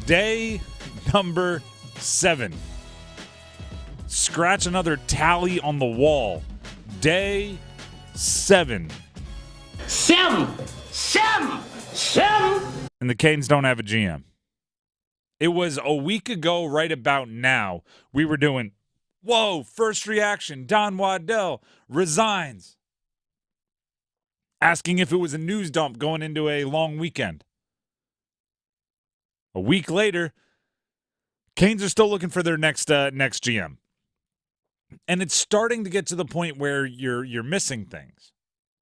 Day number 7. Scratch another tally on the wall. Day 7. Sim! And the Canes don't have a GM. It was a week ago, right about now, we were doing, whoa, first reaction, Don Waddell resigns. Asking if it was a news dump going into a long weekend. A week later, Canes are still looking for their next GM. And it's starting to get to the point where you're missing things,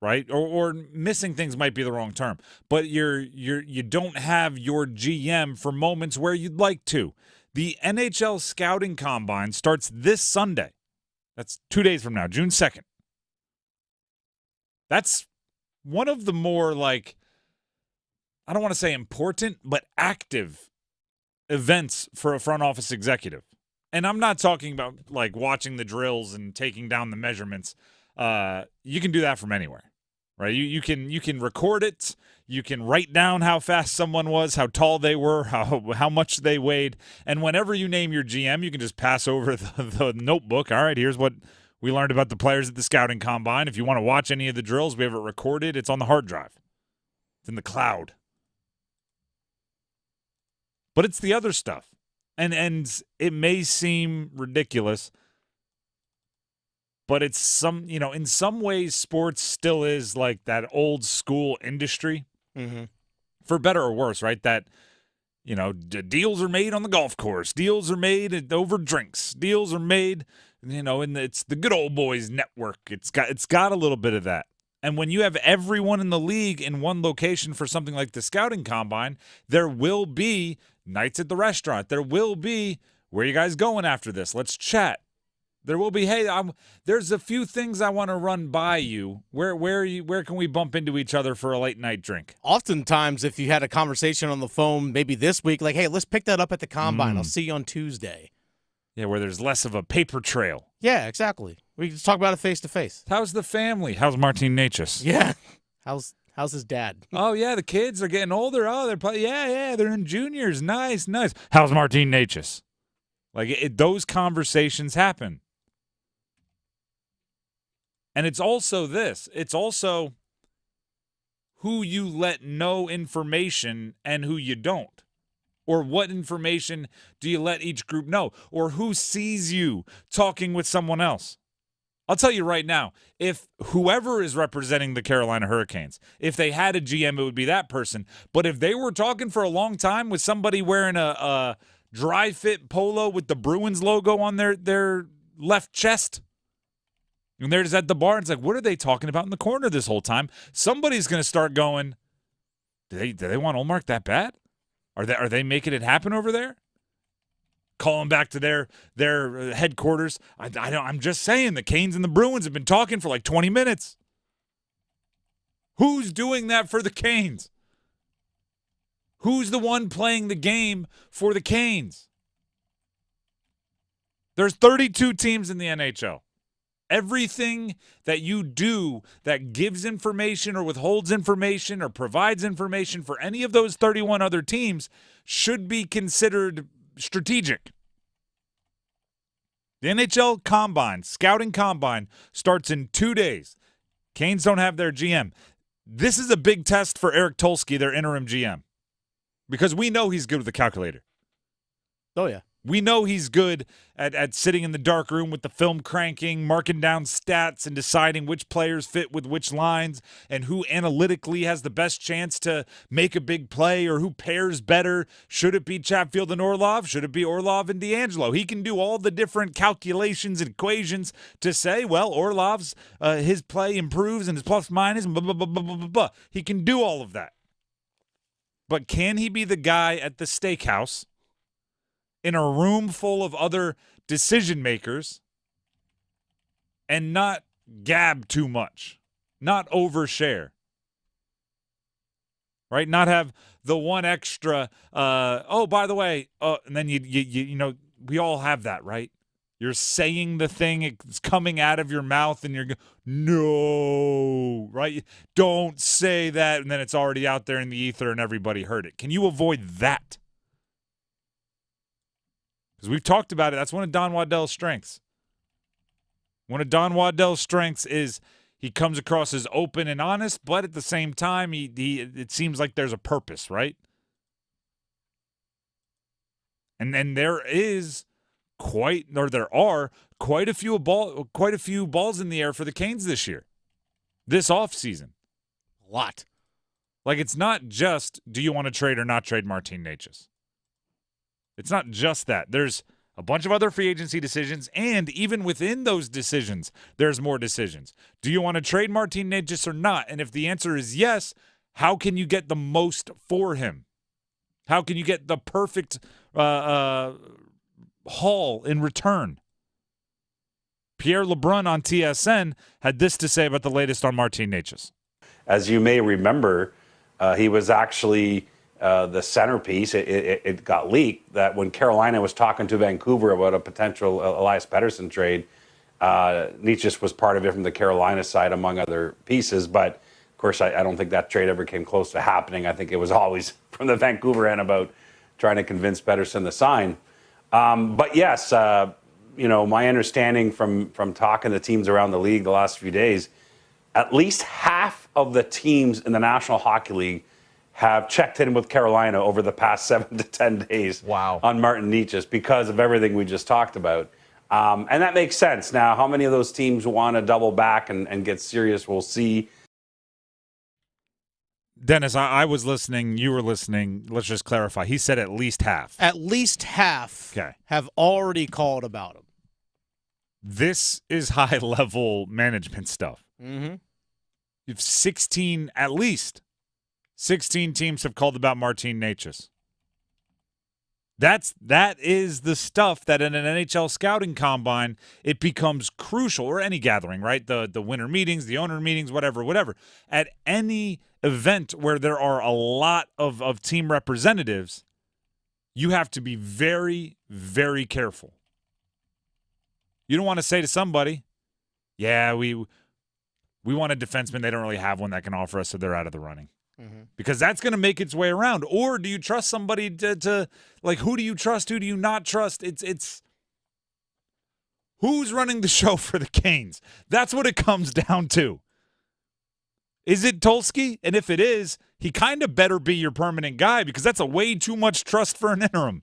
right? Or missing things might be the wrong term, but you don't have your GM for moments where you'd like to. The NHL Scouting Combine starts this Sunday. That's 2 days from now, June 2nd. That's one of the more, like, I don't want to say important, but active events for a front office executive. And I'm not talking about, like, watching the drills and taking down the measurements. You can do that from anywhere, right? You can record it. You can write down how fast someone was, how tall they were, how much they weighed. And whenever you name your GM, you can just pass over the notebook. All right, here's what we learned about the players at the Scouting Combine. If you want to watch any of the drills, we have it recorded. It's on the hard drive. It's in the cloud. But it's the other stuff. And it may seem ridiculous, but it's in some ways, sports still is like that old school industry, for better or worse, right? That, deals are made on the golf course. Deals are made over drinks. Deals are made, and it's the good old boys network. It's got a little bit of that. And when you have everyone in the league in one location for something like the Scouting Combine, there will be nights at the restaurant. There will be, where are you guys going after this? Let's chat. There will be, hey, there's a few things I want to run by you. Where can we bump into each other for a late night drink? Oftentimes, if you had a conversation on the phone, maybe this week, like, hey, let's pick that up at the Combine. I'll see you on Tuesday. Yeah, where there's less of a paper trail. Yeah, exactly. We can just talk about it face to face. How's the family? How's Martin Necas? Yeah. How's his dad? Oh, yeah, the kids are getting older. Oh, they're probably, they're in juniors. Nice. How's Martin Necas? Like, those conversations happen. And it's also this. It's also who you let know information and who you don't. Or what information do you let each group know? Or who sees you talking with someone else? I'll tell you right now, if whoever is representing the Carolina Hurricanes, if they had a GM, it would be that person. But if they were talking for a long time with somebody wearing a dry fit polo with the Bruins logo on their left chest, and they're just at the bar, and it's like, what are they talking about in the corner this whole time? Somebody's going to start going, do they want Ullmark that bad? Are they making it happen over there? Calling back to their headquarters. I'm just saying, the Canes and the Bruins have been talking for like 20 minutes. Who's doing that for the Canes? Who's the one playing the game for the Canes? There's 32 teams in the NHL. Everything that you do that gives information or withholds information or provides information for any of those 31 other teams should be considered strategic. The NHL Combine, Scouting Combine, starts in 2 days. Canes don't have their GM. This is a big test for Eric Tulsky, their interim GM, because we know he's good with the calculator. Oh, yeah. We know he's good at sitting in the dark room with the film cranking, marking down stats, and deciding which players fit with which lines and who analytically has the best chance to make a big play or who pairs better. Should it be Chatfield and Orlov? Should it be Orlov and DeAngelo? He can do all the different calculations and equations to say, well, Orlov's his play improves and his plus minus, and blah, blah, blah, blah, blah, blah. He can do all of that. But can he be the guy at the steakhouse in a room full of other decision makers and not gab too much, not overshare, right? Not have the one extra, by the way, and then you know, we all have that, right? You're saying the thing, it's coming out of your mouth, and you're going, no, right? Don't say that, and then it's already out there in the ether, and everybody heard it. Can you avoid that? Because we've talked about it. That's one of Don Waddell's strengths. One of Don Waddell's strengths is he comes across as open and honest, but at the same time, it seems like there's a purpose, right? And there are quite a few balls in the air for the Canes this year, this offseason. A lot. Like, it's not just, do you want to trade or not trade Martin Necas? It's not just that. There's a bunch of other free agency decisions, and even within those decisions, there's more decisions. Do you want to trade Martin Necas or not? And if the answer is yes, how can you get the most for him? How can you get the perfect haul in return? Pierre LeBrun on TSN had this to say about the latest on Martin Necas. As you may remember, he was actually the centerpiece. It got leaked that when Carolina was talking to Vancouver about a potential Elias Pettersson trade, Necas was part of it from the Carolina side, among other pieces. But, of course, I don't think that trade ever came close to happening. I think it was always from the Vancouver end about trying to convince Pettersson to sign. But, yes, my understanding from talking to teams around the league the last few days, at least half of the teams in the National Hockey League have checked in with Carolina over the past 7 to 10 days on Martin Necas because of everything we just talked about. And that makes sense. Now, how many of those teams want to double back and get serious, we'll see. Dennis, I was listening. You were listening. Let's just clarify. He said at least half. At least half have already called about him. This is high-level management stuff. Mm-hmm. You have 16, at least 16 teams have called about Martin Necas. That is the stuff that in an NHL scouting combine, it becomes crucial, or any gathering, right? The winter meetings, the owner meetings, whatever. At any event where there are a lot of team representatives, you have to be very, very careful. You don't want to say to somebody, yeah, we want a defenseman. They don't really have one that can offer us, so they're out of the running. Mm-hmm. Because that's going to make its way around. Or do you trust somebody to like, who do you trust? Who do you not trust? It's who's running the show for the Canes? That's what it comes down to. Is it Tulsky? And if it is, he kind of better be your permanent guy because that's a way too much trust for an interim.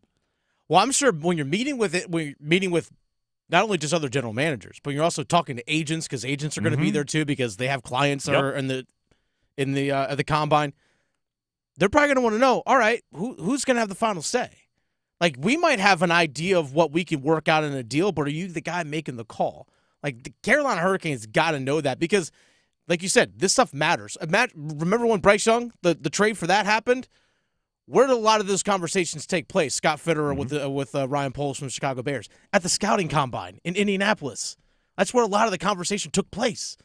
Well, I'm sure when you're meeting with not only just other general managers, but you're also talking to agents because agents are going to be there too because they have clients that are in the combine. They're probably going to want to know, all right, who's going to have the final say? Like, we might have an idea of what we can work out in a deal, but are you the guy making the call? Like, the Carolina Hurricanes got to know that because, like you said, this stuff matters. Remember when Bryce Young, the trade for that happened? Where did a lot of those conversations take place? Scott Fitterer with Ryan Poles from the Chicago Bears at the scouting combine in Indianapolis. That's where a lot of the conversation took place.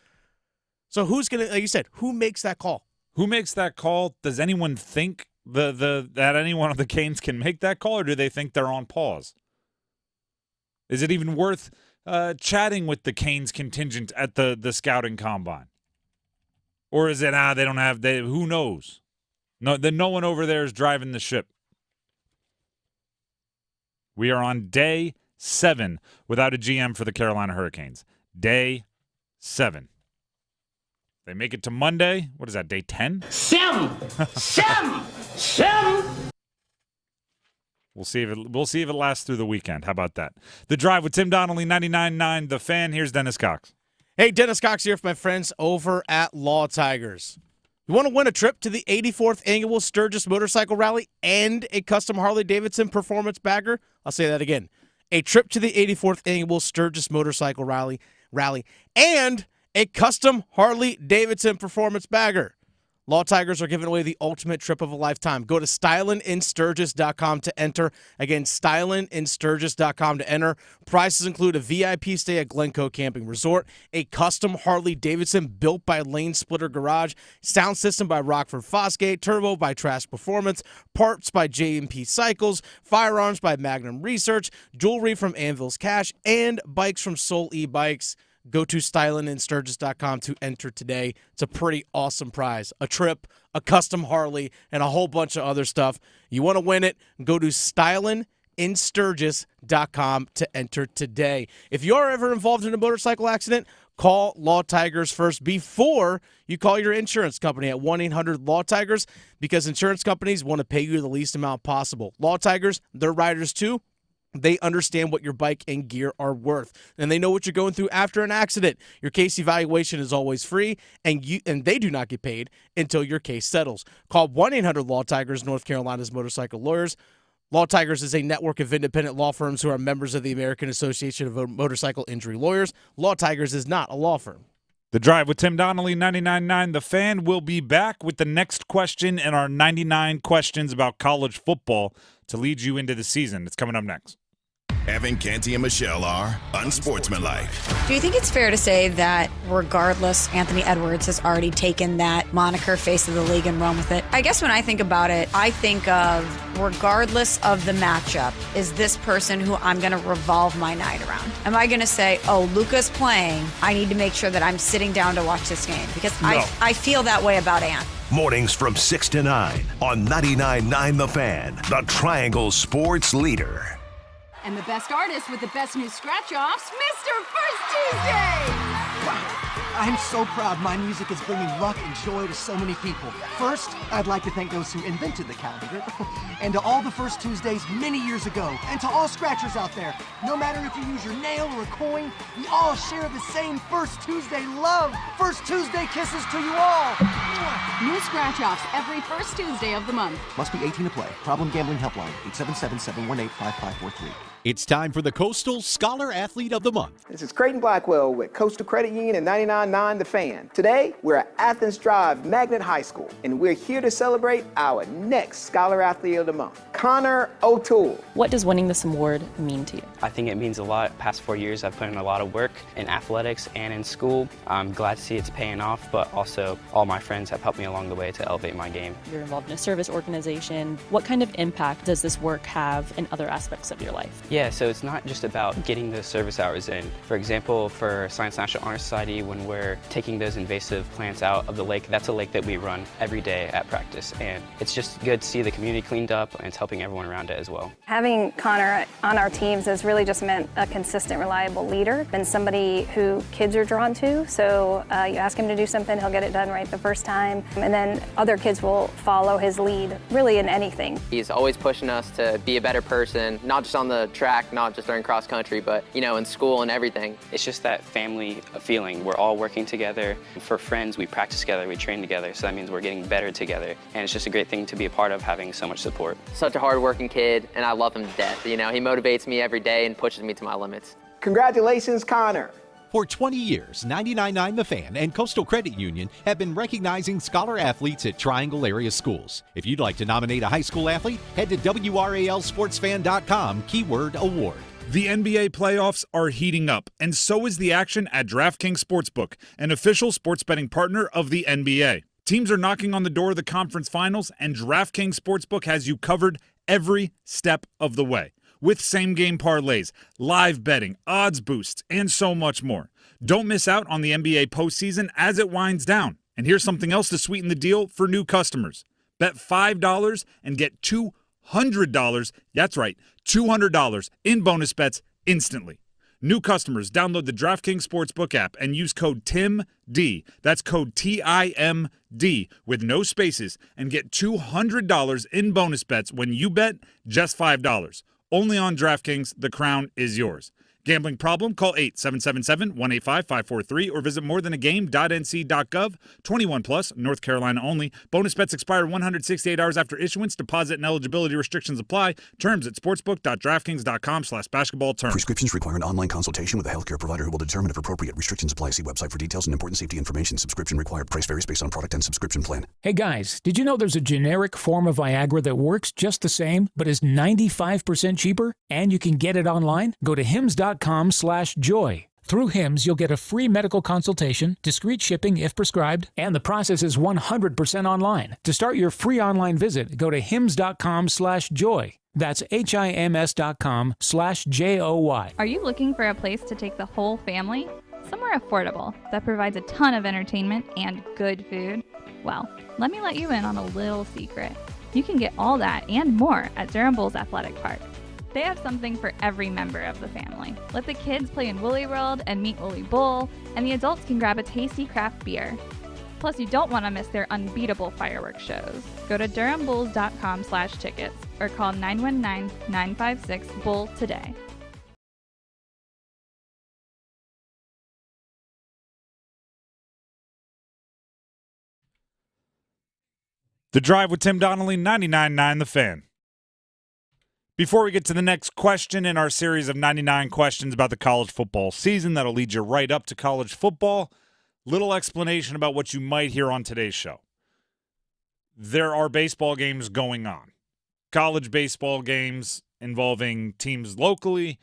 So who's going to, like you said, who makes that call? Who makes that call? Does anyone think that any one of the Canes can make that call, or do they think they're on pause? Is it even worth chatting with the Canes contingent at the scouting combine? Or is it, they don't have, who knows? No one over there is driving the ship. We are on day 7 without a GM for the Carolina Hurricanes. Day 7. They make it to Monday. What is that, day 10? Sim! We'll see if it lasts through the weekend. How about that? The Drive with Tim Donnelly, 99.9 The Fan. Here's Dennis Cox. Hey, Dennis Cox here for my friends over at Law Tigers. You want to win a trip to the 84th Annual Sturgis Motorcycle Rally and a custom Harley-Davidson performance bagger? I'll say that again. A trip to the 84th Annual Sturgis Motorcycle Rally and a custom Harley-Davidson performance bagger. Law Tigers are giving away the ultimate trip of a lifetime. Go to stylininSturgis.com to enter. Again, stylininSturgis.com to enter. Prices include a VIP stay at Glencoe Camping Resort, a custom Harley-Davidson built by Lane Splitter Garage, sound system by Rockford Fosgate, turbo by Trash Performance, parts by J&P Cycles, firearms by Magnum Research, jewelry from Anvil's Cash, and bikes from Soul E-Bikes. Go to stylininSturgis.com to enter today. It's a pretty awesome prize. A trip, a custom Harley, and a whole bunch of other stuff. You want to win it? Go to stylininSturgis.com in Sturgis.com to enter today. If you are ever involved in a motorcycle accident, call Law Tigers first before you call your insurance company at 1-800-LAW-TIGERS, because insurance companies want to pay you the least amount possible. Law Tigers, they're riders too. They understand what your bike and gear are worth, and they know what you're going through after an accident. Your case evaluation is always free, and they do not get paid until your case settles. Call 1-800-LAW-TIGERS, North Carolina's motorcycle lawyers. Law Tigers is a network of independent law firms who are members of the American Association of Motorcycle Injury Lawyers. Law Tigers is not a law firm. The Drive with Tim Donnelly, 99.9 The Fan, will be back with the next question in our 99 questions about college football to lead you into the season. It's coming up next. Evan, Canty, and Michelle are unsportsmanlike. Do you think it's fair to say that regardless, Anthony Edwards has already taken that moniker face of the league and run with it? I guess when I think about it, I think of regardless of the matchup, is this person who I'm going to revolve my night around? Am I going to say, oh, Luka's playing, I need to make sure that I'm sitting down to watch this game? Because No. I feel that way about Ant. Mornings from 6 to 9 on 99.9 The Fan, the Triangle Sports Leader. And the best artist with the best new scratch-offs, Mr. First Tuesday! Wow, I'm so proud my music is bringing luck and joy to so many people. First, I'd like to thank those who invented the calendar, and to all the First Tuesdays many years ago, and to all scratchers out there. No matter if you use your nail or a coin, we all share the same First Tuesday love. First Tuesday kisses to you all. New scratch-offs every first Tuesday of the month. Must be 18 to play. Problem Gambling Helpline, 877-718-5543. It's time for the Coastal Scholar Athlete of the Month. This is Creighton Blackwell with Coastal Credit Union and 99.9 The Fan. Today, we're at Athens Drive Magnet High School, and we're here to celebrate our next Scholar Athlete of the Month, Connor O'Toole. What does winning this award mean to you? I think it means a lot. Past 4 years, I've put in a lot of work in athletics and in school. I'm glad to see it's paying off, but also all my friends have helped me along the way to elevate my game. You're involved in a service organization. What kind of impact does this work have in other aspects of your life? Yeah, so it's not just about getting those service hours in. For example, for Science National Honor Society, when we're taking those invasive plants out of the lake, that's a lake that we run every day at practice. And it's just good to see the community cleaned up, and it's helping everyone around it as well. Having Connor on our teams has really just meant a consistent, reliable leader and somebody who kids are drawn to. So you ask him to do something, he'll get it done right the first time. And then other kids will follow his lead, really in anything. He's always pushing us to be a better person, not just on the track, not just during cross country, but in school and everything. It's just that family feeling. We're all working together. For friends, we practice together, we train together, so that means we're getting better together. And it's just a great thing to be a part of, having so much support. Such a hard-working kid, and I love him to death. He motivates me every day and pushes me to my limits. Congratulations, Connor. For 20 years, 99.9 The Fan and Coastal Credit Union have been recognizing scholar athletes at Triangle area schools. If you'd like to nominate a high school athlete, head to WRALSportsFan.com, keyword award. The NBA playoffs are heating up, and so is the action at DraftKings Sportsbook, an official sports betting partner of the NBA. Teams are knocking on the door of the conference finals, and DraftKings Sportsbook has you covered every step of the way, with same-game parlays, live betting, odds boosts, and so much more. Don't miss out on the NBA postseason as it winds down. And here's something else to sweeten the deal for new customers. Bet $5 and get $200. That's right, $200 in bonus bets instantly. New customers, download the DraftKings Sportsbook app and use code TIMD. That's code TIMD with no spaces, and get $200 in bonus bets when you bet just $5. Only on DraftKings, the crown is yours. Gambling problem? Call 877-185-543 or visit morethanagame.nc.gov. 21 plus, North Carolina only. Bonus bets expire 168 hours after issuance. Deposit and eligibility restrictions apply. Terms at sportsbook.draftkings.com/basketball term. Prescriptions require an online consultation with a healthcare provider who will determine if appropriate. Restrictions apply. See website for details and important safety information. Subscription required. Price varies based on product and subscription plan. Hey guys, did you know there's a generic form of Viagra that works just the same, but is 95% cheaper? And you can get it online? Go to hims.com/joy. Through Hims, you'll get a free medical consultation, discreet shipping if prescribed, and the process is 100% online. To start your free online visit, go to hims.com/joy. That's HIMS.com/JOY. Are you looking for a place to take the whole family? Somewhere affordable that provides a ton of entertainment and good food? Well, let me let you in on a little secret. You can get all that and more at Durham Bulls Athletic Park. They have something for every member of the family. Let the kids play in Woolly World and meet Woolly Bowl, and the adults can grab a tasty craft beer. Plus, you don't want to miss their unbeatable fireworks shows. Go to durhambulls.com/tickets or call 919-956-BULL today. The Drive with Tim Donnelly, 99.9 The Fan. Before we get to the next question in our series of 99 questions about the college football season that'll lead you right up to college football, little explanation about what you might hear on today's show. There are baseball games going on. College baseball games involving teams locally,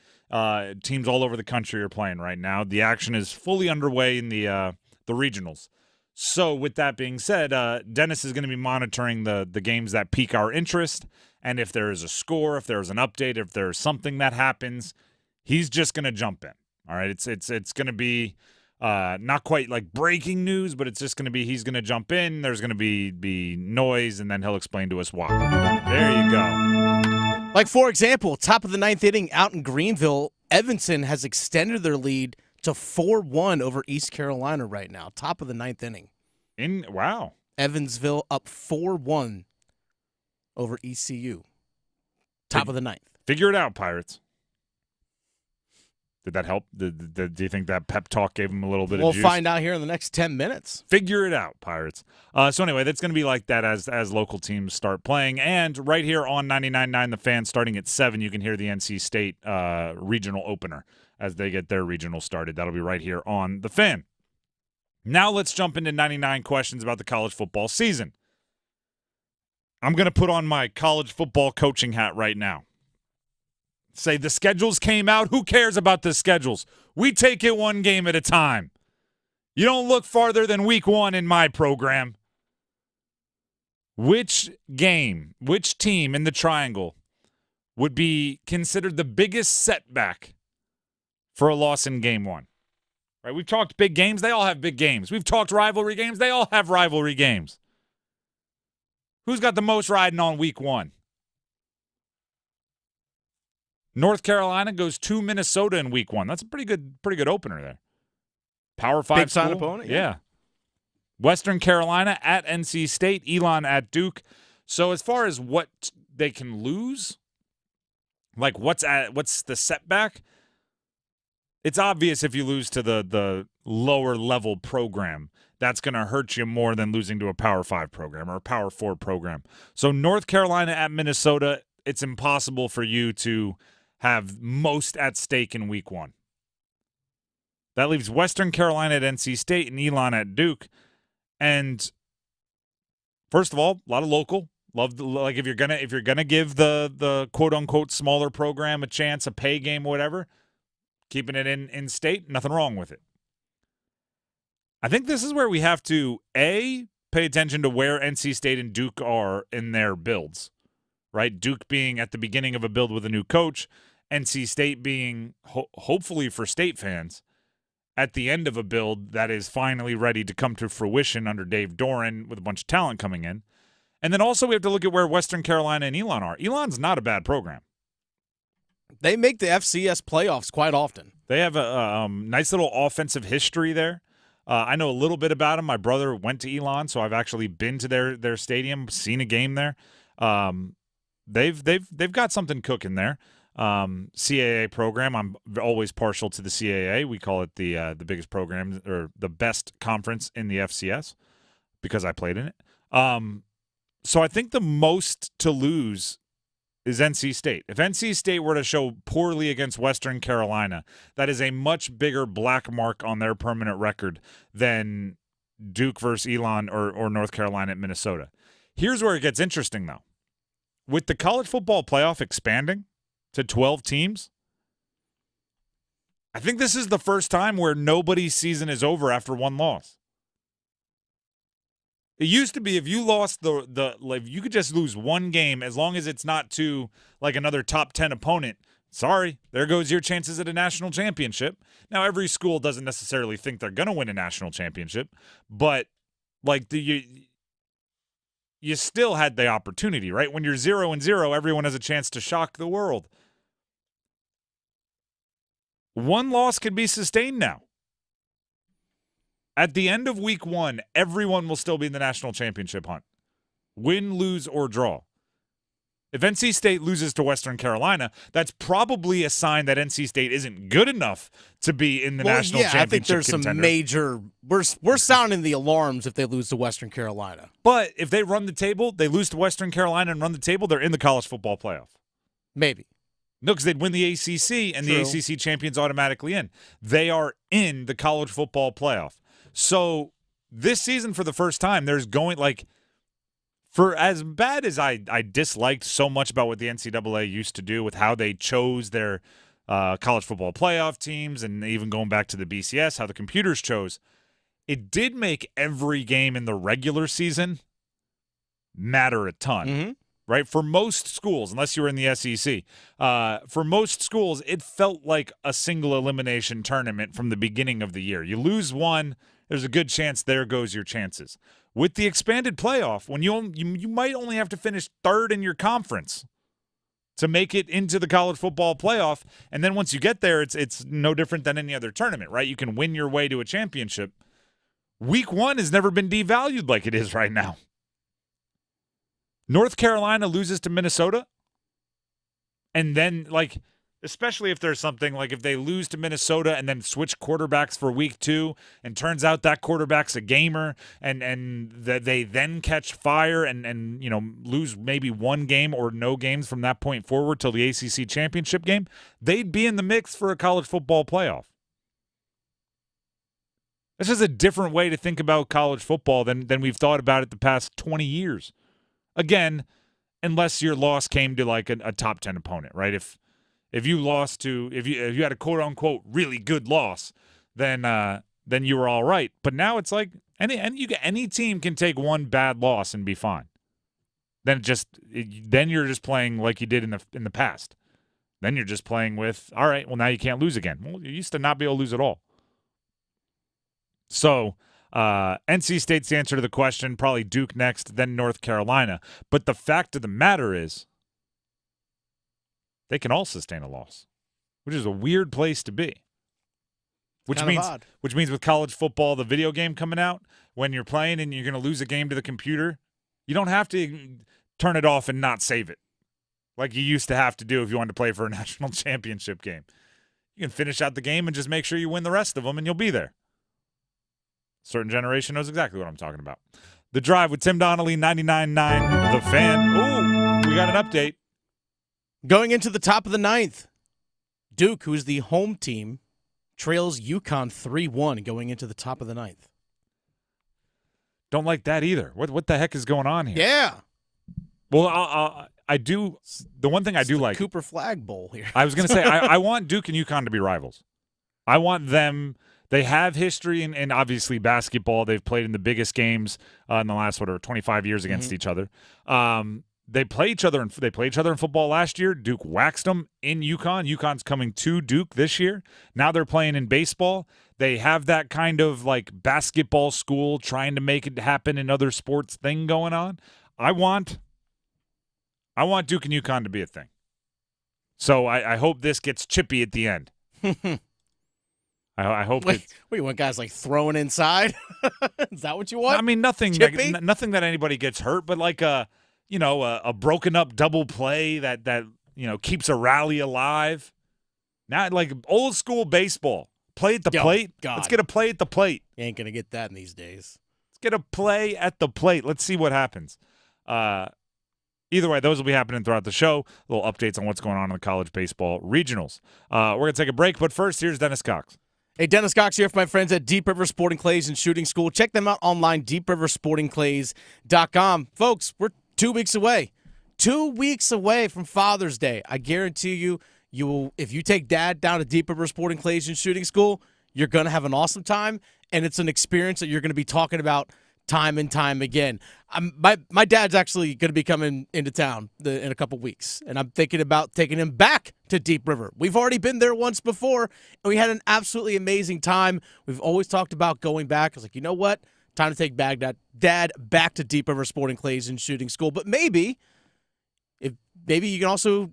teams all over the country are playing right now. The action is fully underway in the regionals. So with that being said, Dennis is going to be monitoring the games that pique our interest. And if there is a score, if there's an update, if there's something that happens, he's just going to jump in. All right, it's going to be not quite like breaking news, but it's just going to be he's going to jump in. There's going to be noise, and then he'll explain to us why. There you go. Like, for example, top of the ninth inning out in Greenville, Evanston has extended their lead to 4-1 over East Carolina right now. Top of the ninth inning. Wow. Evansville up 4-1 over ECU. Top of the ninth. Figure it out, Pirates. Did that help? Do you think that pep talk gave him a little bit of juice? We'll find out here in the next 10 minutes. Figure it out, Pirates. So anyway, that's going to be like that as local teams start playing. And right here on 99.9 The Fan, starting at 7, you can hear the NC State regional opener as they get their regional started. That'll be right here on The Fan. Now let's jump into 99 questions about the college football season. I'm going to put on my college football coaching hat right now. Say the schedules came out. Who cares about the schedules? We take it one game at a time. You don't look farther than week 1 in my program. Which game, which team in the triangle would be considered the biggest setback for a loss in game 1? Right? We've talked big games. They all have big games. We've talked rivalry games. They all have rivalry games. Who's got the most riding on week 1? North Carolina goes to Minnesota in week 1. That's a pretty good opener there. Power 5 Big school. time opponent. Yeah. Western Carolina at NC State, Elon at Duke. So as far as what they can lose, like what's the setback? It's obvious if you lose to the lower level program, that's going to hurt you more than losing to a Power 5 program or a Power 4 program. So North Carolina at Minnesota, it's impossible for you to have most at stake in week 1. That leaves Western Carolina at NC State and Elon at Duke. And first of all, a lot of local. Like if you're gonna give the quote unquote smaller program a chance, a pay game, whatever, keeping it in state, nothing wrong with it. I think this is where we have to pay attention to where NC State and Duke are in their builds. Right? Duke being at the beginning of a build with a new coach, NC State being, hopefully for State fans, at the end of a build that is finally ready to come to fruition under Dave Doran with a bunch of talent coming in. And then also we have to look at where Western Carolina and Elon are. Elon's not a bad program. They make the FCS playoffs quite often. They have a nice little offensive history there. I know a little bit about them. My brother went to Elon, so I've actually been to their stadium, seen a game there. They've got something cooking there. CAA program. I'm always partial to the CAA. We call it the biggest program or the best conference in the FCS because I played in it. So I think the most to lose is NC State. If NC State were to show poorly against Western Carolina, that is a much bigger black mark on their permanent record than Duke versus Elon or North Carolina at Minnesota. Here's where it gets interesting, though. With the college football playoff expanding to 12 teams, I think this is the first time where nobody's season is over after one loss. It used to be if you lost like you could just lose one game as long as it's not to like another top 10 opponent. Sorry, there goes your chances at a national championship. Now, every school doesn't necessarily think they're going to win a national championship, but like you still had the opportunity, right? When you're 0-0, everyone has a chance to shock the world. One loss can be sustained now. At the end of week 1, everyone will still be in the national championship hunt. Win, lose, or draw. If NC State loses to Western Carolina, that's probably a sign that NC State isn't good enough to be in the national championship I think there's some major – we're sounding the alarms if they lose to Western Carolina. But if they run the table, they lose to Western Carolina and run the table, they're in the college football playoff. Maybe. No, because they'd win the ACC, and True. the ACC champions automatically in. They are in the college football playoff. So this season, for the first time, there's going like for as bad as I disliked so much about what the NCAA used to do with how they chose their college football playoff teams, and even going back to the BCS, how the computers chose, it did make every game in the regular season matter a ton. Mm-hmm. Right? For most schools, unless you were in the SEC, for most schools, it felt like a single elimination tournament from the beginning of the year. You lose one, there's a good chance there goes your chances. With the expanded playoff, when you might only have to finish third in your conference to make it into the college football playoff, and then once you get there, it's no different than any other tournament, right? You can win your way to a championship. Week 1 has never been devalued like it is right now. North Carolina loses to Minnesota, and then, like, especially if there's something like if they lose to Minnesota and then switch quarterbacks for week 2, and turns out that quarterback's a gamer, and that they then catch fire and lose maybe one game or no games from that point forward till the ACC championship game, they'd be in the mix for a college football playoff. This is a different way to think about college football than we've thought about it the past 20 years. Again, unless your loss came to like a top 10 opponent, right? If you lost to if you had a quote unquote really good loss, then you were all right. But now it's like any team can take one bad loss and be fine. Then you're just playing like you did in the past. Then you're just playing with, all right, well, now you can't lose again. Well, you used to not be able to lose at all. So NC State's the answer to the question, probably Duke next, then North Carolina. But the fact of the matter is they can all sustain a loss, which is a weird place to be. Which means with college football, the video game coming out, when you're playing and you're going to lose a game to the computer, you don't have to turn it off and not save it like you used to have to do if you wanted to play for a national championship game. You can finish out the game and just make sure you win the rest of them, and you'll be there. Certain generation knows exactly what I'm talking about. The Drive with Tim Donnelly, 99.9 The Fan. Ooh, we got an update. Going into the top of the 9th, Duke, who's the home team, trails UConn 3-1 going into the top of the 9th. Don't like that either. What the heck is going on here? Yeah. Well, I do. The one thing I do like. Cooper Flag Bowl here. I was going to say, I want Duke and UConn to be rivals. I want them. They have history in obviously basketball. They've played in the biggest games in the last 25 years against each other. They play each other in football last year. Duke waxed them in UConn. UConn's coming to Duke this year. Now they're playing in baseball. They have that kind of like basketball school trying to make it happen in other sports thing going on. I want Duke and UConn to be a thing. So I hope this gets chippy at the end. I hope. Wait, you want guys like throwing inside? Is that what you want? I mean, nothing that anybody gets hurt, but like a broken up double play that keeps a rally alive. Now, like old school baseball, play at the plate. God. Let's get a play at the plate. You ain't gonna get that in these days. Let's get a play at the plate. Let's see what happens. Either way, those will be happening throughout the show. Little updates on what's going on in the college baseball regionals. We're gonna take a break, but first, here's Dennis Cox. Hey, Dennis Cox here for my friends at Deep River Sporting Clays and Shooting School. Check them out online, deepriversportingclays.com. Folks, we're 2 weeks away. 2 weeks away from Father's Day. I guarantee you will, if you take Dad down to Deep River Sporting Clays and Shooting School, you're going to have an awesome time, and it's an experience that you're going to be talking about time and time again. My dad's actually going to be coming into town in a couple weeks, and I'm thinking about taking him back to Deep River. We've already been there once before, and we had an absolutely amazing time. We've always talked about going back. I was like, you know what? Time to take Dad back to Deep River Sporting Clays and Shooting School. But maybe you can also,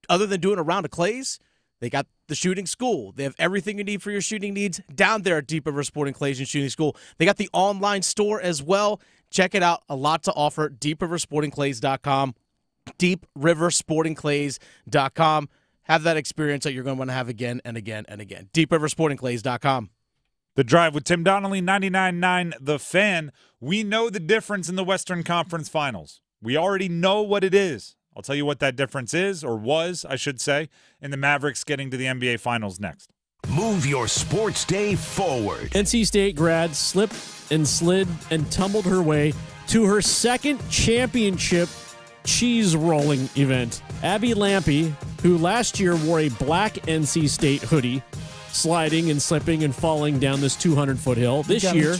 other than doing a round of clays, they got the shooting school. They have everything you need for your shooting needs down there at Deep River Sporting Clays and Shooting School. They got the online store as well. Check it out. A lot to offer. DeepRiverSportingClays.com. DeepRiverSportingClays.com. Have that experience that you're going to want to have again and again and again. DeepRiverSportingClays.com. The Drive with Tim Donnelly, 99.9 The Fan. We know the difference in the Western Conference Finals. We already know what it is. I'll tell you what that difference is, or was, I should say, in the Mavericks getting to the NBA Finals next. Move your sports day forward. NC State grad slipped and slid and tumbled her way to her second championship cheese rolling event. Abby Lampy, who last year wore a black NC State hoodie, sliding and slipping and falling down this 200-foot hill. This year,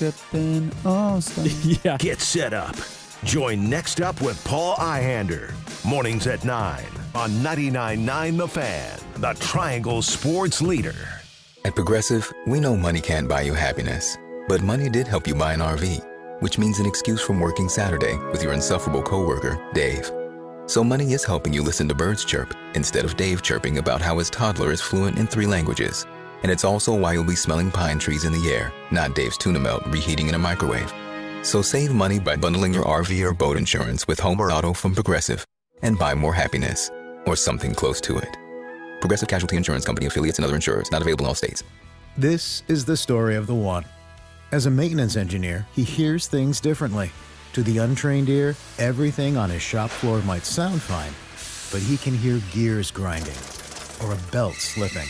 yeah. Get set up. Join Next Up with Paul Ihander. Mornings at 9 on 99.9 The Fan, the Triangle Sports Leader. At Progressive, we know money can't buy you happiness, but money did help you buy an RV, which means an excuse from working Saturday with your insufferable coworker, Dave. So money is helping you listen to birds chirp instead of Dave chirping about how his toddler is fluent in 3 languages. And it's also why you'll be smelling pine trees in the air, not Dave's tuna melt reheating in a microwave. So save money by bundling your RV or boat insurance with home or auto from Progressive and buy more happiness, or something close to it. Progressive Casualty Insurance Company, affiliates, and other insurers. Not available in all states. This is the story of the one. As a maintenance engineer, he hears things differently. To the untrained ear, everything on his shop floor might sound fine, but he can hear gears grinding or a belt slipping.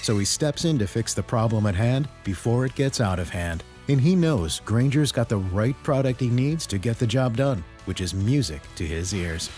So he steps in to fix the problem at hand before it gets out of hand. And he knows Grainger's got the right product he needs to get the job done, which is music to his ears.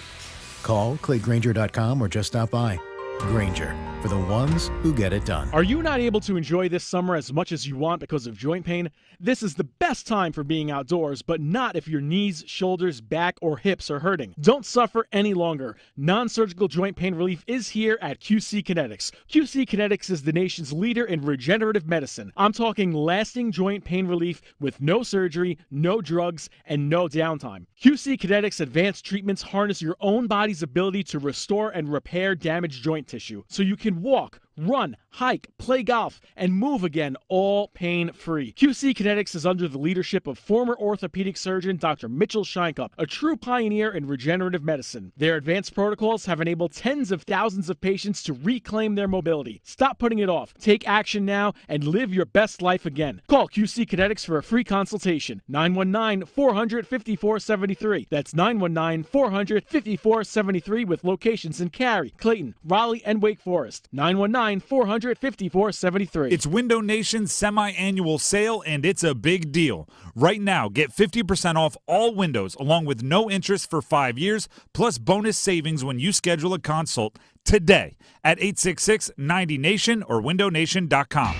Call, click Grainger.com, or just stop by. Grainger, for the ones who get it done. Are you not able to enjoy this summer as much as you want because of joint pain? This is the best time for being outdoors, but not if your knees, shoulders, back, or hips are hurting. Don't suffer any longer. Non-surgical joint pain relief is here at QC Kinetics. QC Kinetics is the nation's leader in regenerative medicine. I'm talking lasting joint pain relief with no surgery, no drugs, and no downtime. QC Kinetics advanced treatments harness your own body's ability to restore and repair damaged joint tissue, so you can walk, run, hike, play golf, and move again, all pain-free. QC Kinetics is under the leadership of former orthopedic surgeon Dr. Mitchell Scheinkup, a true pioneer in regenerative medicine. Their advanced protocols have enabled tens of thousands of patients to reclaim their mobility. Stop putting it off. Take action now and live your best life again. Call QC Kinetics for a free consultation. 919-400-5473. That's 919-400-5473 with locations in Cary, Clayton, Raleigh, and Wake Forest. 919-400-5473. It's Window Nation's semi-annual sale, and it's a big deal. Right now, get 50% off all windows, along with no interest for 5 years, plus bonus savings when you schedule a consult today at 866-90-NATION or windownation.com.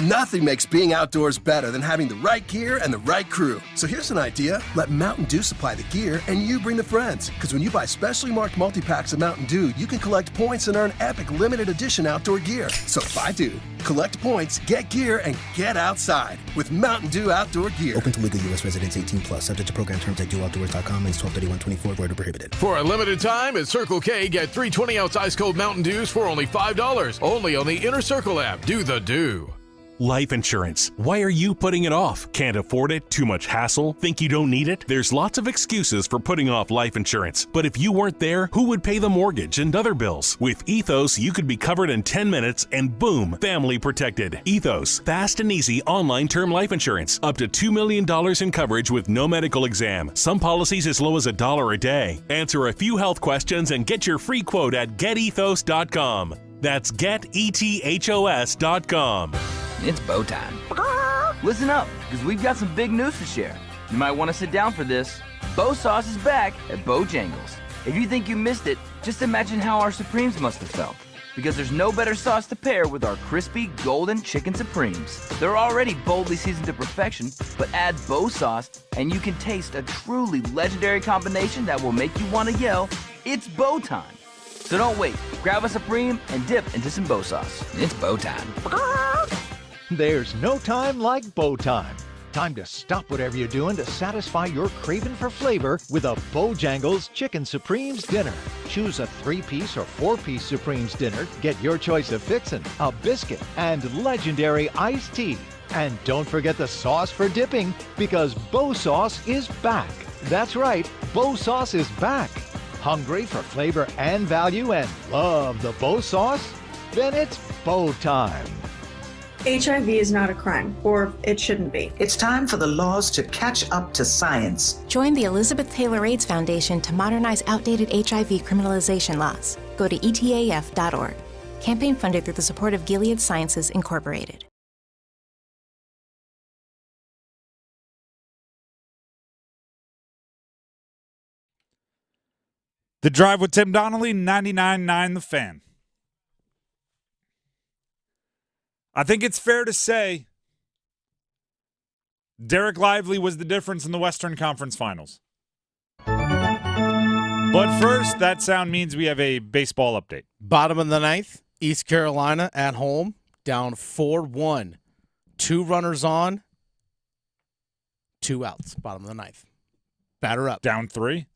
Nothing makes being outdoors better than having the right gear and the right crew. So here's an idea. Let Mountain Dew supply the gear and you bring the friends. Because when you buy specially marked multi-packs of Mountain Dew, you can collect points and earn epic limited edition outdoor gear. So buy Dew, collect points, get gear, and get outside with Mountain Dew outdoor gear. Open to legal U.S. residents 18+, subject to program terms at dewoutdoors.com and 12/31/24, void or prohibited. For a limited time at Circle K, get 3 20-ounce ice cold Mountain Dews for only $5. Only on the Inner Circle app. Do the Dew. Life insurance. Why are you putting it off? Can't afford it? Too much hassle? Think you don't need it? There's lots of excuses for putting off life insurance. But if you weren't there, who would pay the mortgage and other bills? With Ethos, you could be covered in 10 minutes and boom, family protected. Ethos, fast and easy online term life insurance. Up to $2 million in coverage with no medical exam. Some policies as low as $1 a day. Answer a few health questions and get your free quote at getethos.com. That's getethos.com. It's bow time. Listen up, because we've got some big news to share. You might want to sit down for this. Bow Sauce is back at Bojangles. If you think you missed it, just imagine how our Supremes must have felt. Because there's no better sauce to pair with our crispy golden chicken Supremes. They're already boldly seasoned to perfection, but add Bow Sauce and you can taste a truly legendary combination that will make you want to yell, "It's bow time." So don't wait. Grab a Supreme and dip into some Bow Sauce. It's bow time. There's no time like bow time. Time to stop whatever you're doing to satisfy your craving for flavor with a Bojangles Chicken Supremes dinner. Choose a 3-piece or 4-piece Supremes dinner. Get your choice of fixin', a biscuit, and legendary iced tea. And don't forget the sauce for dipping, because Bo Sauce is back. That's right, Bo Sauce is back. Hungry for flavor and value and love the Bo Sauce? Then it's Bo time. HIV is not a crime, or it shouldn't be. It's time for the laws to catch up to science. Join the Elizabeth Taylor AIDS Foundation to modernize outdated HIV criminalization laws. Go to etaf.org. Campaign funded through the support of Gilead Sciences, Incorporated. The Drive with Tim Donnelly, 99.9 The Fan. I think it's fair to say Dereck Lively was the difference in the Western Conference Finals. But first, that sound means we have a baseball update. Bottom of the ninth, East Carolina at home, down 4-1. 2 runners on, 2 outs. Bottom of the ninth. Batter up. Down 3?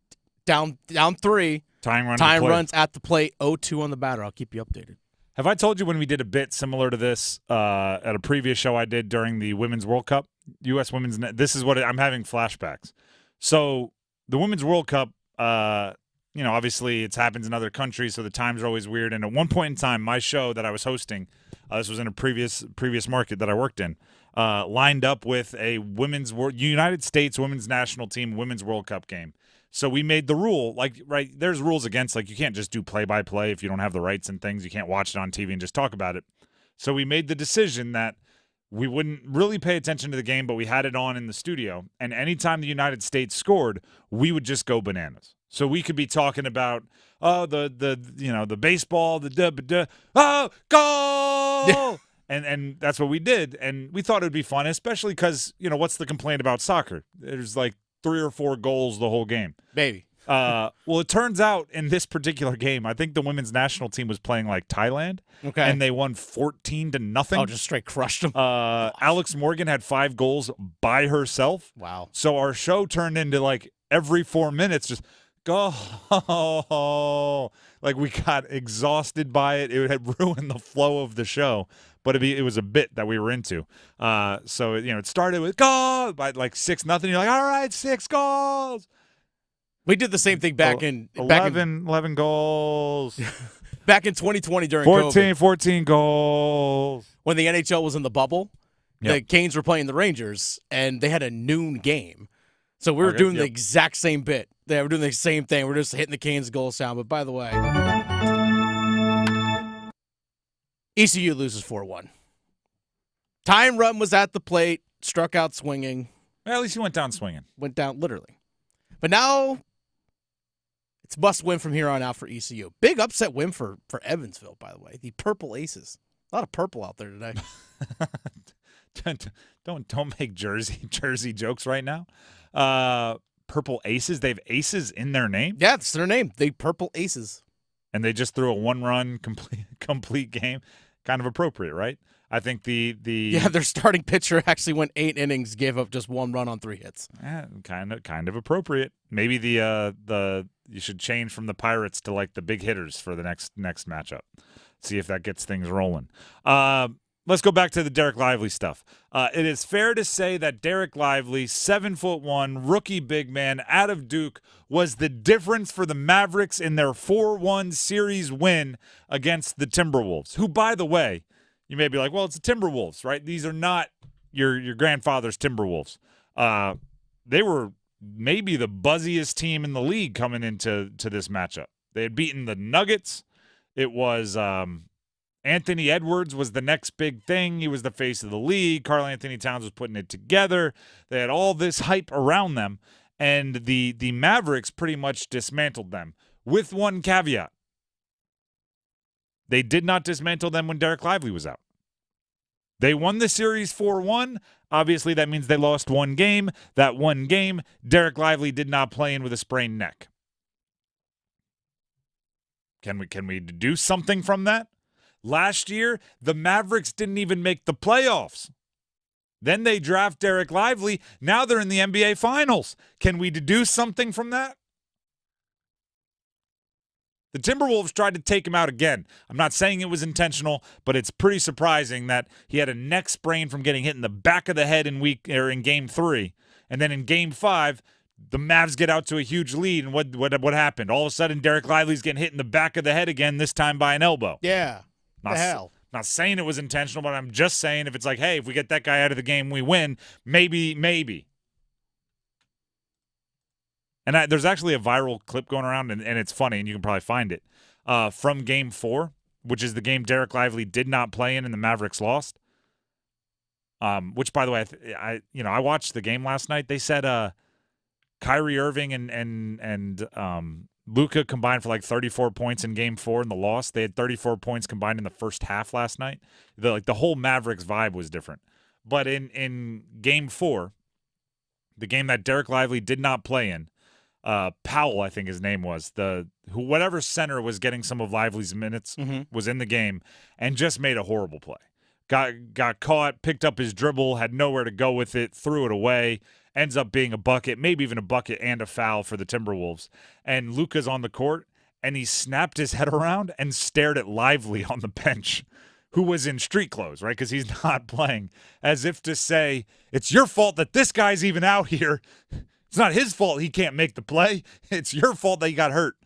Down 3. Time runs at the plate. 0-2 on the batter. I'll keep you updated. Have I told you when we did a bit similar to this at a previous show I did during the Women's World Cup? U.S. Women's – this is what – I'm having flashbacks. So the Women's World Cup, obviously it happens in other countries, so the times are always weird. And at one point in time, my show that I was hosting, this was in a previous market that I worked in, lined up with a United States Women's National Team Women's World Cup game. So we made the rule, there's rules against, you can't just do play-by-play if you don't have the rights and things. You can't watch it on TV and just talk about it. So we made the decision that we wouldn't really pay attention to the game, but we had it on in the studio. And anytime the United States scored, we would just go bananas. So we could be talking about, the baseball, goal! And that's what we did. And we thought it would be fun, especially because, what's the complaint about soccer? There's 3 or 4 goals the whole game. Baby. Well, it turns out in this particular game, I think the women's national team was playing Thailand. Okay. And they won 14-0. Oh, just straight crushed them. Alex Morgan had 5 goals by herself. Wow. So our show turned into every 4 minutes, just go. We got exhausted by it. It had ruined the flow of the show. But it was a bit that we were into. So, it started with goal by 6-0. You're like, all right, 6 goals. We did the same thing back in 11 goals. Back in 2020 during 14 goals. When the NHL was in the bubble, Yep. the Canes were playing the Rangers, and they had a noon game. So we were doing the exact same bit. They were doing the same thing. We're just hitting the Canes goal sound. But by the way, ECU loses 4-1. Time run was at the plate, struck out swinging. Well, at least he went down swinging. Went down literally. But now it's must win from here on out for ECU. Big upset win for Evansville, by the way. The Purple Aces. A lot of purple out there today. Don't make Jersey jokes right now. Purple Aces. They have aces in their name? Yeah, it's their name. The Purple Aces. And they just threw a 1-run complete game. Kind of appropriate, right? I think their starting pitcher actually went 8 innings, gave up just 1 run on 3 hits. Kind of appropriate. Maybe you should change from the Pirates to the big hitters for the next matchup. See if that gets things rolling. Let's go back to the Dereck Lively stuff. It is fair to say that Dereck Lively, 7'1", rookie big man out of Duke, was the difference for the Mavericks in their 4-1 series win against the Timberwolves, who, by the way, you may be like, well, it's the Timberwolves, right? These are not your grandfather's Timberwolves. They were maybe the buzziest team in the league coming into this matchup. They had beaten the Nuggets. It was Anthony Edwards was the next big thing. He was the face of the league. Karl Anthony Towns was putting it together. They had all this hype around them, and the Mavericks pretty much dismantled them with one caveat. They did not dismantle them when Dereck Lively was out. They won the series 4-1. Obviously, that means they lost one game. That one game, Dereck Lively did not play in with a sprained neck. Can we deduce something from that? Last year, the Mavericks didn't even make the playoffs. Then they draft Dereck Lively. Now they're in the NBA Finals. Can we deduce something from that? The Timberwolves tried to take him out again. I'm not saying it was intentional, but it's pretty surprising that he had a neck sprain from getting hit in the back of the head in Game 3. And then in Game 5, the Mavs get out to a huge lead. And what happened? All of a sudden, Dereck Lively's getting hit in the back of the head again, this time by an elbow. Yeah. What the hell? Not saying it was intentional, but I'm just saying if it's like, hey, if we get that guy out of the game, we win, maybe. And there's actually a viral clip going around, and it's funny, and you can probably find it, from Game 4, which is the game Dereck Lively did not play in and the Mavericks lost. Which, by the way, I watched the game last night. They said Kyrie Irving and Luka combined for like 34 points in Game 4 in the loss. They had 34 points combined in the first half last night. The whole Mavericks vibe was different. But in Game 4, the game that Dereck Lively did not play in, Powell, I think his name was, whatever center was getting some of Lively's minutes was in the game and just made a horrible play. Got caught, picked up his dribble, had nowhere to go with it, threw it away, ends up being a bucket, maybe even a bucket and a foul for the Timberwolves. And Luka's on the court, and he snapped his head around and stared at Lively on the bench, who was in street clothes, right? Because he's not playing, as if to say, it's your fault that this guy's even out here. It's not his fault he can't make the play. It's your fault that he got hurt.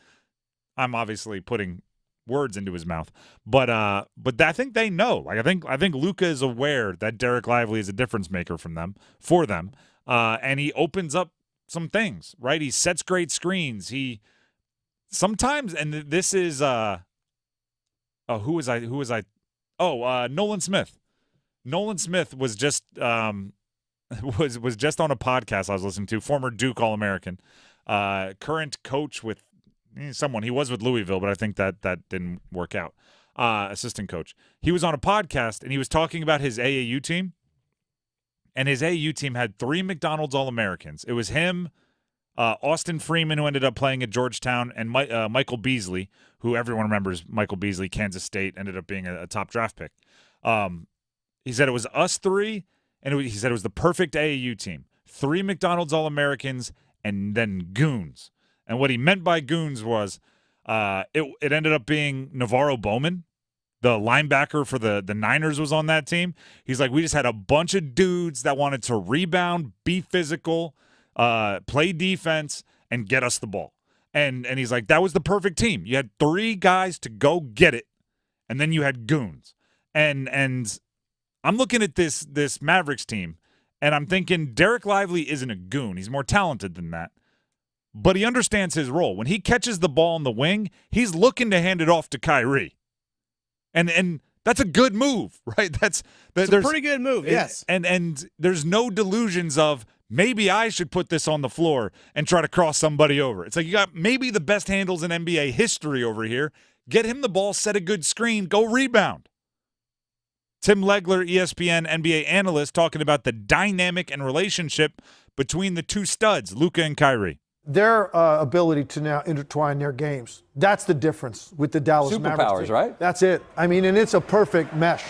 I'm obviously putting words into his mouth, but I think they know. Like I think Luka is aware that Dereck Lively is a difference maker for them, and he opens up some things. Right, he sets great screens. He sometimes, and this is who was I? Oh, Nolan Smith. Nolan Smith was just was just on a podcast I was listening to. Former Duke All-American, current coach with someone. He was with Louisville, but I think that didn't work out. Assistant coach. He was on a podcast, and he was talking about his AAU team. And his AAU team had 3 McDonald's All-Americans. It was him, Austin Freeman, who ended up playing at Georgetown, and Michael Beasley, who everyone remembers. Michael Beasley, Kansas State, ended up being a top draft pick. He said it was us 3, and he said it was the perfect AAU team. 3 McDonald's All-Americans, and then goons. And what he meant by goons was it ended up being Navarro Bowman, the linebacker for the Niners, was on that team. He's like, we just had a bunch of dudes that wanted to rebound, be physical, play defense, and get us the ball. And he's like, that was the perfect team. You had 3 guys to go get it, and then you had goons. And I'm looking at this Mavericks team, and I'm thinking Dereck Lively isn't a goon. He's more talented than that. But he understands his role. When he catches the ball on the wing, he's looking to hand it off to Kyrie. And that's a good move, right? That's a pretty good move, yes. And there's no delusions of maybe I should put this on the floor and try to cross somebody over. It's like you got maybe the best handles in NBA history over here. Get him the ball, set a good screen, go rebound. Tim Legler, ESPN NBA analyst, talking about the dynamic and relationship between the two studs, Luka and Kyrie. Their ability to now intertwine their games. That's the difference with the Dallas Mavericks. Superpowers, right? That's it. I mean, and it's a perfect mesh.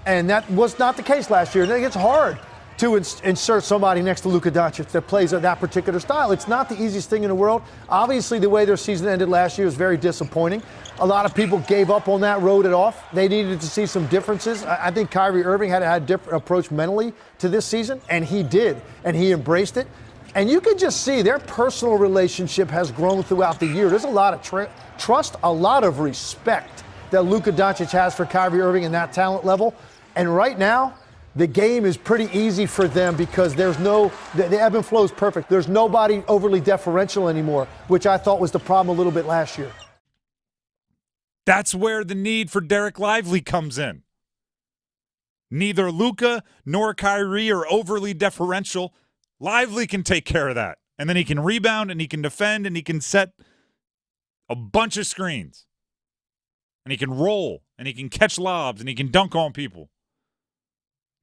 And that was not the case last year. I think it's hard to insert somebody next to Luka Doncic that plays that particular style. It's not the easiest thing in the world. Obviously, the way their season ended last year was very disappointing. A lot of people gave up on that, wrote it off. They needed to see some differences. I think Kyrie Irving had a different approach mentally to this season, and he did, and he embraced it. And you can just see their personal relationship has grown throughout the year. There's a lot of trust, a lot of respect that Luka Doncic has for Kyrie Irving and that talent level. And right now, the game is pretty easy for them because the ebb and flow is perfect. There's nobody overly deferential anymore, which I thought was the problem a little bit last year. That's where the need for Dereck Lively comes in. Neither Luka nor Kyrie are overly deferential. Lively can take care of that. And then he can rebound and he can defend and he can set a bunch of screens. And he can roll and he can catch lobs and he can dunk on people.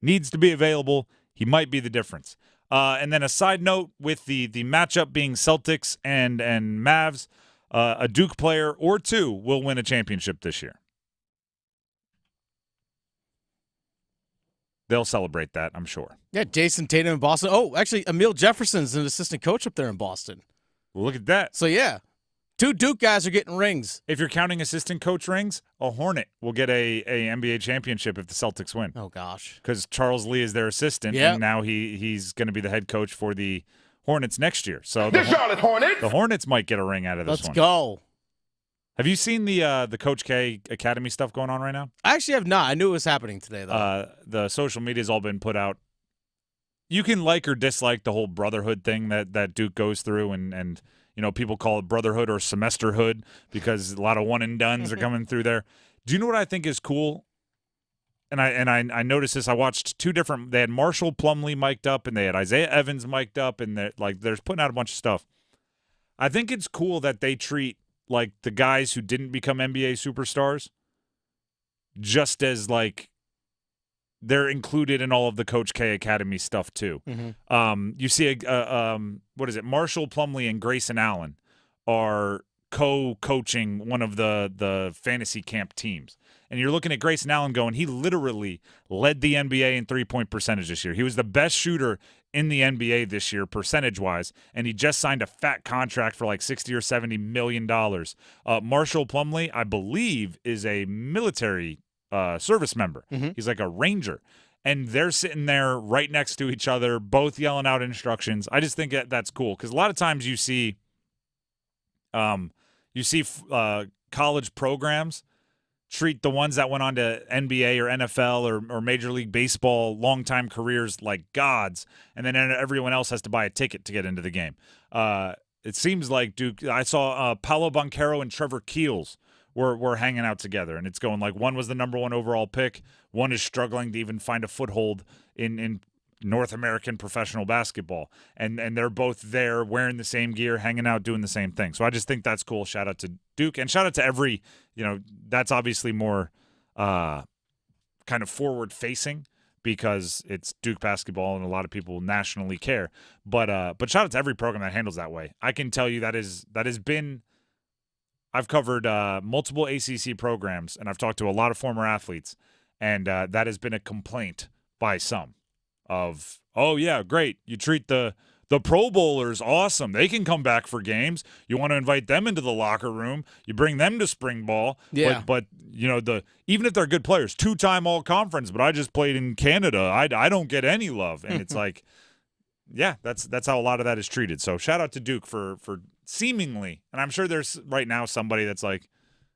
Needs to be available. He might be the difference. And then a side note with the matchup being Celtics and Mavs, a Duke player or 2 will win a championship this year. they'll celebrate that, I'm sure. Yeah, Jason Tatum in Boston. Oh, actually, Emil Jefferson's an assistant coach up there in Boston. Well, look at that. So, yeah, 2 Duke guys are getting rings. If you're counting assistant coach rings, a Hornet will get a NBA championship if the Celtics win. Oh, gosh. Because Charles Lee is their assistant, and now he's going to be the head coach for the Hornets next year. So the Charlotte Hornets. The Hornets might get a ring out of this one. Let's go. Have you seen the Coach K Academy stuff going on right now? I actually have not. I knew it was happening today, though. The social media's all been put out. You can like or dislike the whole brotherhood thing that Duke goes through, and people call it brotherhood or semesterhood because a lot of one and dones are coming through there. Do you know what I think is cool? And I noticed this. I watched 2 different. They had Marshall Plumlee mic'd up, and they had Isaiah Evans mic'd up, and they're putting out a bunch of stuff. I think it's cool that they treat like the guys who didn't become NBA superstars just as like they're included in all of the Coach K Academy stuff too. Mm-hmm. You see what is it? Marshall Plumlee and Grayson Allen are co-coaching one of the fantasy camp teams. And you're looking at Grayson Allen going, he literally led the NBA in three-point percentage this year. He was the best shooter in the NBA this year, percentage-wise, and he just signed a fat contract for like $60 or $70 million. Marshall Plumlee, I believe, is a military service member. Mm-hmm. He's like a ranger. And they're sitting there right next to each other, both yelling out instructions. I just think that's cool because a lot of times you see college programs treat the ones that went on to NBA or NFL or Major League Baseball long-time careers like gods, and then everyone else has to buy a ticket to get into the game. It seems like Duke – I saw Paolo Banchero and Trevor Keels were hanging out together, and it's going like one was the number 1 overall pick. One is struggling to even find a foothold in North American professional basketball, and they're both there wearing the same gear, hanging out, doing the same thing. So I just think that's cool. Shout out to Duke, and shout out to every, that's obviously more kind of forward-facing because it's Duke basketball and a lot of people nationally care. But shout out to every program that handles that way. I can tell you that has been – I've covered multiple ACC programs, and I've talked to a lot of former athletes, and that has been a complaint by some. Of, oh, yeah, great. You treat the Pro Bowlers awesome. They can come back for games. You want to invite them into the locker room. You bring them to spring ball. Yeah. But even if they're good players, 2-time all-conference, but I just played in Canada. I don't get any love. And it's like, yeah, that's how a lot of that is treated. So shout out to Duke for seemingly, and I'm sure there's right now somebody that's like,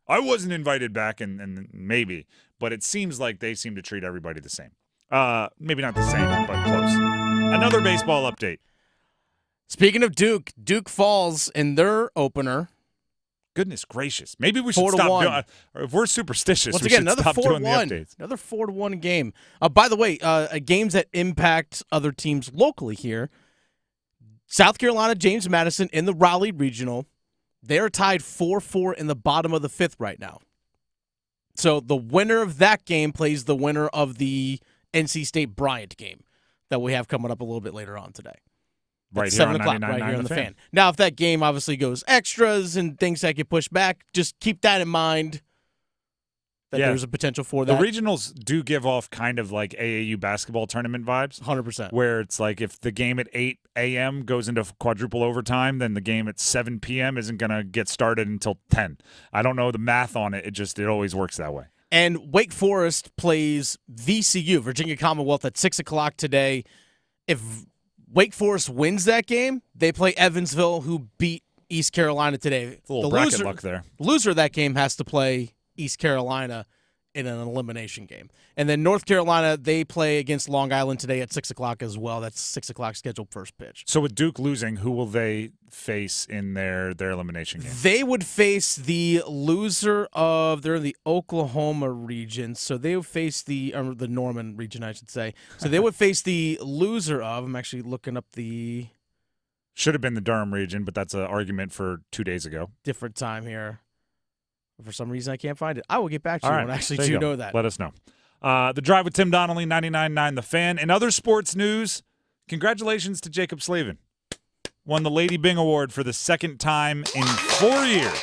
I wasn't invited back, and maybe. But it seems like they seem to treat everybody the same. Maybe not the same, but close. Another baseball update. Speaking of Duke, Duke falls in their opener. Goodness gracious. Maybe we should stop doing if we're superstitious, Once we again, should another stop doing the 4-1. updates. Another 4-1 game. By the way, games that impact other teams locally here. South Carolina, James Madison in the Raleigh Regional. They're tied 4-4 in the bottom of the 5th right now. So the winner of that game plays the winner of the NC State Bryant game that we have coming up a little bit later on today. Right At here 7 on o'clock, 99.9 right here on The the Fan. fan. Now, if that game obviously goes extras and things that get pushed back, just keep that in mind that there's a potential for that. The regionals do give off kind of like AAU basketball tournament vibes. 100%. Where it's like if the game at 8 a.m. goes into quadruple overtime, then the game at 7 p.m. isn't going to get started until 10. I don't know the math on it. It always works that way. And Wake Forest plays VCU, Virginia Commonwealth, at 6 o'clock today. If Wake Forest wins that game, they play Evansville, who beat East Carolina today. A little bracket luck there. The loser of that game has to play East Carolina in an elimination game. And then North Carolina, they play against Long Island today at 6 o'clock as well. That's 6 o'clock scheduled first pitch. So with Duke losing, who will they face in their elimination game? They would face the loser of, they're in the Oklahoma region, so they would face the Norman region, I should say. So they would face the loser of, I'm actually looking up the... Should have been the Durham region, but that's an argument for 2 days ago. Different time here. For some reason, I can't find it. I will get back to you All right. when I actually There you do go. know that. Let us know. The Drive with Tim Donnelly, 99.9 The Fan. In other sports news, congratulations to Jaccob Slavin. Won the Lady Byng Award for the second time in 4 years.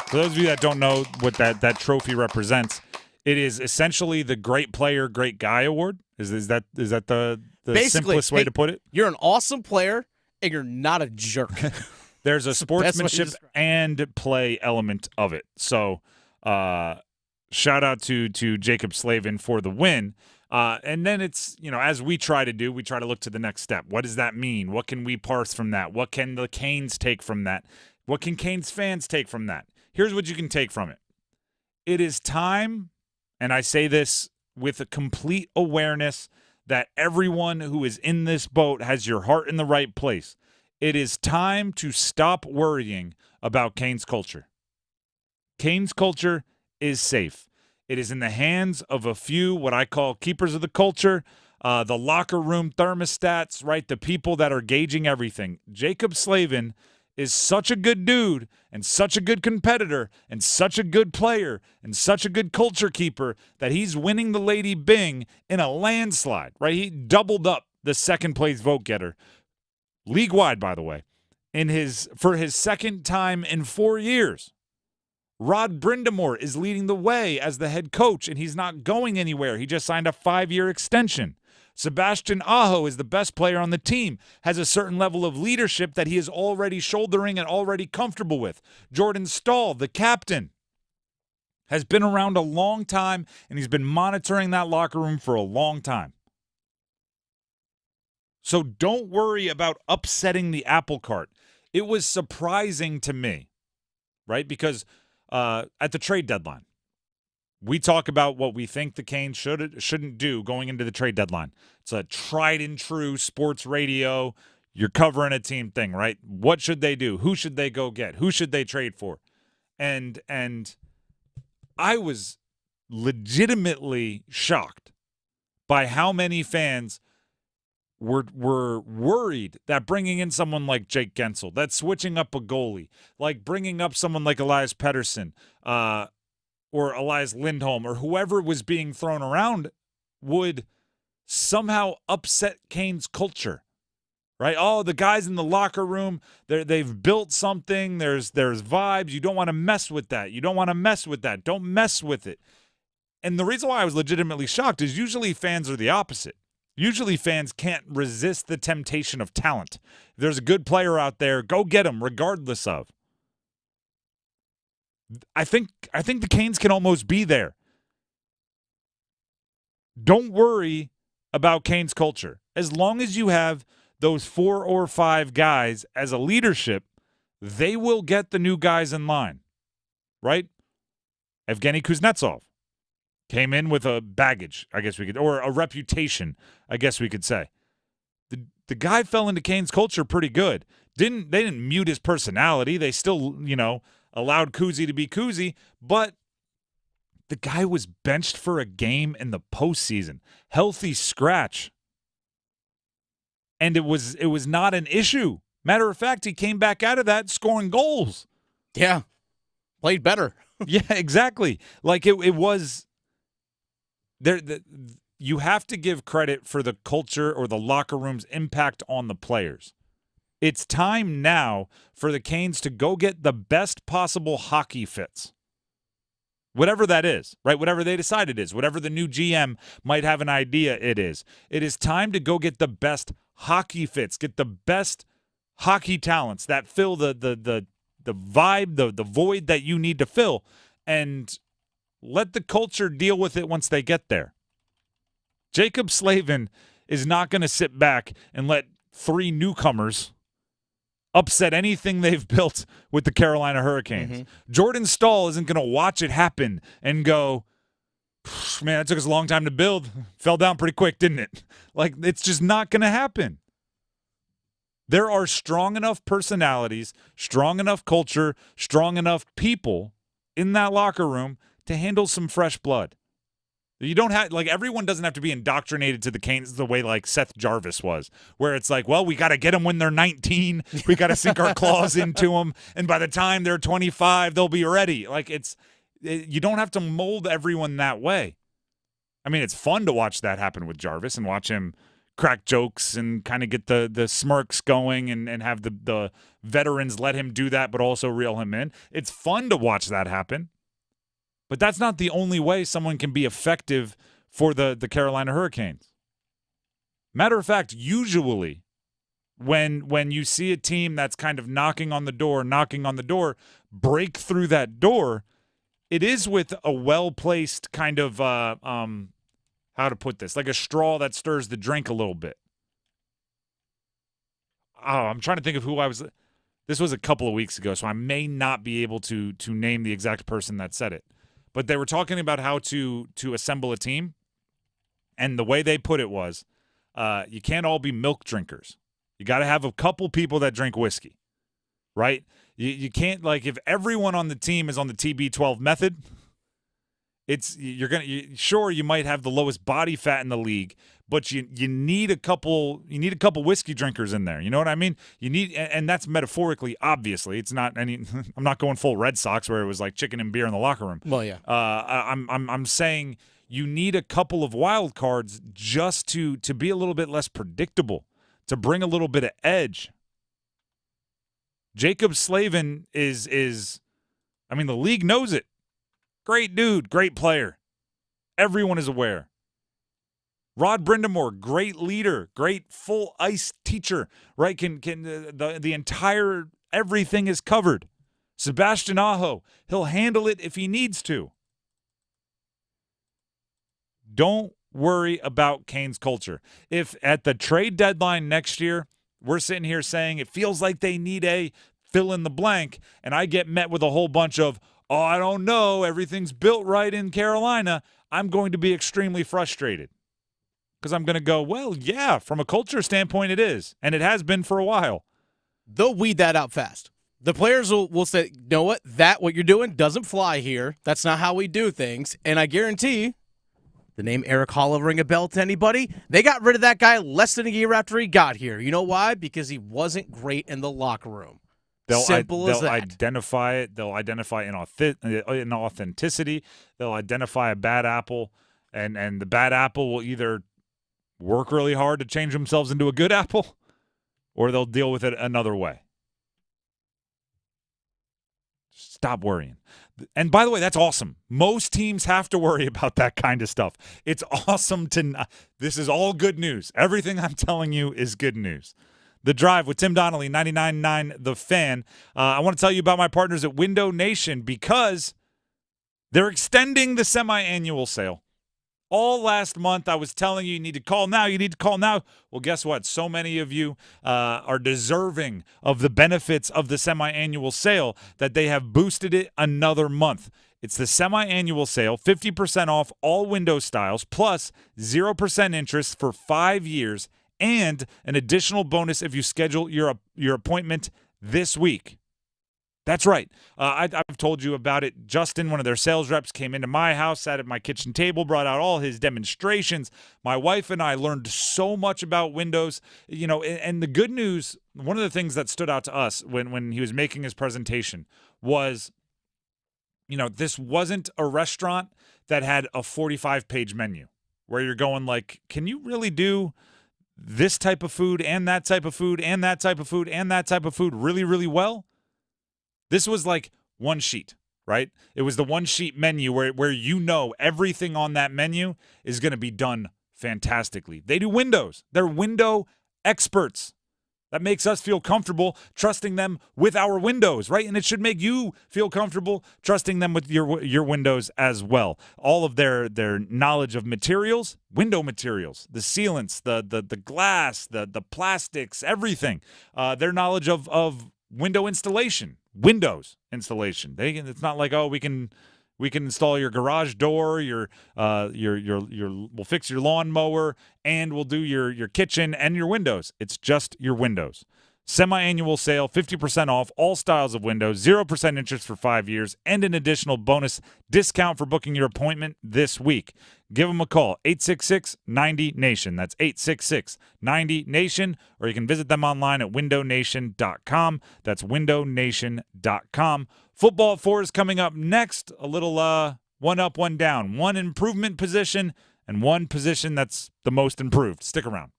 For those of you that don't know what that trophy represents, It is essentially the Great Player, Great Guy Award. Is that the simplest way to put it? You're an awesome player, and you're not a jerk. There's a That's the best way to sportsmanship describe and play element of it. So shout out to Jaccob Slavin for the win. And then it's, as we try to do, we try to look to the next step. What does that mean? What can we parse from that? What can the Canes take from that? What can Canes fans take from that? Here's what you can take from it. It is time, and I say this with a complete awareness that everyone who is in this boat has your heart in the right place. It is time to stop worrying about Canes culture. Canes culture is safe. It is in the hands of a few, what I call keepers of the culture, the locker room thermostats, right? The people that are gauging everything. Jaccob Slavin is such a good dude and such a good competitor and such a good player and such a good culture keeper that he's winning the Lady Byng in a landslide, right? He doubled up the second place vote getter, league-wide, by the way, for his second time in 4 years. Rod Brindamore is leading the way as the head coach, and he's not going anywhere. He just signed a 5-year extension. Sebastian Aho is the best player on the team, has a certain level of leadership that he is already shouldering and already comfortable with. Jordan Stahl, the captain, has been around a long time, and he's been monitoring that locker room for a long time. So don't worry about upsetting the apple cart. It was surprising to me, right? Because at the trade deadline, we talk about what we think the Canes shouldn't do going into the trade deadline. It's a tried and true sports radio. You're covering a team thing, right? What should they do? Who should they go get? Who should they trade for? And I was legitimately shocked by how many fans were worried that bringing in someone like Jake Gensel, that switching up a goalie, like bringing up someone like Elias Pettersson, or Elias Lindholm, or whoever was being thrown around, would somehow upset Canes culture, right? Oh, the guys in the locker room, they've built something. There's vibes. You don't want to mess with that. You don't want to mess with that. Don't mess with it. And the reason why I was legitimately shocked is usually fans are the opposite. Usually fans can't resist the temptation of talent. If there's a good player out there, go get him regardless of. I think the Canes can almost be there. Don't worry about Canes culture. As long as you have those 4 or 5 guys as a leadership, they will get the new guys in line, right? Evgeny Kuznetsov came in with a baggage, I guess we could, or a reputation, I guess we could say. The guy fell into Canes culture pretty good. They didn't mute his personality. They still, allowed Kuzi to be Kuzi, but the guy was benched for a game in the postseason. Healthy scratch. And it was not an issue. Matter of fact, he came back out of that scoring goals. Yeah. Played better. Yeah, exactly. Like it was there. You have to give credit for the culture or the locker room's impact on the players. It's time now for the Canes to go get the best possible hockey fits. Whatever that is, right? Whatever they decide it is, whatever the new GM might have an idea it is. It is time to go get the best hockey fits, get the best hockey talents that fill the vibe, the void that you need to fill, and let the culture deal with it once they get there. Jaccob Slavin is not going to sit back and let 3 newcomers upset anything they've built with the Carolina Hurricanes. Mm-hmm. Jordan Stahl isn't going to watch it happen and go, man, it took us a long time to build. Fell down pretty quick, didn't it? Like, it's just not going to happen. There are strong enough personalities, strong enough culture, strong enough people in that locker room to handle some fresh blood. You don't have, everyone doesn't have to be indoctrinated to the Canes the way, Seth Jarvis was, where it's well, we got to get them when they're 19. We got to sink our claws into them. And by the time they're 25, they'll be ready. You don't have to mold everyone that way. I mean, it's fun to watch that happen with Jarvis and watch him crack jokes and kind of get the smirks going and have the veterans let him do that, but also reel him in. It's fun to watch that happen. But that's not the only way someone can be effective for the Carolina Hurricanes. Matter of fact, usually when you see a team that's kind of knocking on the door, break through that door, it is with a well-placed kind of, how to put this, like a straw that stirs the drink a little bit. Oh, I'm trying to think of who I was. This was a couple of weeks ago, so I may not be able to name the exact person that said it. But they were talking about how to assemble a team, and the way they put it was, you can't all be milk drinkers. You got to have a couple people that drink whiskey, right? You can't, like, if everyone on the team is on the TB12 method, sure, you might have the lowest body fat in the league, but you need a couple whiskey drinkers in there. You know what I mean? You need, and that's metaphorically, obviously. It's not any. I'm not going full Red Sox where it was like chicken and beer in the locker room. Well, yeah. I'm saying you need a couple of wild cards just to be a little bit less predictable, to bring a little bit of edge. Jaccob Slavin is I mean, the league knows it. Great dude, great player. Everyone is aware. Rod Brindamore, great leader, great full ice teacher, right? The entire everything is covered. Sebastian Aho, he'll handle it if he needs to. Don't worry about Canes culture. If at the trade deadline next year, we're sitting here saying it feels like they need a fill in the blank, and I get met with a whole bunch of, oh, I don't know, everything's built right in Carolina, I'm going to be extremely frustrated. Because I'm going to go, well, yeah, from a culture standpoint it is, and it has been for a while. They'll weed that out fast. The players will say, you know what you're doing doesn't fly here. That's not how we do things. And I guarantee the name Eric Hall will ring a bell to anybody. They got rid of that guy less than a year after he got here. You know why? Because he wasn't great in the locker room. Simple as that. They'll identify it. They'll identify inauthenticity. They'll identify a bad apple, and the bad apple will either work really hard to change themselves into a good apple, or they'll deal with it another way. Stop worrying. And by the way, that's awesome. Most teams have to worry about that kind of stuff. It's awesome to – this is all good news. Everything I'm telling you is good news. The Drive with Tim Donnelly, 99.9 The Fan. I want to tell you about my partners at Window Nation because they're extending the semi-annual sale. All last month, I was telling you need to call now, you need to call now. Well, guess what? So many of you are deserving of the benefits of the semi-annual sale that they have boosted it another month. It's the semi-annual sale, 50% off all window styles, plus 0% interest for 5 years, and an additional bonus if you schedule your appointment this week. That's right. I've told you about it. Justin, one of their sales reps, came into my house, sat at my kitchen table, brought out all his demonstrations. My wife and I learned so much about windows. You know, and the good news, one of the things that stood out to us when he was making his presentation was, you know, this wasn't a restaurant that had a 45-page menu where you're going like, can you really do this type of food and that type of food and that type of food and that type of food really, really well? This was like one sheet, right? It was the one sheet menu where you know everything on that menu is going to be done fantastically. They do windows. They're window experts. That makes us feel comfortable trusting them with our windows, right? And it should make you feel comfortable trusting them with your windows as well. All of their knowledge of materials, window materials, the sealants, the glass, the plastics, everything. Their knowledge of window installation. Windows installation. It's not like, oh, we can install your garage door, we'll fix your lawnmower, and we'll do your kitchen and your windows. It's just your windows. Semi-annual sale, 50% off all styles of windows, 0% interest for 5 years, and an additional bonus discount for booking your appointment this week. Give them a call, 866-90-NATION. That's 866-90-NATION, or you can visit them online at windownation.com. That's windownation.com. Football at 4 is coming up next. A little one up, one down. One improvement position and one position that's the most improved. Stick around.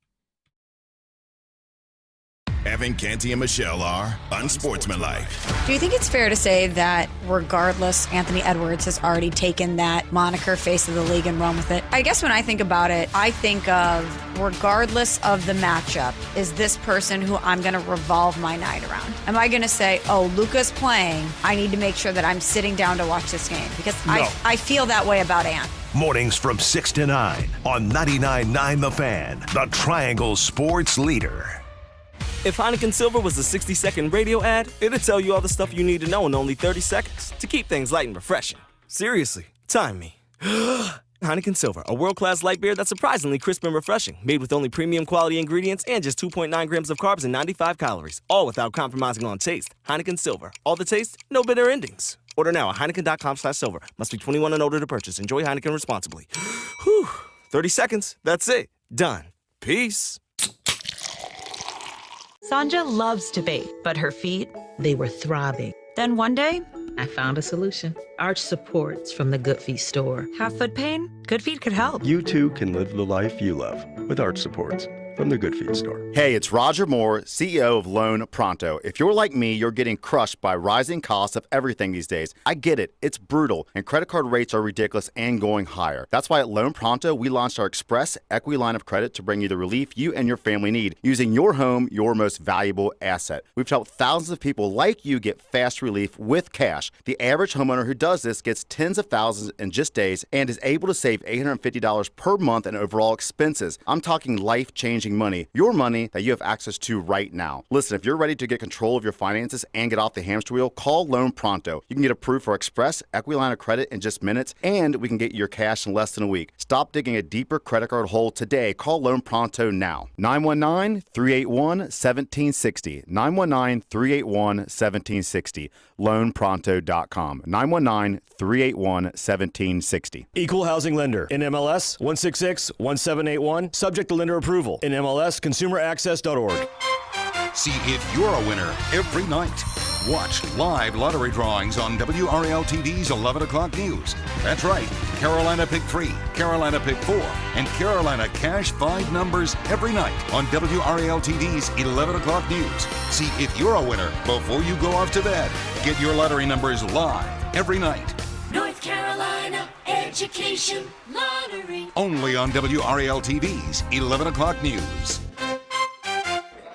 Evan, Canty, and Michelle are unsportsmanlike. Do you think it's fair to say that regardless, Anthony Edwards has already taken that moniker face of the league and run with it? I guess when I think about it, I think of regardless of the matchup, is this person who I'm going to revolve my night around? Am I going to say, oh, Luka's playing, I need to make sure that I'm sitting down to watch this game? Because I feel that way about Ant. Mornings from 6 to 9 on 99.9 The Fan, the Triangle Sports Leader. If Heineken Silver was a 60-second radio ad, it'd tell you all the stuff you need to know in only 30 seconds to keep things light and refreshing. Seriously, time me. Heineken Silver, a world-class light beer that's surprisingly crisp and refreshing, made with only premium quality ingredients and just 2.9 grams of carbs and 95 calories, all without compromising on taste. Heineken Silver, all the taste, no bitter endings. Order now at Heineken.com/silver. Must be 21 and older to purchase. Enjoy Heineken responsibly. Whew, 30 seconds, that's it. Done. Peace. Sanja loves to bake, but her feet, they were throbbing. Then one day, I found a solution. Arch supports from the Good Feet store. Have foot pain? Good Feet could help. You too can live the life you love with Arch supports from the Good Feet store. Hey, it's Roger Moore, CEO of Loan Pronto. If you're like me, you're getting crushed by rising costs of everything these days. I get it. It's brutal, and credit card rates are ridiculous and going higher. That's why at Loan Pronto, we launched our Express Equity Line of Credit to bring you the relief you and your family need, using your home, your most valuable asset. We've helped thousands of people like you get fast relief with cash. The average homeowner who does this gets tens of thousands in just days and is able to save $850 per month in overall expenses. I'm talking life-changing money, your money that you have access to right now. Listen, if you're ready to get control of your finances and get off the hamster wheel, call Loan Pronto. You can get approved for Express Equity Line of Credit in just minutes, and we can get you your cash in less than a week. Stop digging a deeper credit card hole today. Call Loan Pronto now. 919-381-1760. 919-381-1760. LoanPronto.com. 919-381-1760. Equal housing lender. NMLS 166-1781. Subject to lender approval. NMLSconsumeraccess.org. See if you're a winner every night. Watch live lottery drawings on WRAL-TV's 11 o'clock news. That's right, Carolina Pick 3, Carolina Pick 4, and Carolina Cash 5 numbers every night on WRAL-TV's 11 o'clock news. See if you're a winner before you go off to bed. Get your lottery numbers live every night. North Carolina Education Lottery. Only on WRAL-TV's 11 o'clock news.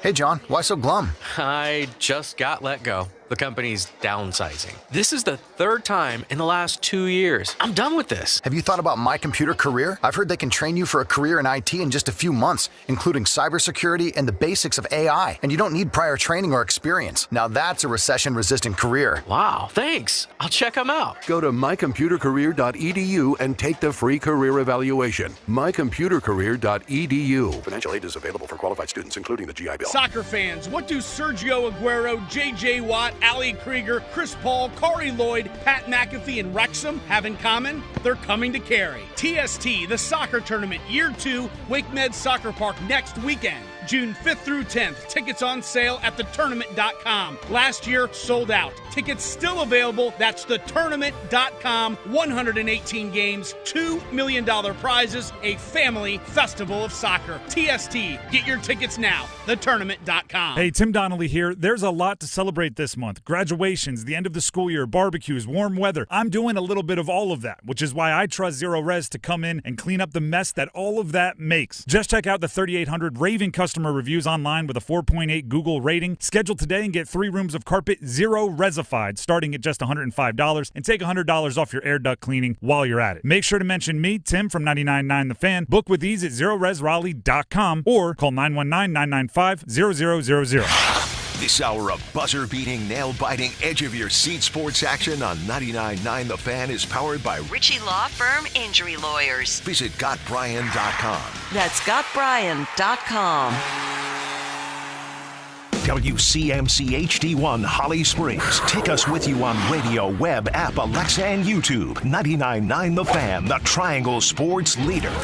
Hey, John, why so glum? I just got let go. The company's downsizing. This is the third time in the last 2 years. I'm done with this. Have you thought about My Computer Career? I've heard they can train you for a career in IT in just a few months, including cybersecurity and the basics of AI. And you don't need prior training or experience. Now that's a recession-resistant career. Wow, thanks. I'll check them out. Go to mycomputercareer.edu and take the free career evaluation. mycomputercareer.edu. Financial aid is available for qualified students, including the GI Bill. Soccer fans, what do Sergio Aguero, J.J. Watt, Ali Krieger, Chris Paul, Kari Lloyd, Pat McAfee, and Wrexham have in common? They're coming to Cary. TST, the soccer tournament, Year 2, Wake Med Soccer Park next weekend. June 5th through 10th. Tickets on sale at thetournament.com. Last year, sold out. Tickets still available. That's thetournament.com. 118 games, $2 million prizes, a family festival of soccer. TST. Get your tickets now. Thetournament.com. Hey, Tim Donnelly here. There's a lot to celebrate this month. Graduations, the end of the school year, barbecues, warm weather. I'm doing a little bit of all of that, which is why I trust Zero Res to come in and clean up the mess that all of that makes. Just check out the 3,800 raving customer reviews online with a 4.8 Google rating. Schedule today and get 3 rooms of carpet Zero Resified starting at just $105 and take $100 off your air duct cleaning while you're at it. Make sure to mention me, Tim from 99.9 The Fan. Book with ease at ZeroResRaleigh.com or call 919-995-0000. This hour of buzzer-beating, nail-biting, edge-of-your-seat sports action on 99.9 The Fan is powered by Ritchie Law Firm Injury Lawyers. Visit GotBryan.com. That's GotBryan.com. WCMC HD1 Holly Springs. Take us with you on radio, web, app, Alexa, and YouTube. 99.9 The Fan, the Triangle Sports Leader.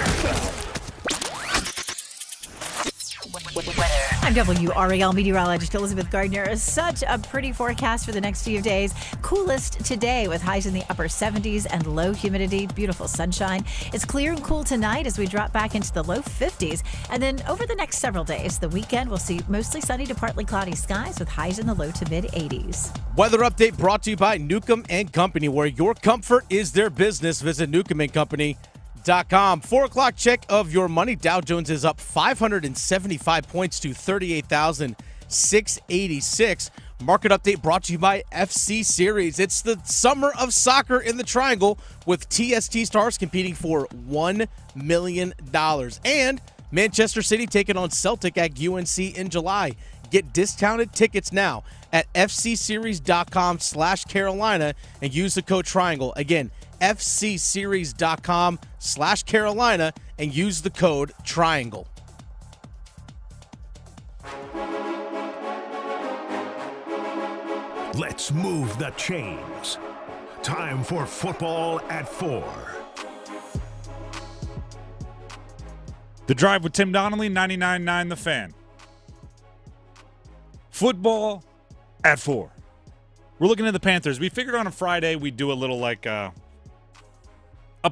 I'm I'm WRAL meteorologist Elizabeth Gardner. Such a pretty forecast for the next few days. Coolest today with highs in the upper 70s and low humidity. Beautiful sunshine. It's clear and cool tonight as we drop back into the low 50s. And then over the next several days, the weekend, we'll see mostly sunny to partly cloudy skies with highs in the low to mid 80s. Weather update brought to you by Newcomb & Company, where your comfort is their business. Visit newcombandcompany.com. 4 o'clock check of your money. Dow Jones is up 575 points to 38,686. Market update brought to you by FC Series. It's the summer of soccer in the Triangle with TST stars competing for $1 million. And Manchester City taking on Celtic at UNC in July. Get discounted tickets now at fcseries.com/Carolina and use the code TRIANGLE. Again, fcseries.com/Carolina and use the code TRIANGLE. Let's move the chains. Time for Football at 4. The Drive with Tim Donnelly, 99.9 The Fan. Football at 4. We're looking at the Panthers. We figured on a Friday we'd do a little like up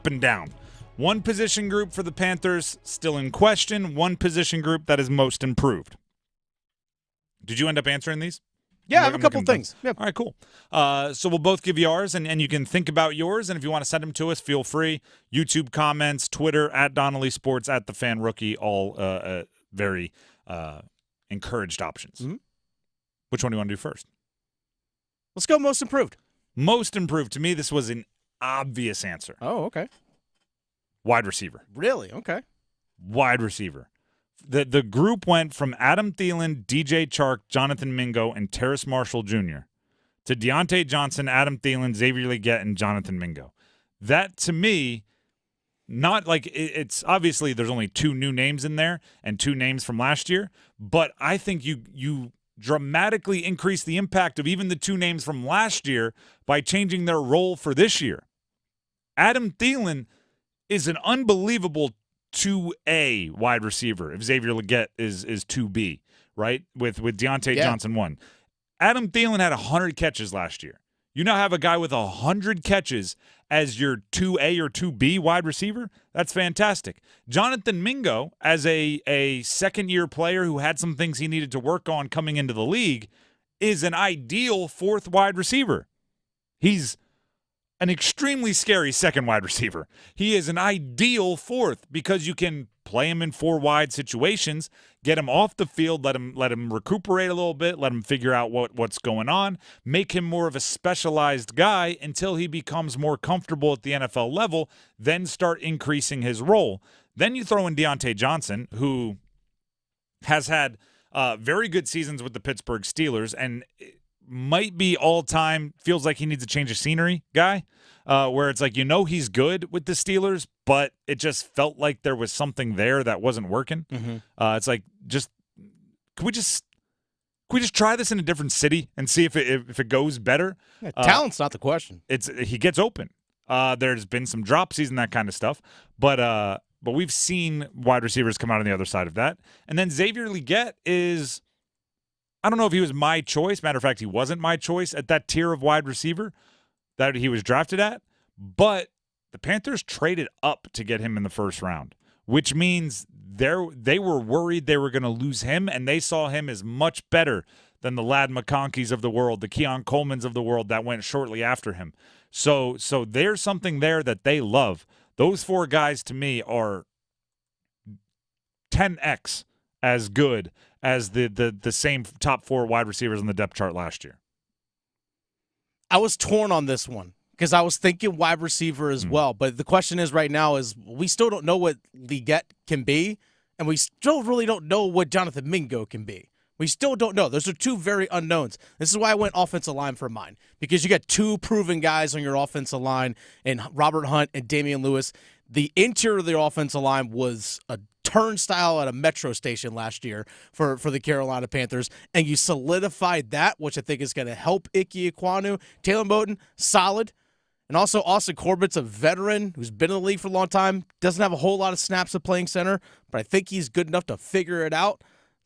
and down. One position group for the Panthers still in question. One position group that is most improved. Did you end up answering these? Yeah, I have a couple things. Yep. All right, cool. So we'll both give you ours, and you can think about yours. And if you want to send them to us, feel free. YouTube comments, Twitter, at Donnelly Sports, at The Fan Rookie, all very encouraged options. Mm-hmm. Which one do you want to do first? Let's go most improved. Most improved. To me, this was an obvious answer. Oh, okay. Wide receiver. Really? Okay. Wide receiver. The group went from Adam Thielen, DJ Chark, Jonathan Mingo, and Terrace Marshall Jr. to Deontay Johnson, Adam Thielen, Xavier Legette, and Jonathan Mingo. That, to me, not like it's obviously there's only 2 new names in there and 2 names from last year, but I think you dramatically increase the impact of even the 2 names from last year by changing their role for this year. Adam Thielen is an unbelievable 2A wide receiver if Xavier Legette is 2B, right? With Deontay Johnson 1. Adam Thielen had 100 catches last year. You now have a guy with 100 catches as your 2A or 2B wide receiver. That's fantastic. Jonathan Mingo, as a second-year player who had some things he needed to work on coming into the league, is an ideal 4th wide receiver. He's an extremely scary second wide receiver. He is an ideal 4th because you can play him in 4 wide situations, get him off the field, let him recuperate a little bit, let him figure out what's going on, make him more of a specialized guy until he becomes more comfortable at the NFL level, then start increasing his role. Then you throw in Deontay Johnson, who has had very good seasons with the Pittsburgh Steelers and might be all-time, feels like he needs a change of scenery guy, where it's like, he's good with the Steelers, but it just felt like there was something there that wasn't working. Mm-hmm. It's like, can we just try this in a different city and see if it goes better? Yeah, talent's not the question. He gets open. There's been some dropsies and that kind of stuff, but we've seen wide receivers come out on the other side of that. And then Xavier Legette is, I don't know if he was my choice. Matter of fact, he wasn't my choice at that tier of wide receiver that he was drafted at. But the Panthers traded up to get him in the first round, which means they were worried they were going to lose him, and they saw him as much better than the Ladd McConkeys of the world, the Keon Colemans of the world that went shortly after him. So there's something there that they love. Those 4 guys, to me, are 10x as good as the same top 4 wide receivers on the depth chart last year. I was torn on this one because I was thinking wide receiver as well. But the question is right now is we still don't know what Legette can be, and we still really don't know what Jonathan Mingo can be. We still don't know. Those are 2 very unknowns. This is why I went offensive line for mine, because you got 2 proven guys on your offensive line, and Robert Hunt and Damian Lewis. The interior of the offensive line was a turnstile at a metro station last year for the Carolina Panthers, and you solidified that, which I think is going to help Ike Ekwonu. Taylor Moton, solid. And also Austin Corbett's a veteran who's been in the league for a long time, doesn't have a whole lot of snaps of playing center, but I think he's good enough to figure it out.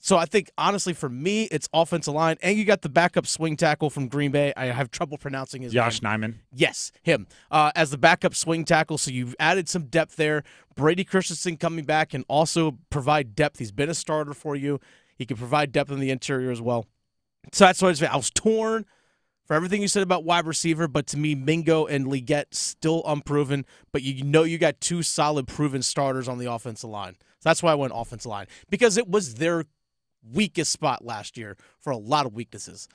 So I think, honestly, for me, it's offensive line, and you got the backup swing tackle from Green Bay. I have trouble pronouncing his Josh name. Nijman. Yes, him. As the backup swing tackle, so you've added some depth there. Brady Christensen coming back can also provide depth. He's been a starter for you. He can provide depth in the interior as well. So that's what I was torn for everything you said about wide receiver, but to me, Mingo and Leggett still unproven, but you got two solid proven starters on the offensive line. So that's why I went offensive line, because it was their weakest spot last year for a lot of weaknesses.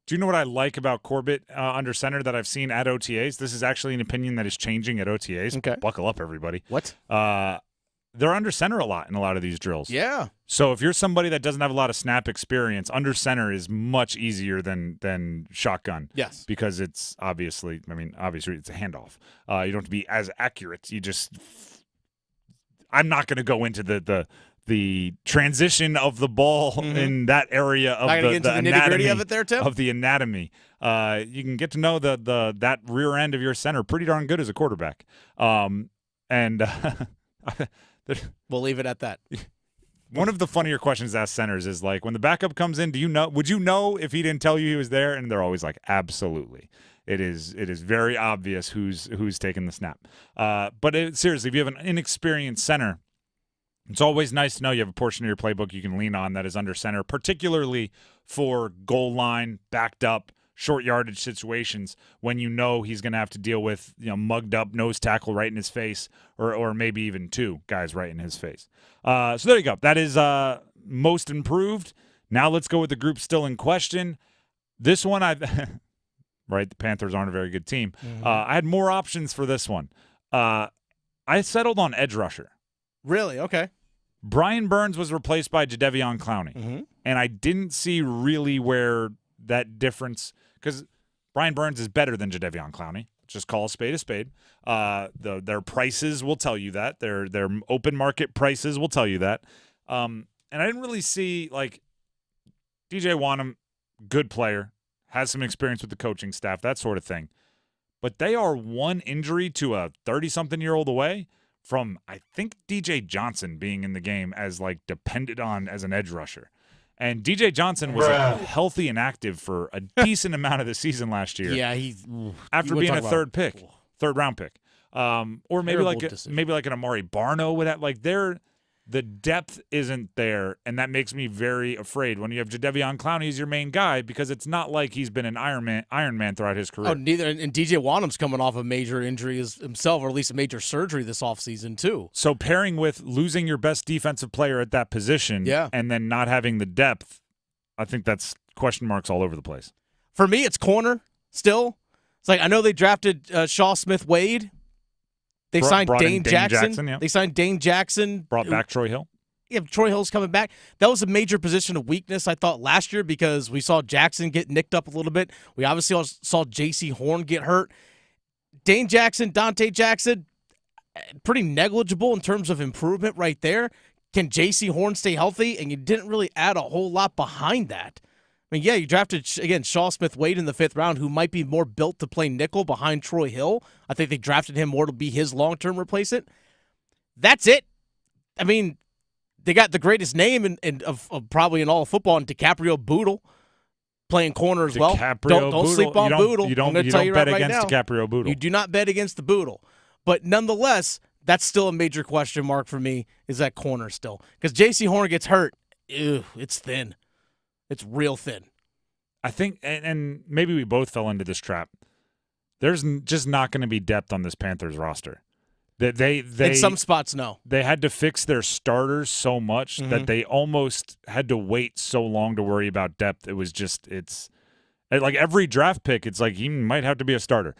Do you know what I like about Corbett under center that I've seen at OTAs? This is actually an opinion that is changing at OTAs. Okay. Buckle up, everybody. What? They're under center a lot in a lot of these drills. Yeah. So if you're somebody that doesn't have a lot of snap experience, under center is much easier than shotgun. Yes. Because it's obviously it's a handoff. You don't have to be as accurate. I'm not going to go into the transition of the ball in that area of the anatomy of it there, Tim? of the anatomy. You can get to know that rear end of your center pretty darn good as a quarterback. We'll leave it at that. One of the funnier questions to ask centers is like, when the backup comes in, would you know if he didn't tell you he was there? And they're always like, absolutely. It is very obvious who's taking the snap. But seriously, if you have an inexperienced center, it's always nice to know you have a portion of your playbook you can lean on that is under center, particularly for goal line, backed up, short yardage situations when you know he's going to have to deal with mugged up nose tackle right in his face, or maybe even two guys right in his face. So there you go. That is most improved. Now let's go with the group still in question. This one, right, the Panthers aren't a very good team. I had more options for this one. I settled on edge rusher. Really? Okay. Brian Burns was replaced by Jadeveon Clowney, and I didn't see really where that difference, because Brian Burns is better than Jadeveon Clowney. Just call a spade a spade. Their prices will tell you that. Their open market prices will tell you that. And I didn't really see, like, DJ Wanham, good player, has some experience with the coaching staff, that sort of thing. But they are one injury to a 30-something-year-old away from, I think, DJ Johnson being in the game as, like, depended on as an edge rusher. And DJ Johnson was healthy and active for a decent amount of the season last year. Yeah, after being a third round pick, or maybe like an Amari Barno with that. Like the depth isn't there, and that makes me very afraid when you have Jadeveon Clowney as your main guy, because it's not like he's been an Iron Man throughout his career. Oh, neither. And DJ Wanham's coming off a major injury himself, or at least a major surgery this offseason too. So pairing with losing your best defensive player at that position, and then not having the depth, I think that's question marks all over the place. For me, it's corner still. It's like, I know they drafted Shaw Smith-Wade. They signed Dane Jackson. Yeah. They signed Dane Jackson. Brought back Troy Hill. Yeah, Troy Hill's coming back. That was a major position of weakness, I thought, last year, because we saw Jackson get nicked up a little bit. We obviously saw J.C. Horn get hurt. Dane Jackson, Dante Jackson, pretty negligible in terms of improvement right there. Can J.C. Horn stay healthy? And you didn't really add a whole lot behind that. I mean, yeah, you drafted, again, Shaw Smith-Wade in the 5th round, who might be more built to play nickel behind Troy Hill. I think they drafted him more to be his long-term replacement. That's it. I mean, they got the greatest name of probably in all of football, in DiCaprio Bootle, playing corner as well. Don't sleep on Bootle. You don't bet against DiCaprio Bootle. You do not bet against the Bootle. But nonetheless, that's still a major question mark for me, is that corner still. Because J.C. Horn gets hurt. Ew, it's thin. It's real thin. I think, and maybe we both fell into this trap, there's just not going to be depth on this Panthers roster. They in some spots, no. They had to fix their starters so much that they almost had to wait so long to worry about depth. It was just, it's like every draft pick, it's like he might have to be a starter,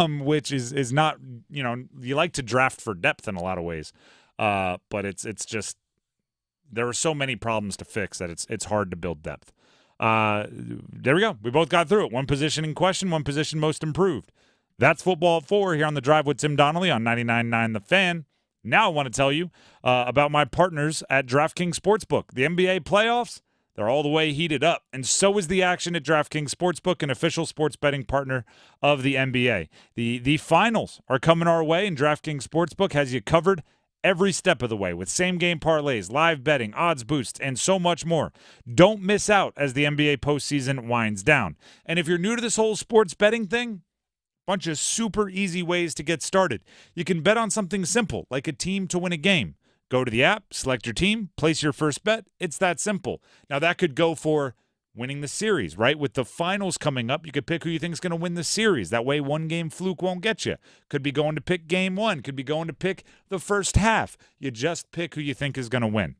which is not, you like to draft for depth in a lot of ways, but it's just, there are so many problems to fix that it's hard to build depth. There we go. We both got through it. One position in question, one position most improved. That's Football at 4 here on The Drive with Tim Donnelly on 99.9 The Fan. Now I want to tell you about my partners at DraftKings Sportsbook. The NBA playoffs, they're all the way heated up, and so is the action at DraftKings Sportsbook, an official sports betting partner of the NBA. The finals are coming our way, and DraftKings Sportsbook has you covered every step of the way with same-game parlays, live betting, odds boosts, and so much more. Don't miss out as the NBA postseason winds down. And if you're new to this whole sports betting thing, bunch of super easy ways to get started. You can bet on something simple, like a team to win a game. Go to the app, select your team, place your first bet. It's that simple. Now, that could go for winning the series, right? With the finals coming up, you could pick who you think is going to win the series. That way, one game fluke won't get you. Could be going to pick game one. Could be going to pick the first half. You just pick who you think is going to win.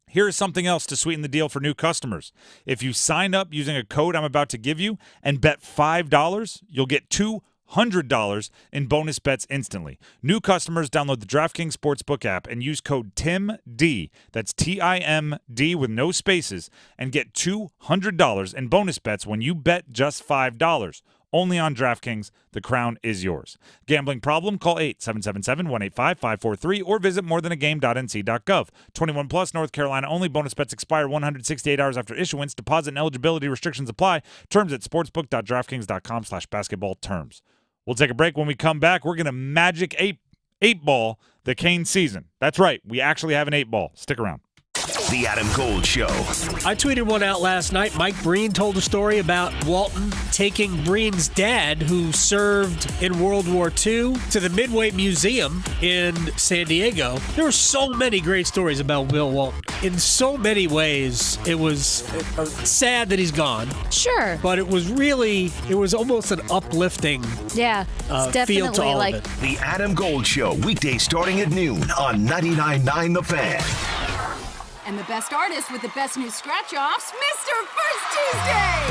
Here's something else to sweeten the deal for new customers. If you sign up using a code I'm about to give you and bet $5, you'll get $200 in bonus bets instantly. New customers download the DraftKings Sportsbook app and use code TIMD, that's TIMD with no spaces, and get $200 in bonus bets when you bet just $5. Only on DraftKings. The crown is yours. Gambling problem? Call 877-185-543 or visit morethanagame.nc.gov. 21 plus, North Carolina only. Bonus bets expire 168 hours after issuance. Deposit and eligibility restrictions apply. Terms at sportsbook.draftkings.com/basketball terms. We'll take a break. When we come back, we're going to magic eight ball the Cane season. That's right. We actually have an 8-ball. Stick around. The Adam Gold Show. I tweeted one out last night. Mike Breen told a story about Walton taking Breen's dad, who served in World War II, to the Midway Museum in San Diego. There were so many great stories about Bill Walton. In so many ways, it was sad that he's gone. Sure. But it was almost an uplifting feel to all of it. The Adam Gold Show, weekdays starting at noon on 99.9 The Fan. And the best artist with the best new scratch-offs, Mr. First Tuesday!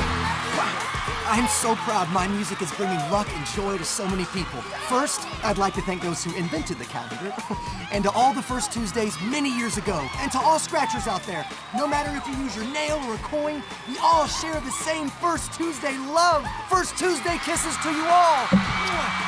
Wow. I'm so proud my music is bringing luck and joy to so many people. First, I'd like to thank those who invented the calendar, and to all the First Tuesdays many years ago, and to all scratchers out there. No matter if you use your nail or a coin, we all share the same First Tuesday love. First Tuesday kisses to you all.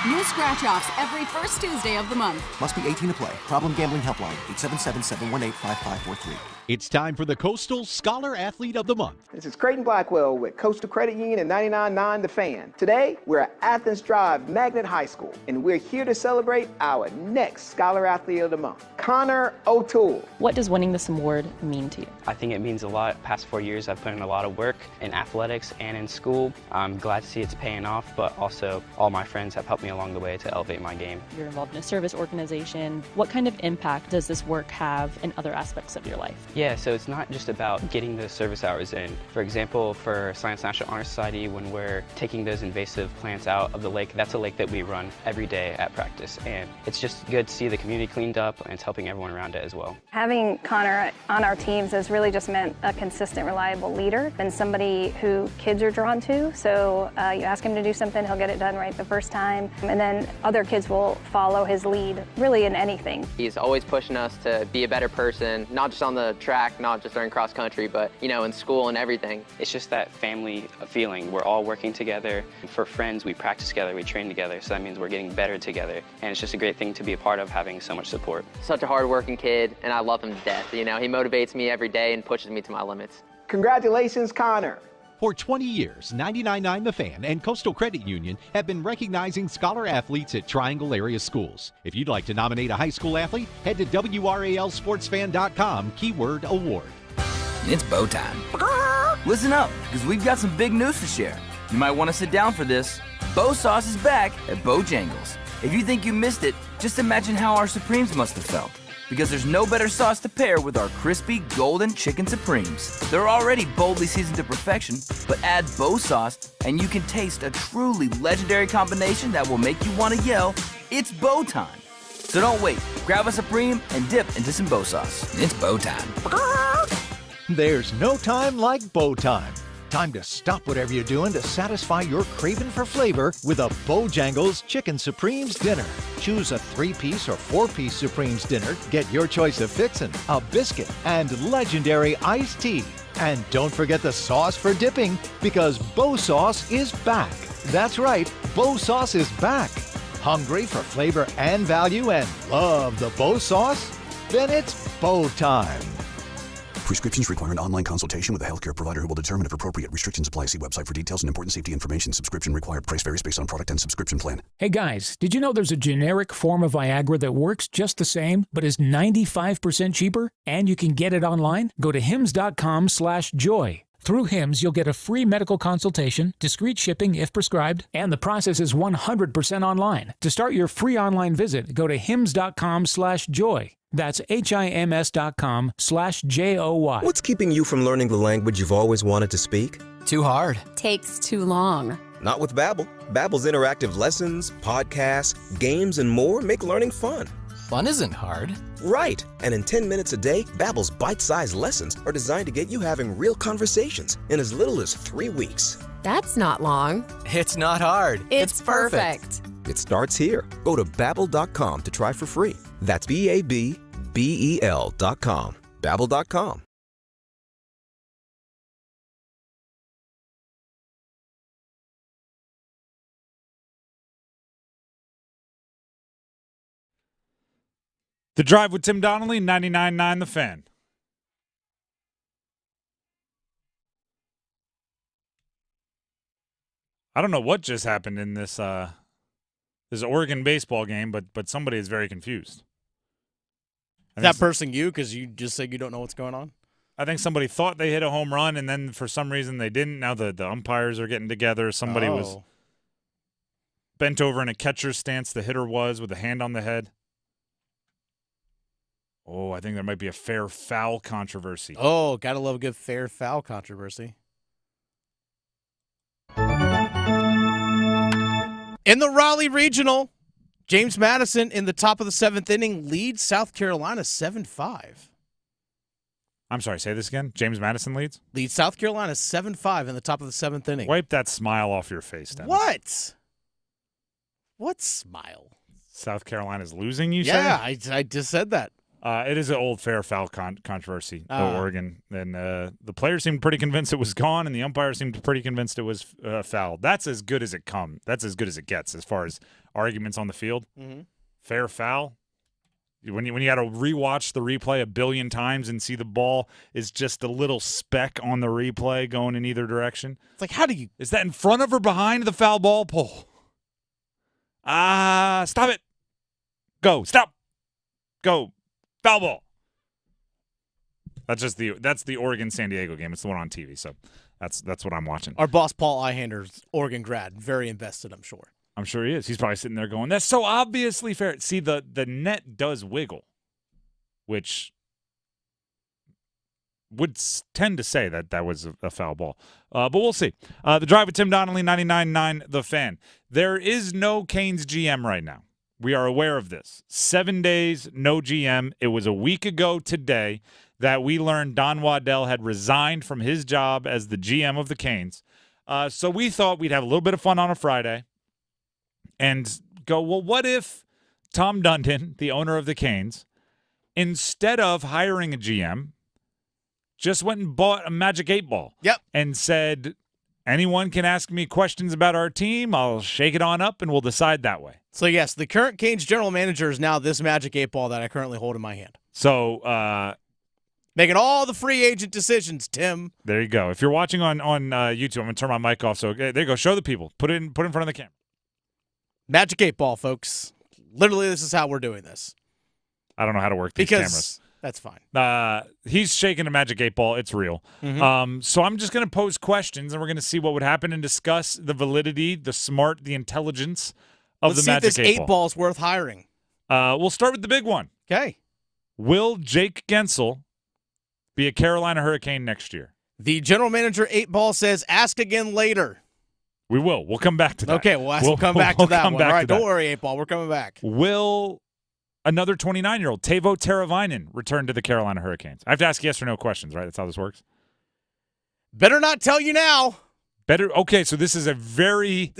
New scratch-offs every first Tuesday of the month. Must be 18 to play. Problem Gambling Helpline, 877-718-5543. It's time for the Coastal Scholar Athlete of the Month. This is Creighton Blackwell with Coastal Credit Union and 99.9 The Fan. Today, we're at Athens Drive Magnet High School, and we're here to celebrate our next Scholar Athlete of the Month, Connor O'Toole. What does winning this award mean to you? I think it means a lot. Past 4 years, I've put in a lot of work in athletics and in school. I'm glad to see it's paying off, but also all my friends have helped me along the way to elevate my game. You're involved in a service organization. What kind of impact does this work have in other aspects of your life? Yeah, so it's not just about getting the service hours in. For example, for Science National Honor Society, when we're taking those invasive plants out of the lake, that's a lake that we run every day at practice. And it's just good to see the community cleaned up, and it's helping everyone around it as well. Having Connor on our teams has really just meant a consistent, reliable leader and somebody who kids are drawn to. So you ask him to do something, he'll get it done right the first time. And then other kids will follow his lead, really in anything. He's always pushing us to be a better person, not just on the track, not just during cross country, but in school and everything. It's just that family feeling. We're all working together. For friends, we practice together, we train together, so that means we're getting better together. And it's just a great thing to be a part of, having so much support. Such a hard-working kid, and I love him to death. He motivates me every day and pushes me to my limits. Congratulations, Connor. For 20 years, 99.9 The Fan and Coastal Credit Union have been recognizing scholar athletes at Triangle area schools. If you'd like to nominate a high school athlete, head to WRALSportsFan.com, keyword award. It's bow time. Listen up, because we've got some big news to share. You might want to sit down for this. Bow Sauce is back at Bojangles. If you think you missed it, just imagine how our Supremes must have felt. Because there's no better sauce to pair with our crispy golden chicken Supremes. They're already boldly seasoned to perfection, but add Bow Sauce and you can taste a truly legendary combination that will make you want to yell, "It's bow time." So don't wait. Grab a Supreme and dip into some Bow Sauce. It's bow time. There's no time like bow time. Time to stop whatever you're doing to satisfy your craving for flavor with a Bojangles Chicken Supremes dinner. Choose a 3-piece or 4-piece Supremes dinner. Get your choice of fixin', a biscuit, and legendary iced tea. And don't forget the sauce for dipping, because Bow Sauce is back. That's right, Bow Sauce is back. Hungry for flavor and value and love the Bow Sauce? Then it's bow time. Prescriptions require an online consultation with a healthcare provider who will determine if appropriate. Restrictions apply. See website for details and important safety information. Subscription required. Price varies based on product and subscription plan. Hey guys, did you know there's a generic form of Viagra that works just the same, but is 95% cheaper? And you can get it online? Go to hims.com/joy. Through Hims, you'll get a free medical consultation, discreet shipping if prescribed, and the process is 100% online. To start your free online visit, go to hims.com/joy. That's HIMS.com/JOY. What's keeping you from learning the language you've always wanted to speak? Too hard. Takes too long. Not with Babbel. Babbel's interactive lessons, podcasts, games, and more make learning fun. Fun isn't hard. Right. And in 10 minutes a day, Babbel's bite-sized lessons are designed to get you having real conversations in as little as 3 weeks. That's not long. It's not hard. It's perfect. It starts here. Go to Babbel.com to try for free. That's BABBEL.com. Babbel.com. The Drive with Tim Donnelly, 99.9 The Fan. I don't know what just happened in this Oregon baseball game, but somebody is very confused. Is that person you? Because you just said you don't know what's going on? I think somebody thought they hit a home run, and then for some reason they didn't. Now the umpires are getting together. Somebody was bent over in a catcher's stance, the hitter was, with a hand on the head. Oh, I think there might be a fair foul controversy. Oh, gotta love a good fair foul controversy. In the Raleigh Regional, James Madison in the top of the 7th inning leads South Carolina 7-5. I'm sorry, say this again. James Madison leads? Leads South Carolina 7-5 in the top of the 7th inning. Wipe that smile off your face, Dennis. What? What smile? South Carolina's losing, you say? Yeah, I just said that. It is an old fair foul controversy, Oregon. And the players seemed pretty convinced it was gone, and the umpire seemed pretty convinced it was foul. That's as good as it comes. That's as good as it gets as far as arguments on the field. Mm-hmm. Fair foul. When you got to rewatch the replay a billion times and see the ball is just a little speck on the replay going in either direction. It's like, how do you? Is that in front of or behind the foul ball pole? Stop it. Go. Stop. Go. Foul ball. That's the Oregon San Diego game. It's the one on TV. So that's what I'm watching. Our boss Paul Ihander's Oregon grad, very invested, I'm sure. I'm sure he is. He's probably sitting there going, "That's so obviously fair." See, the net does wiggle, which would tend to say that was a foul ball. But we'll see. The Drive with Tim Donnelly, 99.9 The Fan. There is no Canes GM right now. We are aware of this. 7 days, no GM. It was a week ago today that we learned Don Waddell had resigned from his job as the GM of the Canes. So we thought we'd have a little bit of fun on a Friday and go, well, what if Tom Dundon, the owner of the Canes, instead of hiring a GM, just went and bought a Magic 8-Ball. Yep. And said, anyone can ask me questions about our team. I'll shake it on up, and we'll decide that way. So, yes, the current Canes general manager is now this Magic 8-Ball that I currently hold in my hand. So, making all the free agent decisions, Tim. There you go. If you're watching on YouTube, I'm going to turn my mic off. So, there you go. Show the people. Put it in front of the camera. Magic 8-Ball, folks. Literally, this is how we're doing this. I don't know how to work these cameras. That's fine. He's shaking a Magic 8-Ball. It's real. Mm-hmm. So I'm just going to pose questions, and we're going to see what would happen and discuss the validity, the smart, the intelligence of the Magic 8-Ball. Let's see if this 8-Ball is worth hiring. We'll start with the big one. Okay. Will Jake Gensel be a Carolina Hurricane next year? The general manager 8-Ball says ask again later. We will. We'll come back to that. Okay, we'll come back to that one. All right, don't worry, 8-Ball. We're coming back. Will another 29-year-old, Teuvo Teravainen, return to the Carolina Hurricanes? I have to ask yes or no questions, right? That's how this works? Better not tell you now. Better. Okay, so this is a very,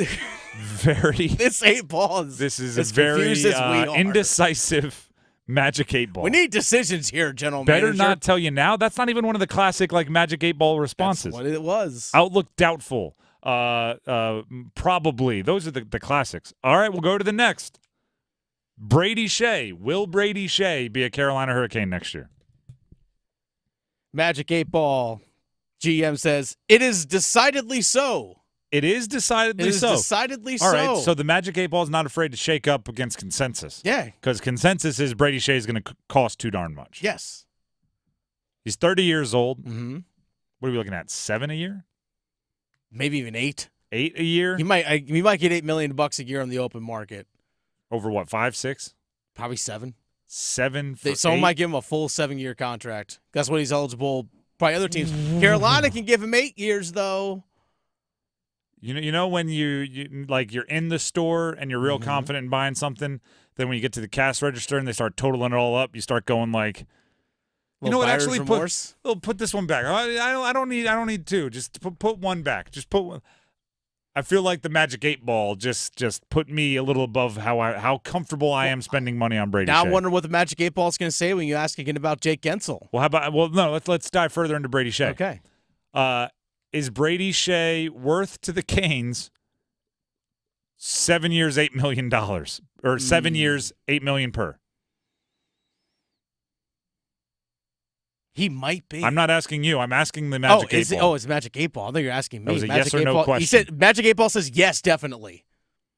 very. This 8-Ball is. This is a very indecisive Magic 8-Ball. We need decisions here, general Better manager. not tell you now. That's not even one of the classic Magic 8-Ball responses. That's what it was. Outlook doubtful. Probably. Those are the classics. All right, we'll go to the next. Brady Shea. Will Brady Shea be a Carolina Hurricane next year? Magic 8 Ball GM says, it is decidedly so. It is decidedly so. Decidedly so. All right, so the Magic 8 Ball is not afraid to shake up against consensus. Yeah. Because consensus is Brady Shea is going to cost too darn much. Yes. He's 30 years old. Mm-hmm. What are we looking at, 7 a year? Maybe even 8. 8 a year? He might get $8 million a year on the open market. Over what, 5, 6? Probably 7. 7 for Someone 8? might give him a full 7-year contract. That's what he's eligible. Probably other teams. Carolina can give him 8 years, though. You know when you're in the store and you're real confident in buying something, then when you get to the cash register and they start totaling it all up, you start going like, you know what? Actually, put this one back. I don't need 2. Just put one back. Just put one. I feel like the Magic 8 Ball just put me a little above how comfortable I am spending money on Brady Now Shea. I wonder what the Magic 8 Ball is going to say when you ask again about Jake Gensel. No, let's dive further into Brady Shea. Okay. Is Brady Shea worth to the Canes 7 years, $8 million, or 7 years, $8 million per? He might be. I'm not asking you. I'm asking the Magic 8 Ball. It's Magic 8 Ball. I thought you were asking me. That was a Magic yes or 8 no Ball. question. He said Magic 8 Ball says yes, definitely.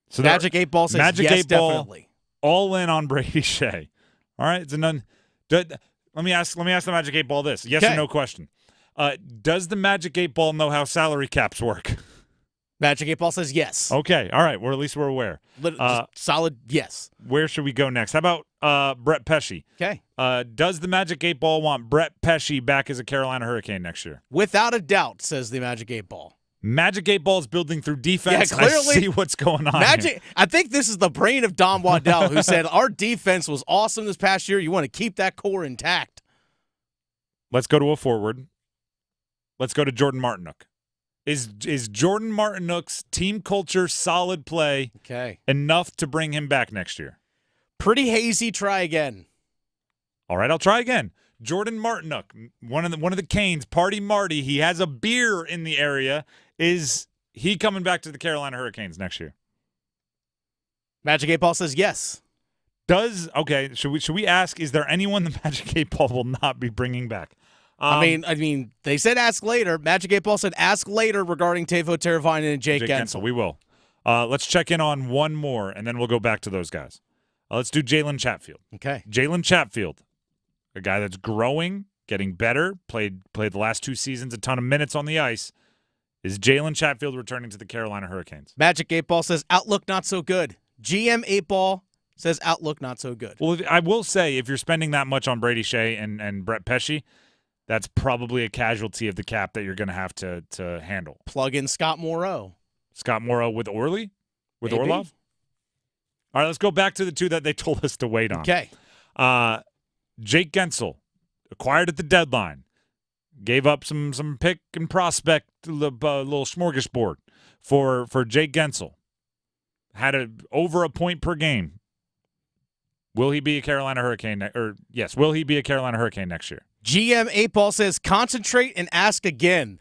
So Magic 8 Ball says Magic yes, 8 Ball, definitely. all in on Brady Shea. All right, it's a none. Let me ask the Magic 8 Ball this: yes or no question. Does the Magic 8 Ball know how salary caps work? Magic 8 Ball says yes. Okay, all right. Well, at least we're aware. Solid yes. Where should we go next? How about Brett Pesce? Okay. Does the Magic 8 Ball want Brett Pesce back as a Carolina Hurricane next year? Without a doubt, says the Magic 8 Ball. Magic 8 Ball is building through defense. Yeah, clearly, I see what's going on. I think this is the brain of Don Waddell, who said our defense was awesome this past year. You want to keep that core intact. Let's go to a forward. Let's go to Jordan Martinook. Is Jordan Martinook's team culture solid play enough to bring him back next year? Pretty hazy. Try again. All right, I'll try again. Jordan Martinook, one of the Canes, Party Marty. He has a beer in the area. Is he coming back to the Carolina Hurricanes next year? Magic 8 Ball says yes. Should we ask? Is there anyone the Magic 8 Ball will not be bringing back? I mean, they said ask later. Magic 8 Ball said ask later regarding Teuvo Teravainen and Jake Gensel. We will. Let's check in on one more, and then we'll go back to those guys. Let's do Jalen Chatfield. Okay. Jalen Chatfield, a guy that's growing, getting better, played the last 2 seasons, a ton of minutes on the ice. Is Jalen Chatfield returning to the Carolina Hurricanes? Magic 8 Ball says outlook not so good. GM 8 Ball says outlook not so good. Well, I will say, if you're spending that much on Brady Shea and Brett Pesce, that's probably a casualty of the cap that you're going to have to handle. Plug in Scott Moreau. Scott Moreau with Orly? With Maybe. Orlov? All right, let's go back to the 2 that they told us to wait on. Okay. Jake Gensel, acquired at the deadline, gave up some pick and prospect, little smorgasbord for Jake Gensel. Had over a point per game. Will he be a Carolina Hurricane? Will he be a Carolina Hurricane next year? GM 8 Ball says concentrate and ask again.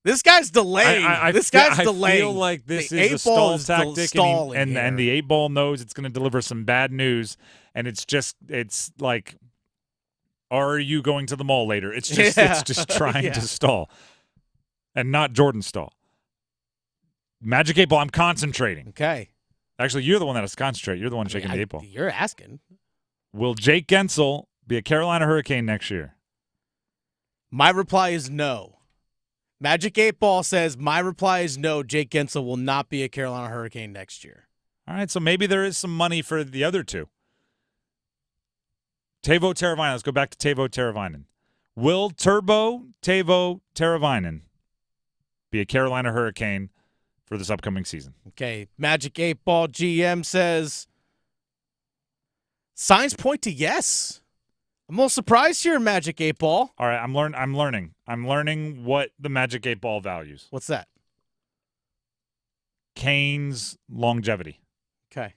This guy's delaying. I feel like this is a stall tactic, and the 8 Ball knows it's going to deliver some bad news, and it's like, are you going to the mall later? It's just trying to stall, and not Jordan stall. Magic 8 Ball, I'm concentrating. Okay. Actually, you're the one that has to concentrate. You're the one shaking the 8 Ball. You're asking. Will Jake Gensel be a Carolina Hurricane next year? My reply is no. Magic 8 Ball says my reply is no. Jake Gensel will not be a Carolina Hurricane next year. All right, so maybe there is some money for the other 2. Teuvo Teravainen. Let's go back to Teuvo Teravainen. Will Teuvo Teravainen be a Carolina Hurricane for this upcoming season? Okay, Magic 8 Ball GM says signs point to yes. I'm a little surprised here, Magic 8 Ball. All right, I'm learning. I'm learning what the Magic 8 Ball values. What's that? Kane's longevity. Okay.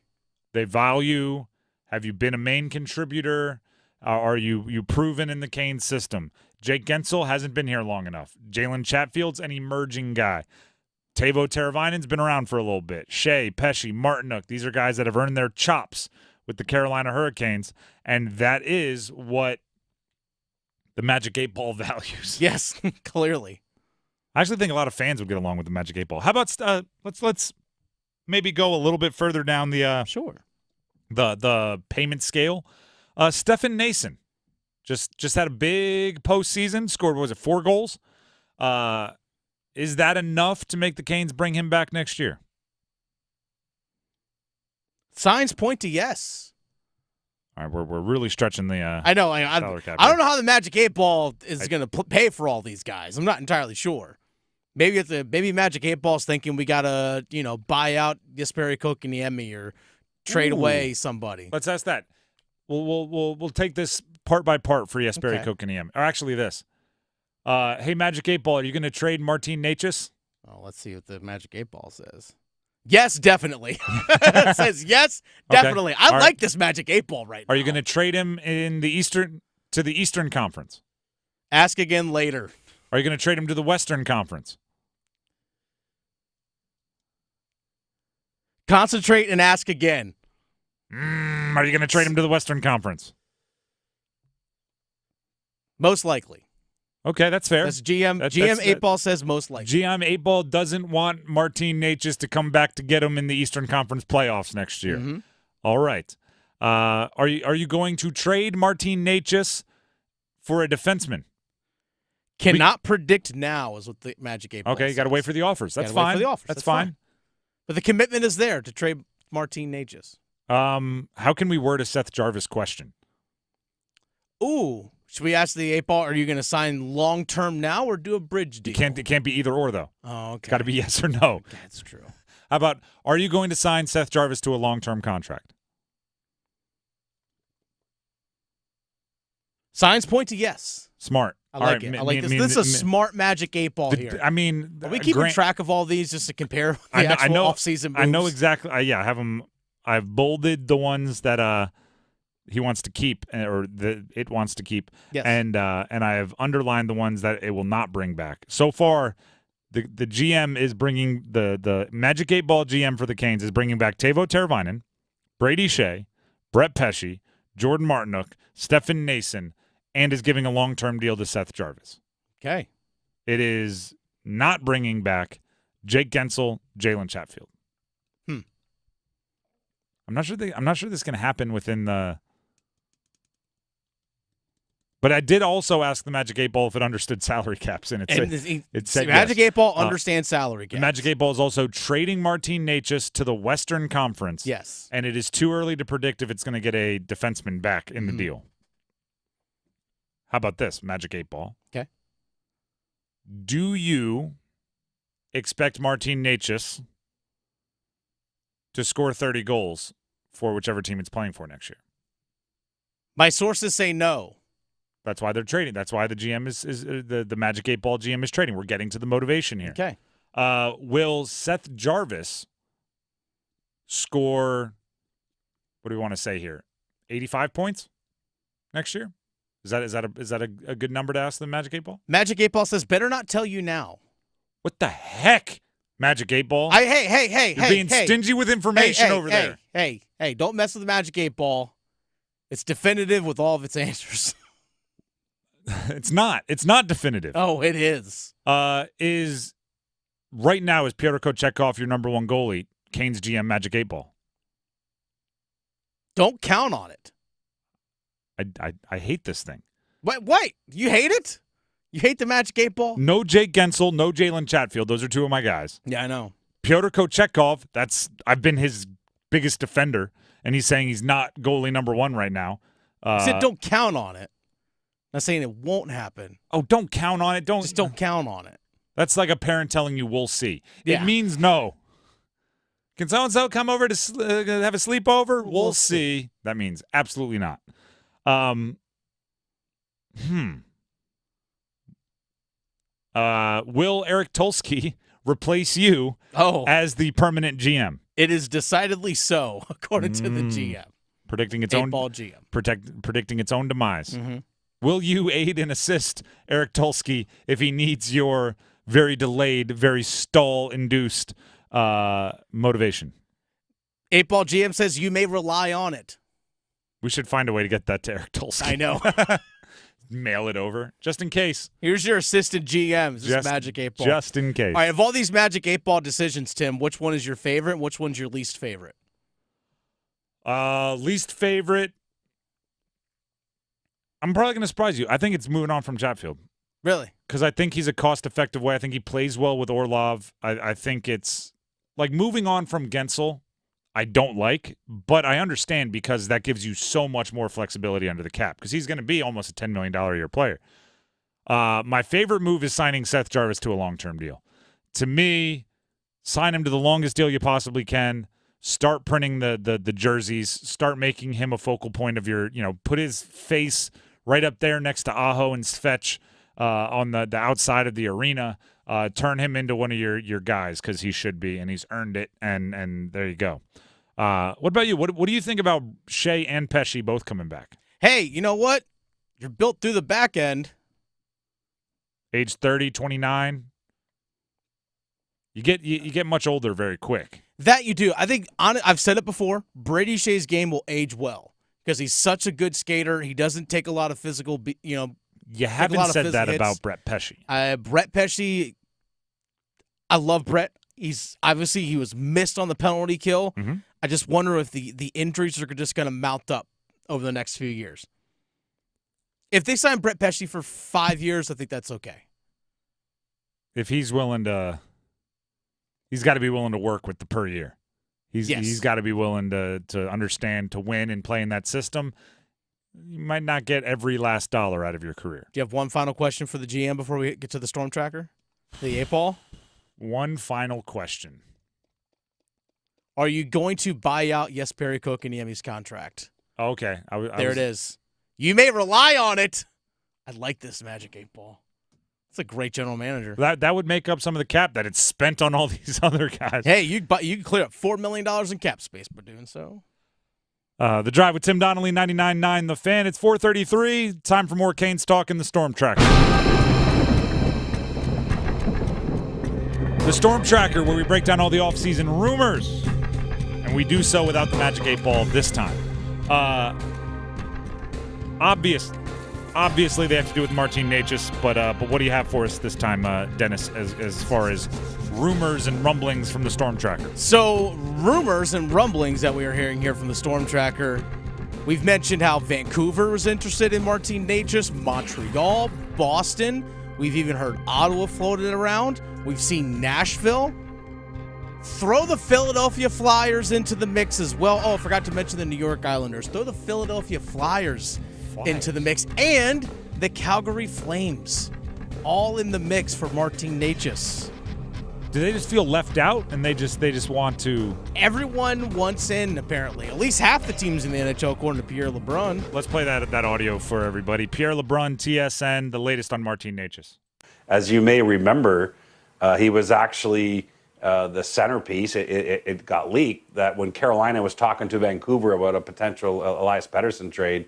They value, have you been a main contributor? Are you proven in the Kane system? Jake Gensel hasn't been here long enough. Jalen Chatfield's an emerging guy. Teuvo Teravainen's been around for a little bit. Shea, Pesce, Martinook, these are guys that have earned their chops with the Carolina Hurricanes, and that is what the Magic 8 Ball values. Yes, clearly. I actually think a lot of fans would get along with the Magic 8 Ball. How about let's maybe go a little bit further down the the payment scale. Stefan Nason just had a big postseason. Scored, what was it, 4 goals? Is that enough to make the Canes bring him back next year? Signs point to yes. All right, we're really stretching the I know. salary cap. I don't know how the Magic 8 Ball is going to pay for all these guys. I'm not entirely sure. Maybe Magic 8 Ball's thinking we got to, buy out Jesperi Kotkaniemi or trade away somebody. Let's ask that. We'll take this part by part for Jesperi Kotkaniemi. Or actually this. Hey, Magic 8 Ball, are you going to trade Martin Necas? Oh, let's see what the Magic 8 Ball says. Yes, definitely. It says yes, definitely. Okay. I like this Magic 8 Ball right now. Are you going to trade him to the Eastern Conference? Ask again later. Are you going to trade him to the Western Conference? Concentrate and ask again. Are you going to trade him to the Western Conference? Most likely. Okay, that's fair. That's GM 8 Ball says most likely. GM 8 Ball doesn't want Martin Necas to come back to get him in the Eastern Conference playoffs next year. Mm-hmm. All right. Are you going to trade Martin Necas for a defenseman? Cannot predict now is what the Magic 8 Ball Okay, you got to wait for the offers. That's fine. Wait for the offers. That's fine. But the commitment is there to trade Martin Necas. How can we word a Seth Jarvis question? Ooh. Should we ask the 8 Ball, are you going to sign long-term now or do a bridge deal? It can't be either or, though. Oh, okay. It's got to be yes or no. That's true. How about, are you going to sign Seth Jarvis to a long-term contract? Signs point to yes. Smart. I like it. I like this. This is a smart Magic 8 Ball here. I mean, are we keeping track of all these just to compare the actual off-season moves? I know exactly. I have them. I've bolded the ones that he wants to keep, or it wants to keep. Yes. And I have underlined the ones that it will not bring back. So far, the GM is bringing the Magic 8 Ball GM for the Canes is bringing back Teuvo Teravainen, Brady Shea, Brett Pesce, Jordan Martinook, Stefan Nason, and is giving a long-term deal to Seth Jarvis. Okay. It is not bringing back Jake Gensel, Jalen Chatfield. I'm not sure this is going to happen within the. But I did also ask the Magic 8 Ball if it understood salary caps, and it said Magic yes. 8 Ball understands salary caps. The Magic 8 Ball is also trading Martin Necas to the Western Conference. Yes. And it is too early to predict if it's going to get a defenseman back in the deal. How about this, Magic 8 Ball? Okay. Do you expect Martin Necas to score 30 goals for whichever team it's playing for next year? My sources say no. That's why they're trading. That's why the GM is the Magic 8 Ball GM is trading. We're getting to the motivation here. Okay. Will Seth Jarvis score, what do we want to say here, 85 points next year? Is that a good number to ask the Magic 8 Ball? Magic 8 Ball says, better not tell you now. What the heck, Magic 8 Ball? You're being stingy with information over there. Hey, don't mess with the Magic 8 Ball. It's definitive with all of its answers. It's not. It's not definitive. Oh, it is. Is right now, is Pyotr Kochetkov your number one goalie? Canes GM Magic 8 Ball. Don't count on it. I hate this thing. Wait, you hate it? You hate the Magic 8 Ball? No Jake Gensel, no Jalen Chatfield. Those are two of my guys. Yeah, I know. Pyotr Kochetkov, I've been his biggest defender, and he's saying he's not goalie number one right now. He said don't count on it. Not saying it won't happen. Oh, don't count on it. Just don't count on it. That's like a parent telling you we'll see. Yeah. It means no. Can so-and-so come over to have a sleepover? We'll see. That means absolutely not. Will Eric Tulsky replace you as the permanent GM? It is decidedly so, according to the GM. Predicting its 8 own Ball GM. Predicting its own demise. Mm-hmm. Will you aid and assist Eric Tulsky if he needs your very delayed, very stall-induced motivation? 8 Ball GM says you may rely on it. We should find a way to get that to Eric Tulsky. I know. mail it over just in case. Here's your assistant GM. This Magic 8 Ball. Just in case. All right, of all these Magic 8 Ball decisions, Tim, which one is your favorite? Which one's your least favorite? Least favorite. I'm probably going to surprise you. I think it's moving on from Chatfield. Really? Because I think he's a cost-effective way. I think he plays well with Orlov. I think it's like moving on from Gensel. I don't like, but I understand because that gives you so much more flexibility under the cap because he's going to be almost a $10 million a year player. My favorite move is signing Seth Jarvis to a long-term deal. To me, sign him to the longest deal you possibly can. Start printing the jerseys. Start making him a focal point of your, put his face right up there next to Aho and Svech on the outside of the arena. Turn him into one of your guys because he should be, and he's earned it, and there you go. What about you? What do you think about Shea and Pesci both coming back? Hey, you know what? You're built through the back end. Age 30, 29. You get much older very quick. That you do. I think I've said it before. Brady Shea's game will age well because he's such a good skater. He doesn't take a lot of physical, You haven't said that hits. about Brett Pesci. Brett Pesci, I love Brett. He was missed on the penalty kill. Mm-hmm. I just wonder if the injuries are just going to mount up over the next few years. If they sign Brett Pesci for 5 years, I think that's okay. If he's willing to, he's got to be willing to work with the per year. He's got to be willing to understand, to win and play in that system. You might not get every last dollar out of your career. Do you have one final question for the GM before we get to the Storm Tracker? The 8-Ball? One final question. Are you going to buy out Jesperi Kotkaniemi's contract? Okay. There it is. You may rely on it. I like this Magic 8-Ball. It's a great general manager. That would make up some of the cap that it's spent on all these other guys. Hey, you can clear up $4 million in cap space by doing so. The Drive with Tim Donnelly, 99.9 The Fan. It's 4:33. Time for more Canes talk in the Storm Tracker. The Storm Tracker, where we break down all the offseason rumors. And we do so without the Magic 8-Ball this time. Obviously, they have to do with Martin Necas, but what do you have for us this time, Dennis, as far as rumors and rumblings from the Storm Tracker? So, rumors and rumblings that we are hearing here from the Storm Tracker. We've mentioned how Vancouver was interested in Martin Necas, Montreal, Boston. We've even heard Ottawa floated around. We've seen Nashville. Throw the Philadelphia Flyers into the mix as well. Oh, I forgot to mention the New York Islanders. Throw the Philadelphia Flyers into the mix, and the Calgary Flames, all in the mix for Martin Necas. Do they just feel left out, and they just want to? Everyone wants in, apparently. At least half the teams in the NHL, according to Pierre LeBrun. Let's play that audio for everybody. Pierre LeBrun, TSN, the latest on Martin Necas. As you may remember, he was actually the centerpiece. It got leaked that when Carolina was talking to Vancouver about a potential Elias Pettersson trade,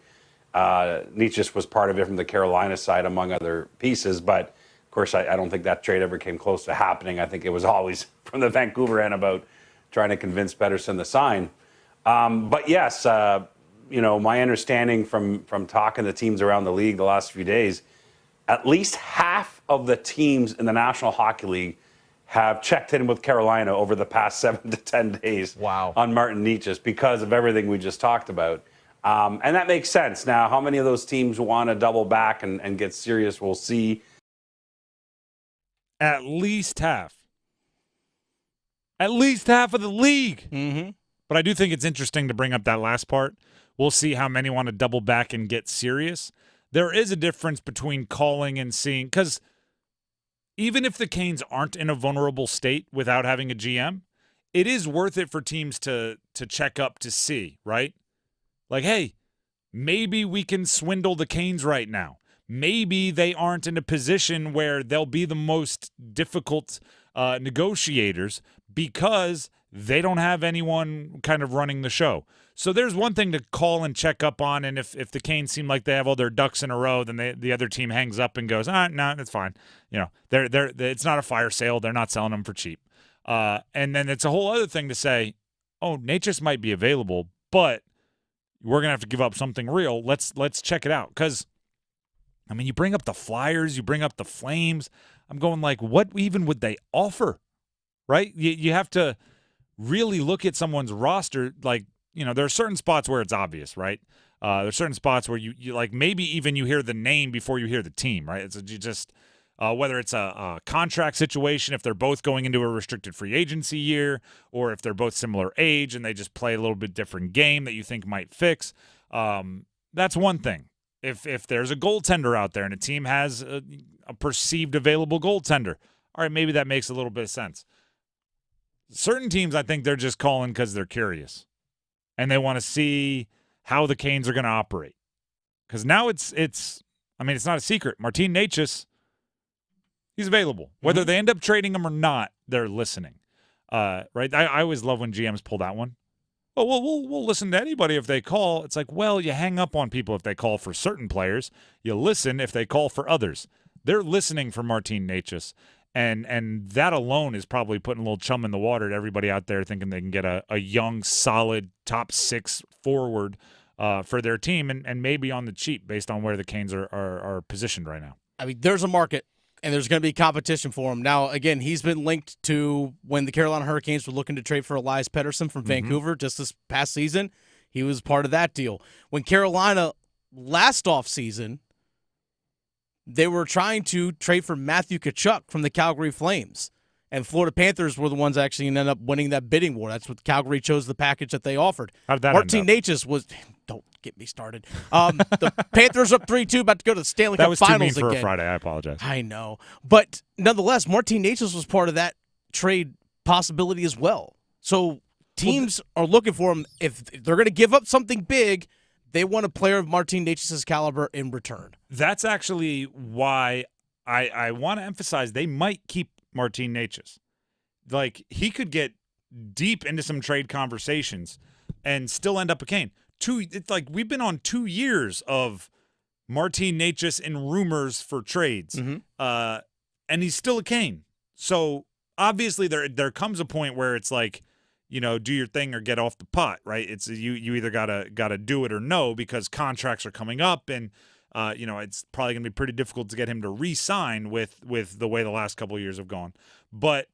Necas was part of it from the Carolina side, among other pieces. But, of course, I don't think that trade ever came close to happening. I think it was always from the Vancouver end about trying to convince Pettersson to sign. But, yes, my understanding from talking to teams around the league the last few days, at least half of the teams in the National Hockey League have checked in with Carolina over the past 7 to 10 days on Martin Necas because of everything we just talked about. And that makes sense. Now, how many of those teams want to double back and get serious, we'll see. At least half. At least half of the league. Mm-hmm. But I do think it's interesting to bring up that last part. We'll see how many want to double back and get serious. There is a difference between calling and seeing, because even if the Canes aren't in a vulnerable state without having a GM, it is worth it for teams to check up to see, right? Like, hey, maybe we can swindle the Canes right now. Maybe they aren't in a position where they'll be the most difficult negotiators because they don't have anyone kind of running the show. So there's one thing to call and check up on, and if the Canes seem like they have all their ducks in a row, then the other team hangs up and goes, no, that's fine. It's not a fire sale. They're not selling them for cheap. And then it's a whole other thing to say, oh, Necas might be available, but we're going to have to give up something real. Let's check it out. Because I mean, you bring up the Flyers, you bring up the Flames. I'm going like, what even would they offer, right? You have to really look at someone's roster. Like, there are certain spots where it's obvious, right? There's certain spots where you like maybe even you hear the name before you hear the team, right? Whether it's a contract situation, if they're both going into a restricted free agency year, or if they're both similar age and they just play a little bit different game that you think might fix. That's one thing. If there's a goaltender out there and a team has a perceived available goaltender, all right, maybe that makes a little bit of sense. Certain teams, I think they're just calling because they're curious and they want to see how the Canes are going to operate. Because now it's not a secret. Martin Necas, he's available. Whether they end up trading him or not, they're listening. Right? I always love when GMs pull that one. Oh, well, we'll listen to anybody if they call. It's like, well, you hang up on people if they call for certain players. You listen if they call for others. They're listening for Martin Necas, and that alone is probably putting a little chum in the water to everybody out there thinking they can get a young, solid top 6 forward for their team, and maybe on the cheap based on where the Canes are positioned right now. I mean, there's a market. And there's going to be competition for him. Now, again, he's been linked to when the Carolina Hurricanes were looking to trade for Elias Pettersson from Vancouver just this past season. He was part of that deal. When Carolina last offseason, they were trying to trade for Matthew Tkachuk from the Calgary Flames. And Florida Panthers were the ones actually ended up winning that bidding war. That's what Calgary chose the package that they offered. How did that Martin end up? Necas was – don't get me started. The Panthers up 3-2, about to go to the Stanley Cup Finals again. That was too mean for a Friday. I apologize. I know. But nonetheless, Martin Necas was part of that trade possibility as well. So teams are looking for him. If they're going to give up something big, they want a player of Martin Necas' caliber in return. That's actually why I want to emphasize they might keep Martin Necas. Like, he could get deep into some trade conversations and still end up a Cane. It's like we've been on 2 years of Martin Necas in rumors for trades, and he's still a Cane. So obviously there comes a point where it's like, do your thing or get off the pot, right? It's you either gotta do it or no, because contracts are coming up, and it's probably gonna be pretty difficult to get him to re-sign with the way the last couple of years have gone. But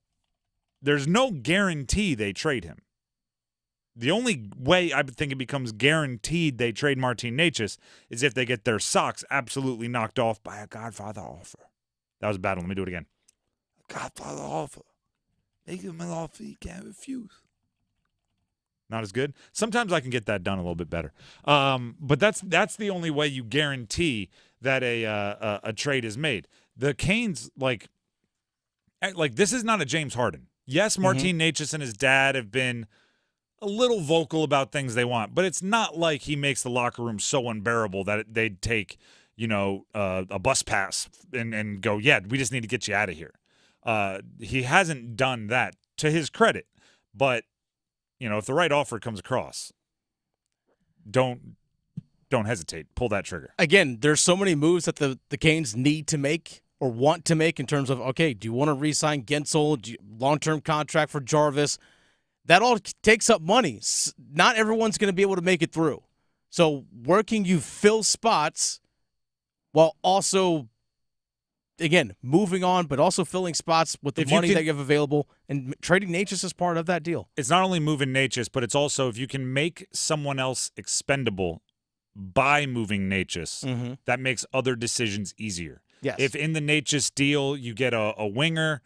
there's no guarantee they trade him. The only way I think it becomes guaranteed they trade Martin Necas is if they get their socks absolutely knocked off by a Godfather offer. That was a bad one. Let me do it again. A Godfather offer. Make him an offer he can't refuse. Not as good. Sometimes I can get that done a little bit better. But that's the only way you guarantee that a trade is made. The Canes, like this is not a James Harden. Yes, Martin Necas and his dad have been a little vocal about things they want, but it's not like he makes the locker room so unbearable that they'd take, a bus pass and go, yeah, we just need to get you out of here. He hasn't done that, to his credit. But, if the right offer comes across, don't hesitate. Pull that trigger. Again, there's so many moves that the Canes need to make or want to make in terms of, okay, do you want to re-sign Gensel, long-term contract for Jarvis? That all takes up money. Not everyone's going to be able to make it through. So where can you fill spots while also, again, moving on, but also filling spots with the money that you have available, and trading Necas is part of that deal. It's not only moving Necas, but it's also if you can make someone else expendable by moving Necas, that makes other decisions easier. Yes. If in the Necas deal you get a winger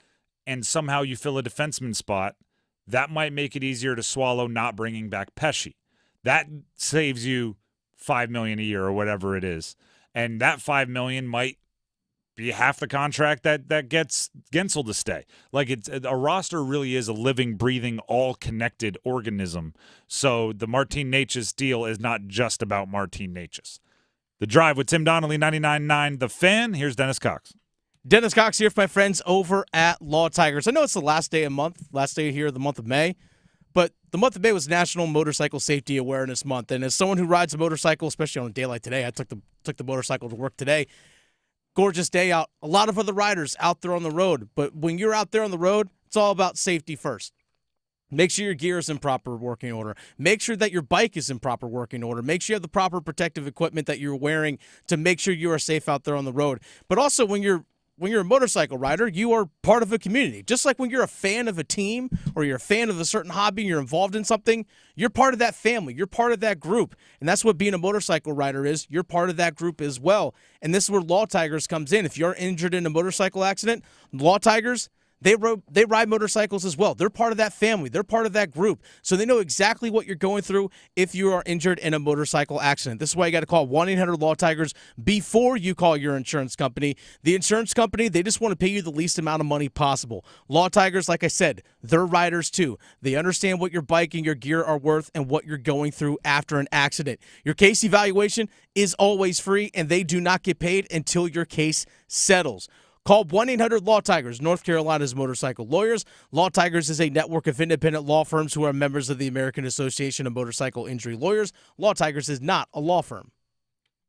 and somehow you fill a defenseman spot, that might make it easier to swallow not bringing back Pesce. That saves you $5 million a year or whatever it is. And that $5 million might be half the contract that gets Gensel to stay. Like, a roster really is a living, breathing, all-connected organism. So the Martin Necas deal is not just about Martin Necas. The Drive with Tim Donnelly, 99.9 The Fan. Here's Dennis Cox. Dennis Cox here for my friends over at Law Tigers. I know it's the last day here of the month of May, but the month of May was National Motorcycle Safety Awareness Month. And as someone who rides a motorcycle, especially on a day like today, I took the motorcycle to work today. Gorgeous day out. A lot of other riders out there on the road. But when you're out there on the road, it's all about safety first. Make sure your gear is in proper working order. Make sure that your bike is in proper working order. Make sure you have the proper protective equipment that you're wearing to make sure you are safe out there on the road. But also, when you're a motorcycle rider, you are part of a community. Just like when you're a fan of a team or you're a fan of a certain hobby and you're involved in something, you're part of that family. You're part of that group. And that's what being a motorcycle rider is. You're part of that group as well. And this is where Law Tigers comes in. If you're injured in a motorcycle accident, Law Tigers, they ride motorcycles as well. They're part of that family. They're part of that group. So they know exactly what you're going through if you are injured in a motorcycle accident. This is why you got to call 1-800-LAW-TIGERS before you call your insurance company. The insurance company, they just want to pay you the least amount of money possible. Law Tigers, like I said, they're riders too. They understand what your bike and your gear are worth and what you're going through after an accident. Your case evaluation is always free, and they do not get paid until your case settles. Call 1-800-LAW-TIGERS, North Carolina's motorcycle lawyers. Law Tigers is a network of independent law firms who are members of the American Association of Motorcycle Injury Lawyers. Law Tigers is not a law firm.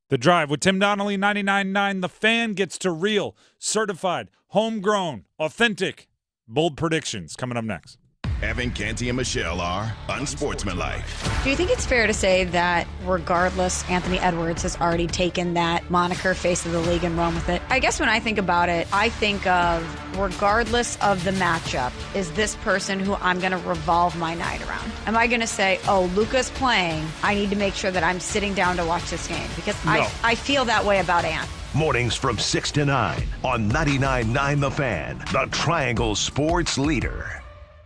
The Drive with Tim Donnelly, 99.9. The Fan gets to real, certified, homegrown, authentic, bold predictions coming up next. Evan, Canty, and Michelle are unsportsmanlike. Do you think it's fair to say that regardless, Anthony Edwards has already taken that moniker, face of the league, and run with it? I guess when I think about it, I think of regardless of the matchup, is this person who I'm going to revolve my night around? Am I going to say, oh, Luka's playing, I need to make sure that I'm sitting down to watch this game? Because I feel that way about Ant. Mornings from 6 to 9 on 99.9 The Fan, the Triangle Sports Leader.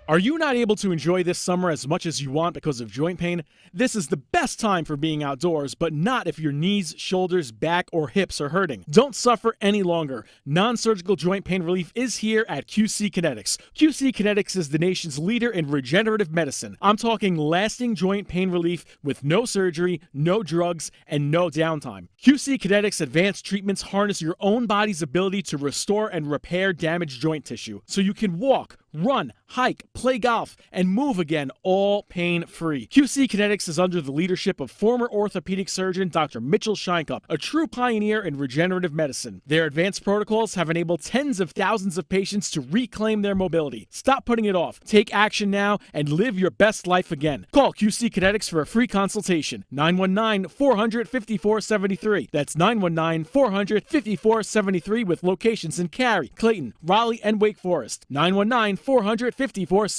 Are you not able to enjoy this summer as much as you want because of joint pain? This is the best time for being outdoors, but not if your knees, shoulders, back, or hips are hurting. Don't suffer any longer. Non-surgical joint pain relief is here at QC Kinetics. QC Kinetics is the nation's leader in regenerative medicine. I'm talking lasting joint pain relief with no surgery, no drugs, and no downtime. QC Kinetics advanced treatments harness your own body's ability to restore and repair damaged joint tissue, so you can walk, run, hike, play golf, and move again, all pain-free. QC Kinetics is under the leadership of former orthopedic surgeon Dr. Mitchell Scheinkup, a true pioneer in regenerative medicine. Their advanced protocols have enabled tens of thousands of patients to reclaim their mobility. Stop putting it off. Take action now and live your best life again. Call QC Kinetics for a free consultation. 919-400-5473. That's 919-400-5473 with locations in Cary, Clayton, Raleigh, and Wake Forest. 919-400-5473.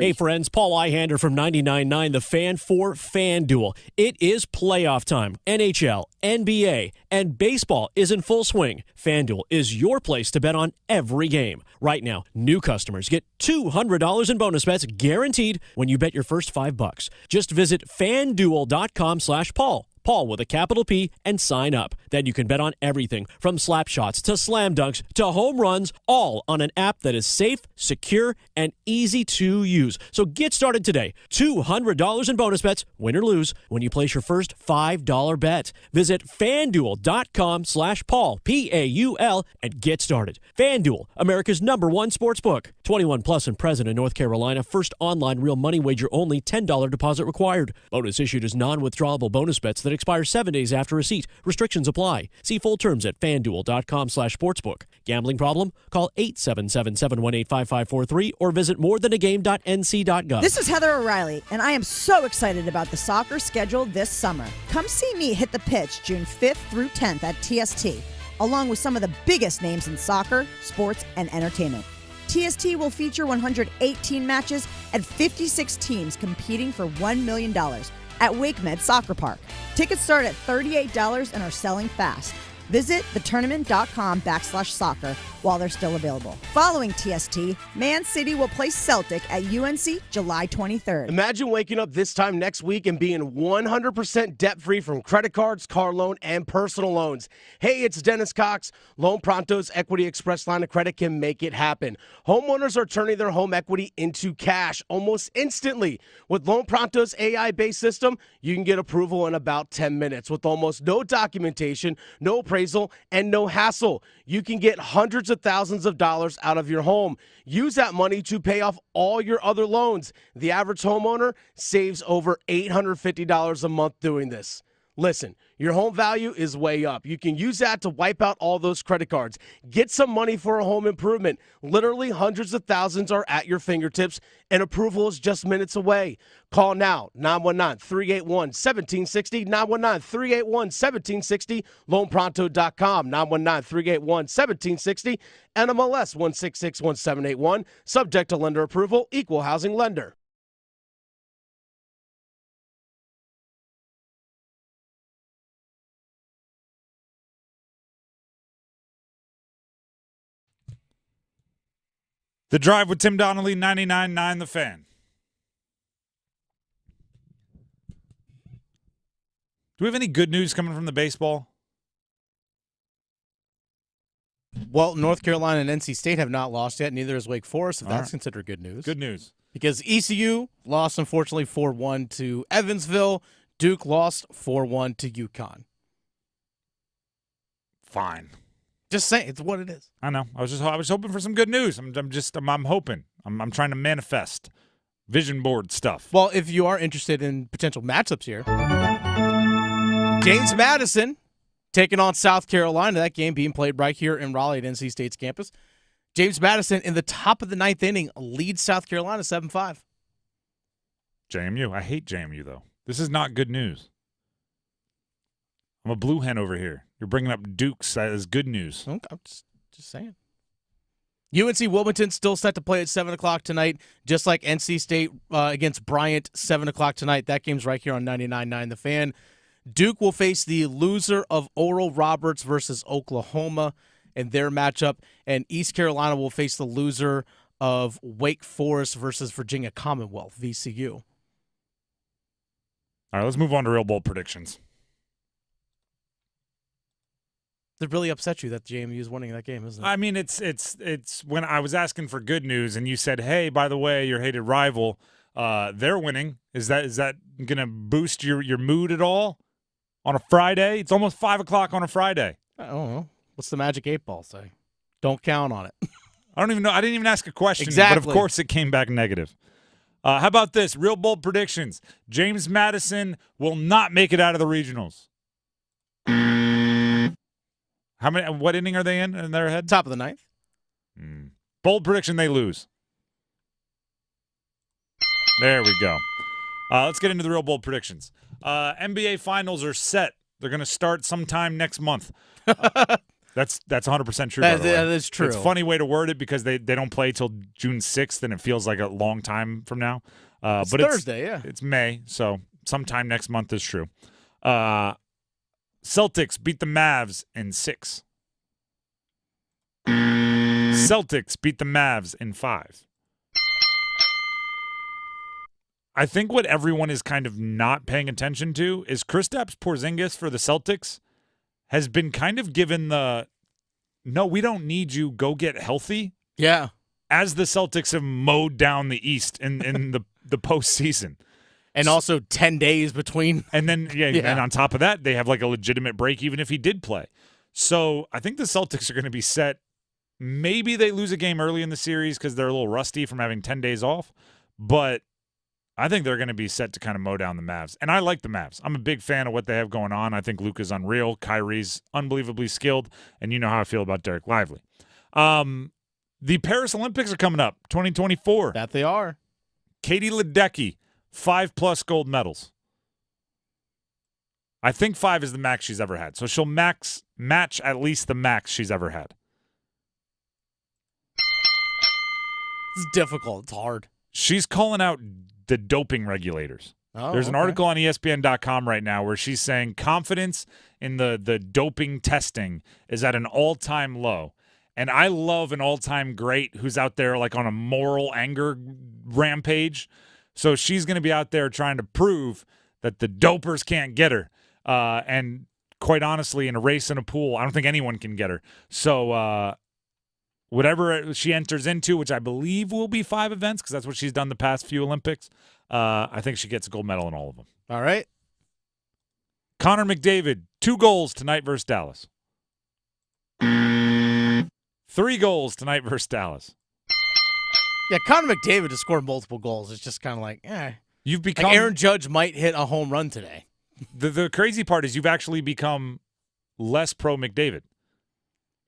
Hey friends, Paul Ihander from 99.9 The Fan for FanDuel. It is playoff time. NHL, NBA, and baseball is in full swing. FanDuel is your place to bet on every game. Right now, new customers get $200 in bonus bets guaranteed when you bet your first $5. Just visit FanDuel.com/Paul. Paul with a capital P, and sign up. Then you can bet on everything from slap shots to slam dunks to home runs, all on an app that is safe, secure, and easy to use. So get started today. $200 in bonus bets, win or lose, when you place your first $5 bet. Visit FanDuel.com/Paul, P-A-U-L, and get started. FanDuel, America's #1 sports book. 21 plus and present in North Carolina. First online real money wager only. $10 deposit required. Bonus issued as non-withdrawable bonus bets that expire 7 days after receipt. Restrictions apply. See full terms at FanDuel.com/sportsbook. Gambling problem? Call 877-718-5543 or visit morethanagame.nc.gov. This is Heather O'Reilly, and I am so excited about the soccer schedule this summer. Come see me hit the pitch June 5th through 10th at TST, along with some of the biggest names in soccer, sports, and entertainment. TST will feature 118 matches and 56 teams competing for $1 million at WakeMed Soccer Park. Tickets start at $38 and are selling fast. Visit thetournament.com/soccer while they're still available. Following TST, Man City will play Celtic at UNC July 23rd. Imagine waking up this time next week and being 100% debt-free from credit cards, car loan, and personal loans. Hey, it's Dennis Cox. Loan Pronto's Equity Express line of credit can make it happen. Homeowners are turning their home equity into cash almost instantly. With Loan Pronto's AI-based system, you can get approval in about 10 minutes with almost no documentation, no appraisal, and no hassle. You can get hundreds of thousands of dollars out of your home. Use that money to pay off all your other loans. The average homeowner saves over $850 a month doing this. Listen, your home value is way up. You can use that to wipe out all those credit cards. Get some money for a home improvement. Literally hundreds of thousands are at your fingertips, and approval is just minutes away. Call now, 919-381-1760, 919-381-1760, loanpronto.com, 919-381-1760, NMLS 1661781, subject to lender approval, equal housing lender. The Drive with Tim Donnelly, 99.9 The Fan. Do we have any good news coming from the baseball? Well, North Carolina and NC State have not lost yet. Neither has Wake Forest, if that's considered good news. Good news. Because ECU lost, unfortunately, 4-1 to Evansville. Duke lost 4-1 to UConn. Fine. Just saying, it's what it is. I know. I was hoping for some good news. I'm hoping. I'm trying to manifest vision board stuff. Well, if you are interested in potential matchups here, James Madison taking on South Carolina. That game being played right here in Raleigh at NC State's campus. James Madison in the top of the ninth inning leads South Carolina 7-5. JMU. I hate JMU though. This is not good news. I'm a blue hen over here. You're bringing up Dukes as good news. Okay, I'm just saying. UNC Wilmington still set to play at 7 o'clock tonight, just like NC State against Bryant, 7 o'clock tonight. That game's right here on 99.9 The Fan. Duke will face the loser of Oral Roberts versus Oklahoma in their matchup, and East Carolina will face the loser of Wake Forest versus Virginia Commonwealth, VCU. All right, let's move on to real bold predictions. That really upset you that JMU is winning that game, isn't it? I mean, it's when I was asking for good news and you said, "Hey, by the way, your hated rival, they're winning." Is that going to boost your mood at all on a Friday? It's almost 5 o'clock on a Friday. I don't know. What's the magic 8-ball say? Don't count on it. I don't even know. I didn't even ask a question. Exactly. But of course, it came back negative. How about this? Real bold predictions. James Madison will not make it out of the regionals. What inning are they in their head? Top of the ninth. Bold prediction, they lose. There we go. Let's get into the real bold predictions. NBA Finals are set. They're going to start sometime next month. That's 100% true. That is true. It's a funny way to word it because they don't play till June 6th, and it feels like a long time from now. It's but Thursday, yeah. It's May, so sometime next month is true. Celtics beat the Mavs in 6. Celtics beat the Mavs in 5. I think what everyone is kind of not paying attention to is Kristaps Porzingis for the Celtics has been kind of given the, no, we don't need you, go get healthy. Yeah. As the Celtics have mowed down the East in the postseason. And also 10 days between. And then, and on top of that, they have like a legitimate break even if he did play. So I think the Celtics are going to be set. Maybe they lose a game early in the series because they're a little rusty from having 10 days off. But I think they're going to be set to kind of mow down the Mavs. And I like the Mavs. I'm a big fan of what they have going on. I think Luka's unreal. Kyrie's unbelievably skilled. And you know how I feel about Dereck Lively. The Paris Olympics are coming up, 2024. That they are. Katie Ledecky. 5+ gold medals. I think 5 is the max she's ever had. So she'll match at least the max she's ever had. It's difficult. It's hard. She's calling out the doping regulators. There's an article on ESPN.com right now where she's saying confidence in the doping testing is at an all-time low. And I love an all-time great who's out there like on a moral anger rampage. So she's going to be out there trying to prove that the dopers can't get her. And quite honestly, in a race in a pool, I don't think anyone can get her. So whatever she enters into, which I believe will be 5 events because that's what she's done the past few Olympics, I think she gets a gold medal in all of them. All right. Connor McDavid, 2 goals tonight versus Dallas. 3 goals tonight versus Dallas. Yeah, Connor McDavid to score multiple goals is just kind of like, You've become like Aaron Judge might hit a home run today. The crazy part is you've actually become less pro McDavid.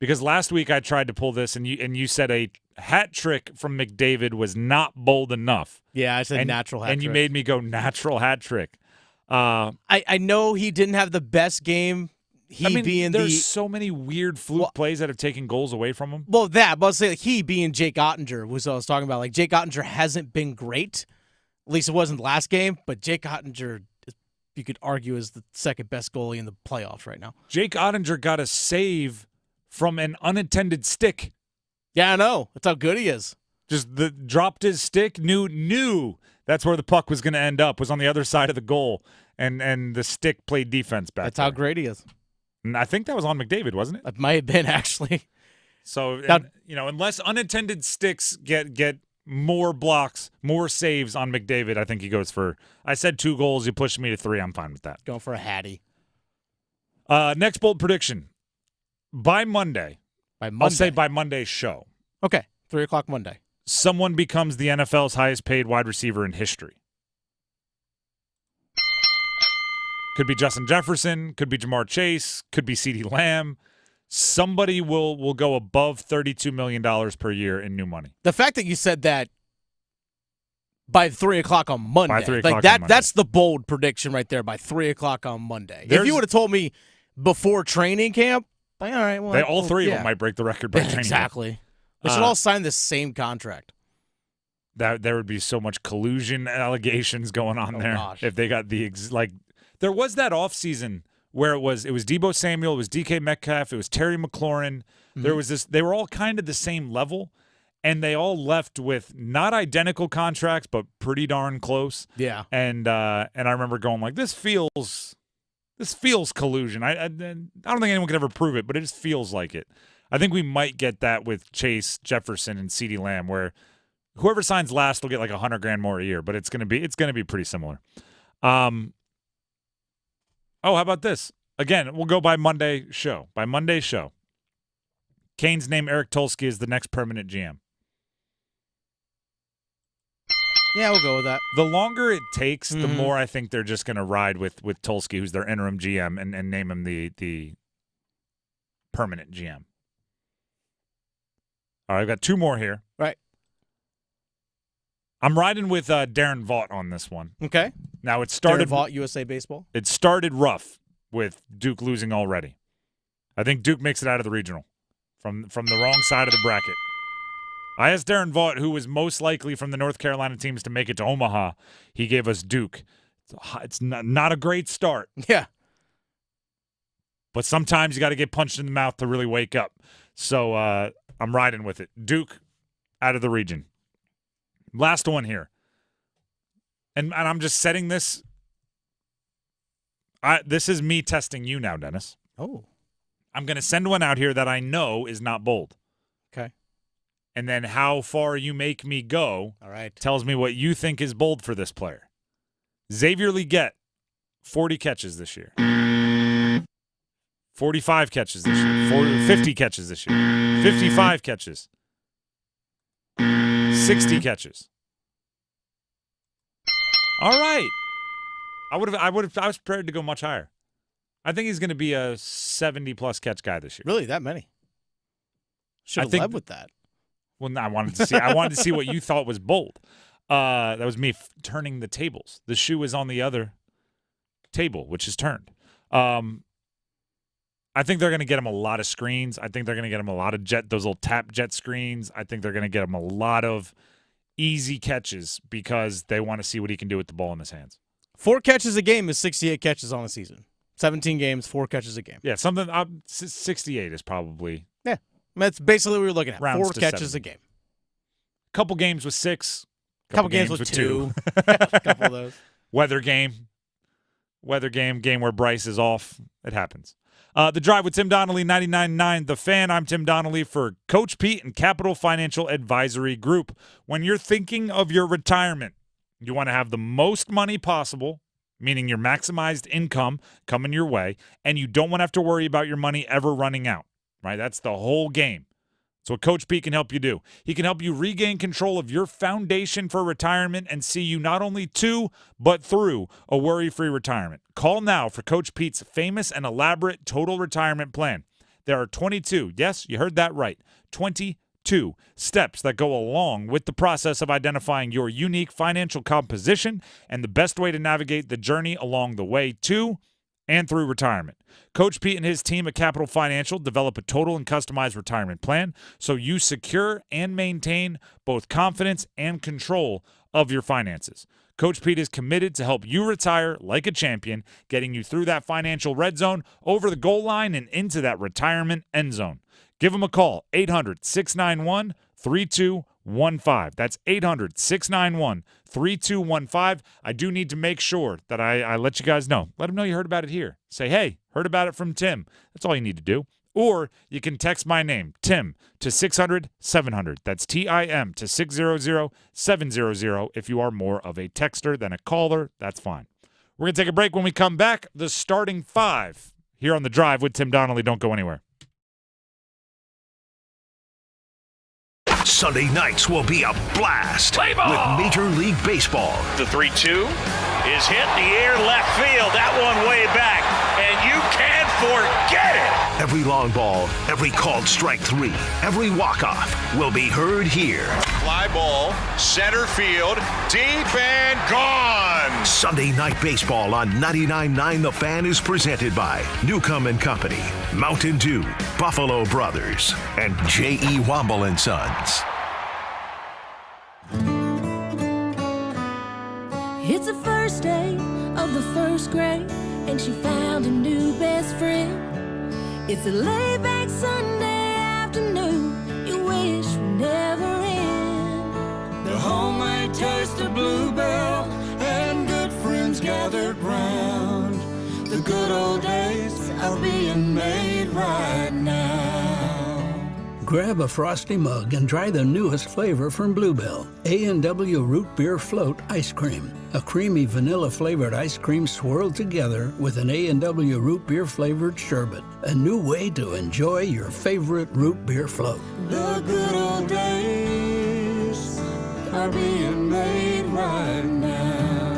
Because last week I tried to pull this, and you said a hat trick from McDavid was not bold enough. Yeah, I said natural hat trick. And you made me go natural hat trick. I know he didn't have the best game. There's so many weird fluke plays that have taken goals away from him. Well, but I'll say he being Jake Ottinger was what I was talking about. Like, Jake Ottinger hasn't been great. At least it wasn't last game, but Jake Ottinger, you could argue, is the second best goalie in the playoffs right now. Jake Ottinger got a save from an unattended stick. Yeah, I know. That's how good he is. Just dropped his stick, knew that's where the puck was going to end up, was on the other side of the goal, and the stick played defense back That's there. how great he is. And I think that was on McDavid, wasn't it? It might have been, actually. So, unless unattended sticks get more blocks, more saves on McDavid, I think he goes for, I said 2 goals, you pushed me to 3, I'm fine with that. Going for a Hattie. Next bold prediction. By Monday, I'll say by Monday's show. Okay, 3 o'clock Monday. Someone becomes the NFL's highest paid wide receiver in history. Could be Justin Jefferson, could be Jamar Chase, could be CeeDee Lamb. Somebody will go above $32 million per year in new money. The fact that you said that by 3 o'clock on Monday, by 3 o'clock like that, on Monday. that's the bold prediction right there. By 3 o'clock on Monday. If you would have told me before training camp, like, all right, well, all three of them might break the record by training camp. Exactly. They should all sign the same contract. That there would be so much collusion allegations going on there if they got there was that offseason where it was Deebo Samuel, it was DK Metcalf, it was Terry McLaurin. Mm-hmm. There was they were all kind of the same level, and they all left with not identical contracts, but pretty darn close. Yeah. And I remember going like, this feels collusion. I don't think anyone could ever prove it, but it just feels like it. I think we might get that with Chase, Jefferson, and CeeDee Lamb, where whoever signs last will get like $100,000 more a year, but it's gonna be pretty similar. Oh, how about this? Again, we'll go by Monday show. By Monday's show, Canes name Eric Tulsky as the next permanent GM. Yeah, we'll go with that. The longer it takes, the more I think they're just going to ride with Tulsky, who's their interim GM, and name him the permanent GM. All right, I've got 2 more here. Right. I'm riding with Darren Vaught on this one. Okay. Now, it started Darren Vaught, USA Baseball. It started rough with Duke losing already. I think Duke makes it out of the regional from the wrong side of the bracket. I asked Darren Vaught, who was most likely from the North Carolina teams to make it to Omaha. He gave us Duke. It's not a great start. Yeah. But sometimes you got to get punched in the mouth to really wake up. So I'm riding with it. Duke out of the region. Last one here. And I'm just setting this. This is me testing you now, Dennis. Oh. I'm going to send one out here that I know is not bold. Okay. And then how far you make me go tells me what you think is bold for this player. Xavier Leggett, 40 catches this year. 45 catches this year. 50 catches this year. 55 catches. 60 catches. All right. I was prepared to go much higher. I think he's going to be a 70-plus catch guy this year. Really, that many? Should have led with that. Well, I wanted to see what you thought was bold. That was me turning the tables. The shoe is on the other table, which is turned. I think they're going to get him a lot of screens. I think they're going to get him a lot of those little tap jet screens. I think they're going to get him a lot of easy catches because they want to see what he can do with the ball in his hands. 4 catches a game is 68 catches on a season. 17 games, 4 catches a game. Yeah, something 68 is probably. Yeah, that's basically what we're looking at. Rounds 4 to catches 70. a game. Couple games with 6. Couple games with 2. A couple of those. Weather game where Bryce is off. It happens. The Drive with Tim Donnelly, 99.9 The Fan. I'm Tim Donnelly for Coach Pete and Capital Financial Advisory Group. When you're thinking of your retirement, you want to have the most money possible, meaning your maximized income coming your way, and you don't want to have to worry about your money ever running out, right? That's the whole game. That's what Coach Pete can help you do. He can help you regain control of your foundation for retirement and see you not only to, but through a worry-free retirement. Call now for Coach Pete's famous and elaborate total retirement plan. There are 22, yes, you heard that right, 22 steps that go along with the process of identifying your unique financial composition and the best way to navigate the journey along the way to and through retirement. Coach Pete and his team at Capital Financial develop a total and customized retirement plan so you secure and maintain both confidence and control of your finances. Coach Pete is committed to help you retire like a champion, getting you through that financial red zone, over the goal line, and into that retirement end zone. Give him a call, 800-691-3215. That's 800-691-3215. I do need to make sure that I let you guys know. Let them know you heard about it here. Say, hey, heard about it from Tim. That's all you need to do. Or you can text my name, Tim, to 600-700. That's T-I-M to 600-700. If you are more of a texter than a caller, that's fine. We're going to take a break. When we come back, the starting five here on The Drive with Tim Donnelly. Don't go anywhere. Sunday nights will be a blast with Major League Baseball. The 3-2 is hit in the air left field. That one way back, and you can't forget it. Every long ball, every called strike three, every walk-off will be heard here. Fly ball, center field, deep and gone. Sunday Night Baseball on 99.9 The Fan is presented by Newcomb & Company, Mountain Dew, Buffalo Brothers, and J.E. Womble & Sons. It's the first day of the first grade, and she found a new best friend. It's a laid-back Sunday afternoon you wish would never end. The homemade taste of Bluebell and good friends gathered round. The good old days are being made right now. Grab a frosty mug and try the newest flavor from Bluebell, A&W Root Beer Float Ice Cream. A creamy vanilla-flavored ice cream swirled together with an A&W Root Beer flavored sherbet. A new way to enjoy your favorite root beer float. The good old days are being made right now.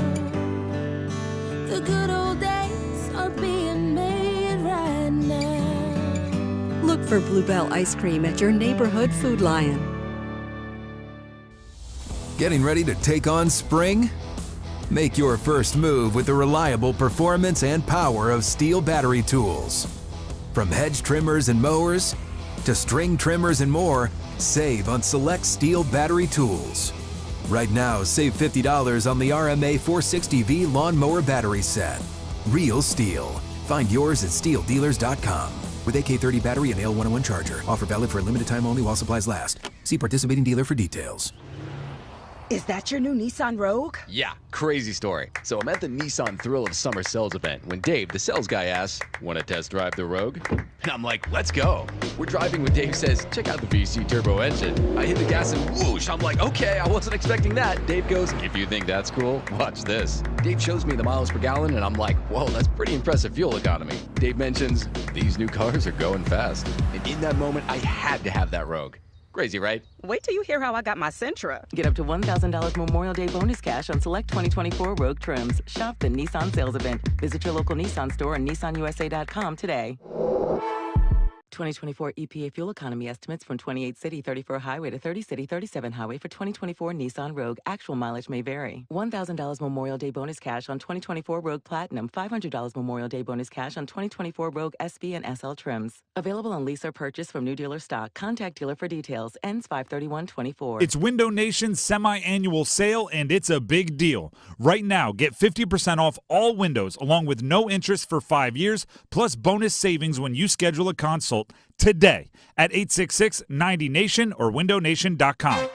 The good old days are being made right now. Look for Bluebell ice cream at your neighborhood Food Lion. Getting ready to take on spring? Make your first move with the reliable performance and power of Steel battery tools. From hedge trimmers and mowers to string trimmers and more, save on select Steel battery tools. Right now, save $50 on the RMA 460V lawnmower battery set. Real Steel. Find yours at steeldealers.com. With AK30 battery and AL101 charger. Offer valid for a limited time only while supplies last. See participating dealer for details. Is that your new Nissan Rogue? Yeah, crazy story. So I'm at the Nissan Thrill of Summer sales event when Dave, the sales guy, asks, want to test drive the Rogue? And I'm like, let's go. We're driving when Dave says, check out the VC turbo engine. I hit the gas and whoosh. I'm like, okay, I wasn't expecting that. Dave goes, if you think that's cool, watch this. Dave shows me the miles per gallon and I'm like, whoa, that's pretty impressive fuel economy. Dave mentions, these new cars are going fast. And in that moment, I had to have that Rogue. Crazy, right? Wait till you hear how I got my Sentra. Get up to $1,000 Memorial Day bonus cash on select 2024 Rogue trims. Shop the Nissan sales event. Visit your local Nissan store and nissanusa.com today. 2024 EPA fuel economy estimates from 28 city 34 highway to 30 city 37 highway for 2024 Nissan Rogue. Actual mileage may vary. $1,000 Memorial Day bonus cash on 2024 Rogue Platinum. $500 Memorial Day bonus cash on 2024 Rogue SV and SL trims. Available on lease or purchase from new dealer stock. Contact dealer for details. Ends 5/31/24. It's Window Nation's semi-annual sale, and it's a big deal. Right now, get 50% off all windows, along with no interest for 5 years, plus bonus savings when you schedule a consult today at 866-90-NATION or windownation.com.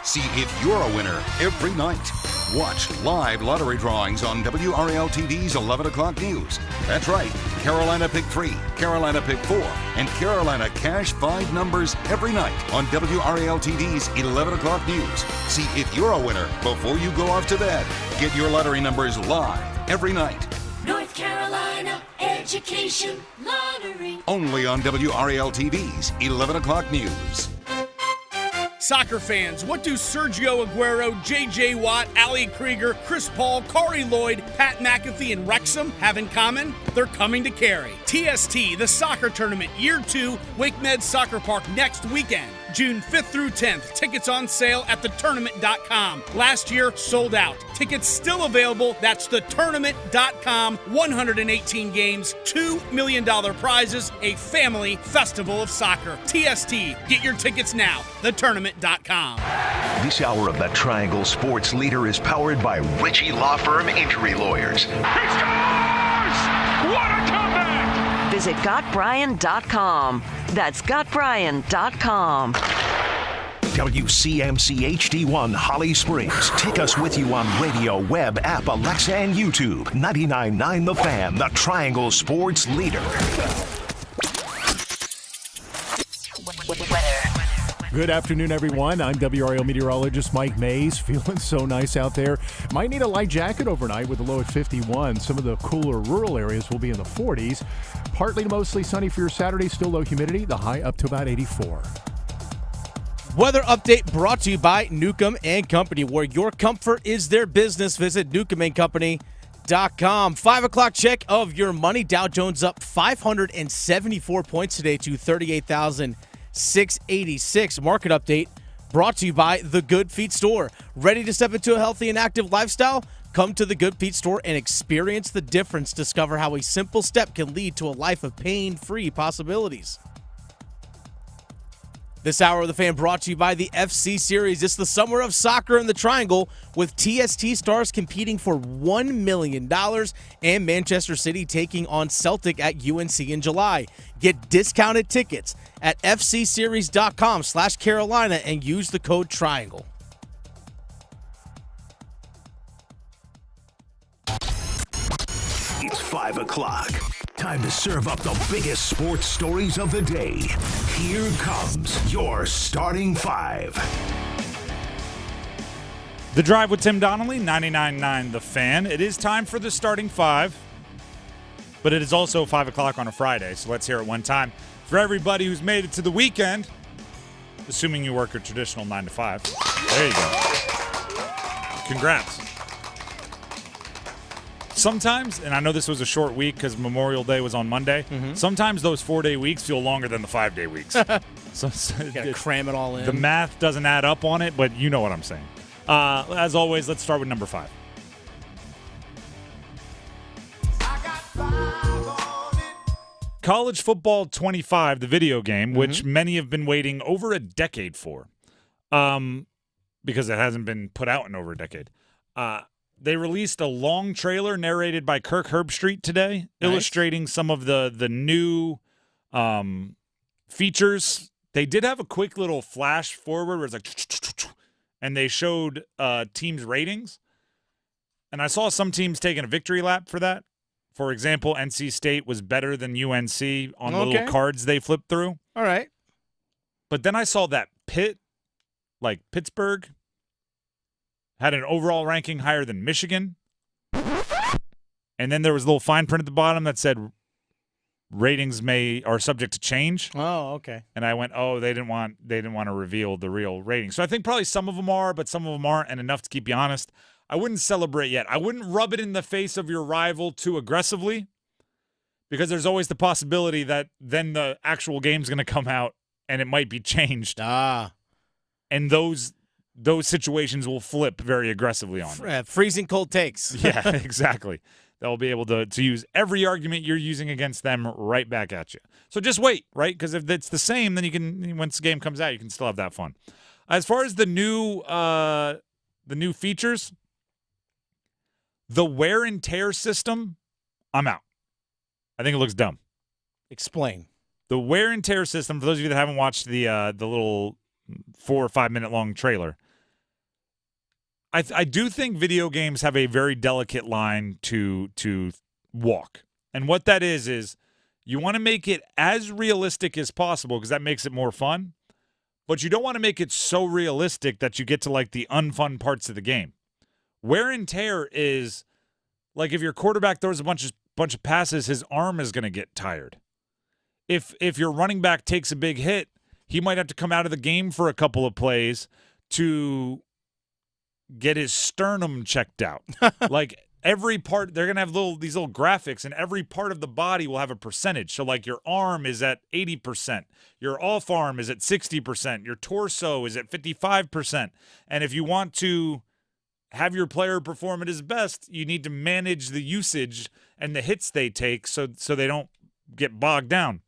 See if you're a winner every night. Watch live lottery drawings on WRAL-TV's 11 o'clock news. That's right, Carolina Pick 3, Carolina Pick 4, and Carolina Cash 5 numbers every night on WRAL-TV's 11 o'clock news. See if you're a winner before you go off to bed. Get your lottery numbers live every night. North Carolina, edge Education Lottery. Only on WRAL-TV's 11 o'clock news. Soccer fans, what do Sergio Aguero, J.J. Watt, Ali Krieger, Chris Paul, Corey Lloyd, Pat McAfee, and Wrexham have in common? They're coming to Cary. TST, the soccer tournament, Year 2, WakeMed Soccer Park next weekend. June 5th through 10th. Tickets on sale at thetournament.com. Last year, sold out. Tickets still available. That's thetournament.com. 118 games, $2 million prizes, a family festival of soccer. TST. Get your tickets now. Thetournament.com. This hour of the Triangle Sports Leader is powered by Ritchie Law Firm Injury Lawyers. What a comeback! Visit GotBryan.com. That's GotBryan.com. WCMC HD1 Holly Springs. Take us with you on radio, web, app, Alexa, and YouTube. 99.9 The Fan, the Triangle Sports Leader. Good afternoon, everyone. I'm WRAL meteorologist Mike Mays. Feeling so nice out there. Might need a light jacket overnight with a low at 51. Some of the cooler rural areas will be in the 40s. Partly to mostly sunny for your Saturday. Still low humidity. The high up to about 84. Weather update brought to you by Newcomb & Company, where your comfort is their business. Visit newcombandcompany.com. 5 o'clock check of your money. Dow Jones up 574 points today to 38,686. Market update brought to you by The Good Feet Store. Ready to step into a healthy and active lifestyle? Come to The Good Feet Store and experience the difference. Discover how a simple step can lead to a life of pain-free possibilities. This hour of The Fan brought to you by the FC Series. It's the summer of soccer in the Triangle, with TST stars competing for $1 million and Manchester City taking on Celtic at UNC in July. Get discounted tickets at fcseries.com/Carolina and use the code TRIANGLE. It's 5 o'clock. Time to serve up the biggest sports stories of the day. Here comes your starting five. The Drive with Tim Donnelly, 99.9 The Fan. It is time for the starting five, but it is also 5 o'clock on a Friday, so let's hear it one time. For everybody who's made it to the weekend, assuming you work a traditional 9 to 5. There you go. Congrats. Sometimes, and I know this was a short week because Memorial Day was on Monday, sometimes those 4-day weeks feel longer than the 5-day weeks. so you gotta cram it all in. The math doesn't add up on it, but you know what I'm saying. As always, let's start with number 5. College Football 25, the video game, which many have been waiting over a decade for, because it hasn't been put out in over a decade. They released a long trailer narrated by Kirk Herbstreit today, illustrating some of the new features. They did have a quick little flash forward where it's like, and they showed teams' ratings. And I saw some teams taking a victory lap for that. For example, NC State was better than UNC on the little cards they flipped through. All right. But then I saw that Pittsburgh had an overall ranking higher than Michigan. And then there was a little fine print at the bottom that said ratings are subject to change. Oh, okay. And I went, they didn't want to reveal the real ratings. So I think probably some of them are, but some of them aren't, and enough to keep you honest. I wouldn't celebrate yet. I wouldn't rub it in the face of your rival too aggressively, because there's always the possibility that then the actual game's going to come out and it might be changed. And those situations will flip very aggressively on them. Freezing cold takes. Yeah, exactly. They'll be able to use every argument you're using against them right back at you. So just wait, right? Because if it's the same, then you can, once the game comes out, you can still have that fun. As far as the new features, the wear and tear system, I'm out. I think it looks dumb. Explain. The wear and tear system, for those of you that haven't watched the little 4 or 5 minute long trailer, I do think video games have a very delicate line to walk. And what that is you want to make it as realistic as possible because that makes it more fun, but you don't want to make it so realistic that you get to like the unfun parts of the game. Wear and tear is like if your quarterback throws a bunch of bunch of passes, his arm is going to get tired. If your running back takes a big hit, he might have to come out of the game for a couple of plays to get his sternum checked out. Like every part, they're going to have these little graphics, and every part of the body will have a percentage. So like your arm is at 80%, your off arm is at 60%, your torso is at 55%. And if you want to have your player perform at his best, you need to manage the usage and the hits they take so they don't get bogged down.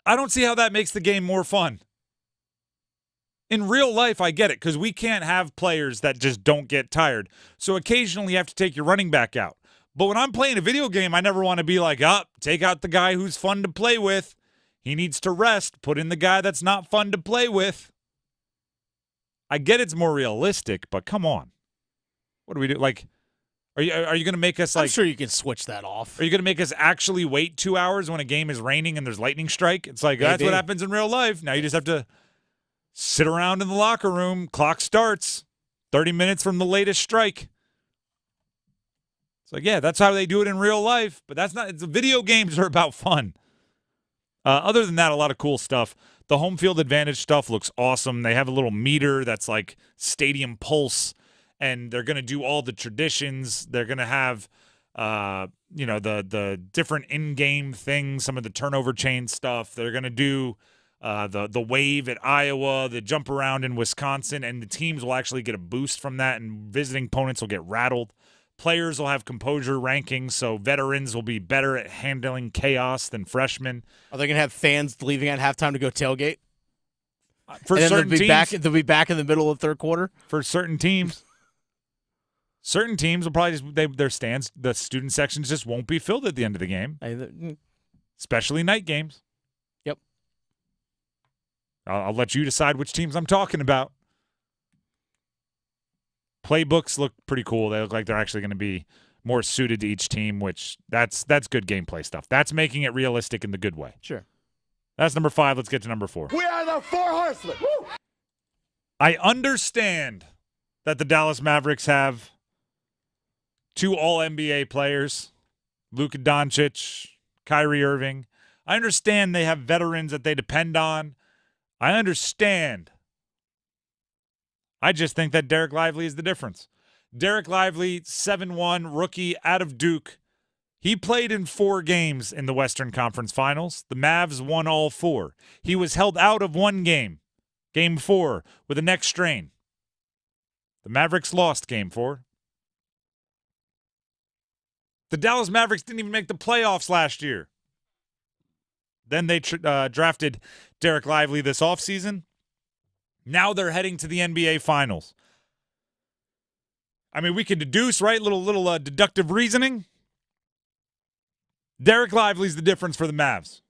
I don't see how that makes the game more fun. In real life, I get it, because we can't have players that just don't get tired. So occasionally you have to take your running back out. But when I'm playing a video game, I never want to be like, take out the guy who's fun to play with. He needs to rest. Put in the guy that's not fun to play with. I get it's more realistic, but come on. What do we do? Like, are you going to make us like? I'm sure you can switch that off. Are you going to make us actually wait 2 hours when a game is raining and there's lightning strike? It's like, that's what happens in real life. Now you just have to sit around in the locker room. Clock starts 30 minutes from the latest strike. It's like, yeah, that's how they do it in real life. But that's not. Video games are about fun. Other than that, a lot of cool stuff. The home field advantage stuff looks awesome. They have a little meter that's like stadium pulse, and they're going to do all the traditions. They're going to have, the different in-game things, some of the turnover chain stuff. They're going to do the wave at Iowa, the jump around in Wisconsin, and the teams will actually get a boost from that, and visiting opponents will get rattled. Players will have composure rankings, so veterans will be better at handling chaos than freshmen. Are they going to have fans leaving at halftime to go tailgate? For certain teams, they'll be back in the middle of the third quarter? For certain teams. Certain teams will probably just, their stands, the student sections just won't be filled at the end of the game. Especially night games. Yep. I'll let you decide which teams I'm talking about. Playbooks look pretty cool. They look like they're actually going to be more suited to each team, which that's good gameplay stuff. That's making it realistic in the good way. Sure. That's number 5. Let's get to number 4. We are the 4 horsemen. Woo! I understand that the Dallas Mavericks have 2 All-NBA players, Luka Doncic, Kyrie Irving. I understand they have veterans that they depend on. I understand. I just think that Dereck Lively is the difference. Dereck Lively, 7'1", rookie out of Duke. He played in 4 games in the Western Conference Finals. The Mavs won all 4. He was held out of 1 game, Game 4, with a neck strain. The Mavericks lost Game 4. The Dallas Mavericks didn't even make the playoffs last year. Then they drafted Dereck Lively this offseason. Now they're heading to the NBA Finals. I mean, we could deduce, right? Little deductive reasoning. Dereck Lively's the difference for the Mavs.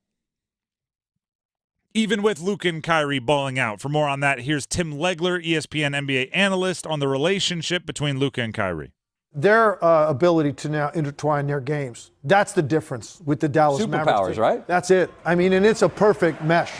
Even with Luka and Kyrie balling out. For more on that, here's Tim Legler, ESPN NBA analyst, on the relationship between Luka and Kyrie. Their ability to now intertwine their games. That's the difference with the Dallas Mavericks. Superpowers, right? That's it. I mean, and it's a perfect mesh.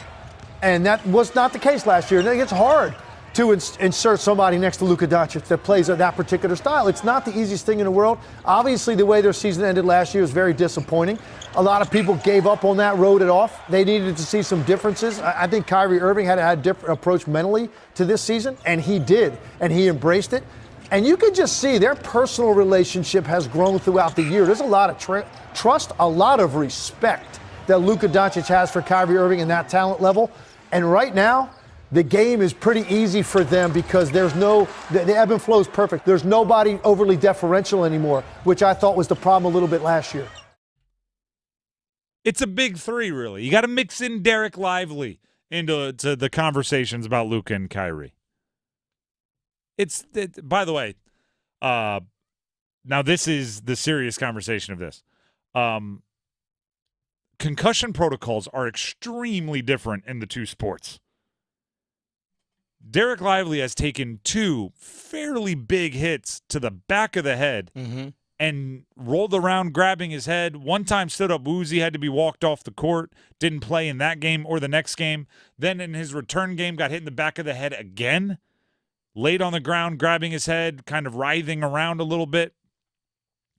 And that was not the case last year. I think it's hard to insert somebody next to Luka Doncic that plays that particular style. It's not the easiest thing in the world. Obviously, the way their season ended last year was very disappointing. A lot of people gave up on that, wrote it off. They needed to see some differences. I think Kyrie Irving had a different approach mentally to this season, and he did, and he embraced it. And you can just see their personal relationship has grown throughout the year. There's a lot of trust, a lot of respect that Luka Doncic has for Kyrie Irving and that talent level. And right now, the game is pretty easy for them because the ebb and flow is perfect. There's nobody overly deferential anymore, which I thought was the problem a little bit last year. It's a big 3, really. You got to mix in Dereck Lively into the conversations about Luka and Kyrie. By the way, now this is the serious conversation of this. Concussion protocols are extremely different in the 2 sports. Dereck Lively has taken 2 fairly big hits to the back of the head and rolled around grabbing his head. One time stood up woozy, had to be walked off the court, didn't play in that game or the next game. Then in his return game, got hit in the back of the head again, laid on the ground, grabbing his head, kind of writhing around a little bit.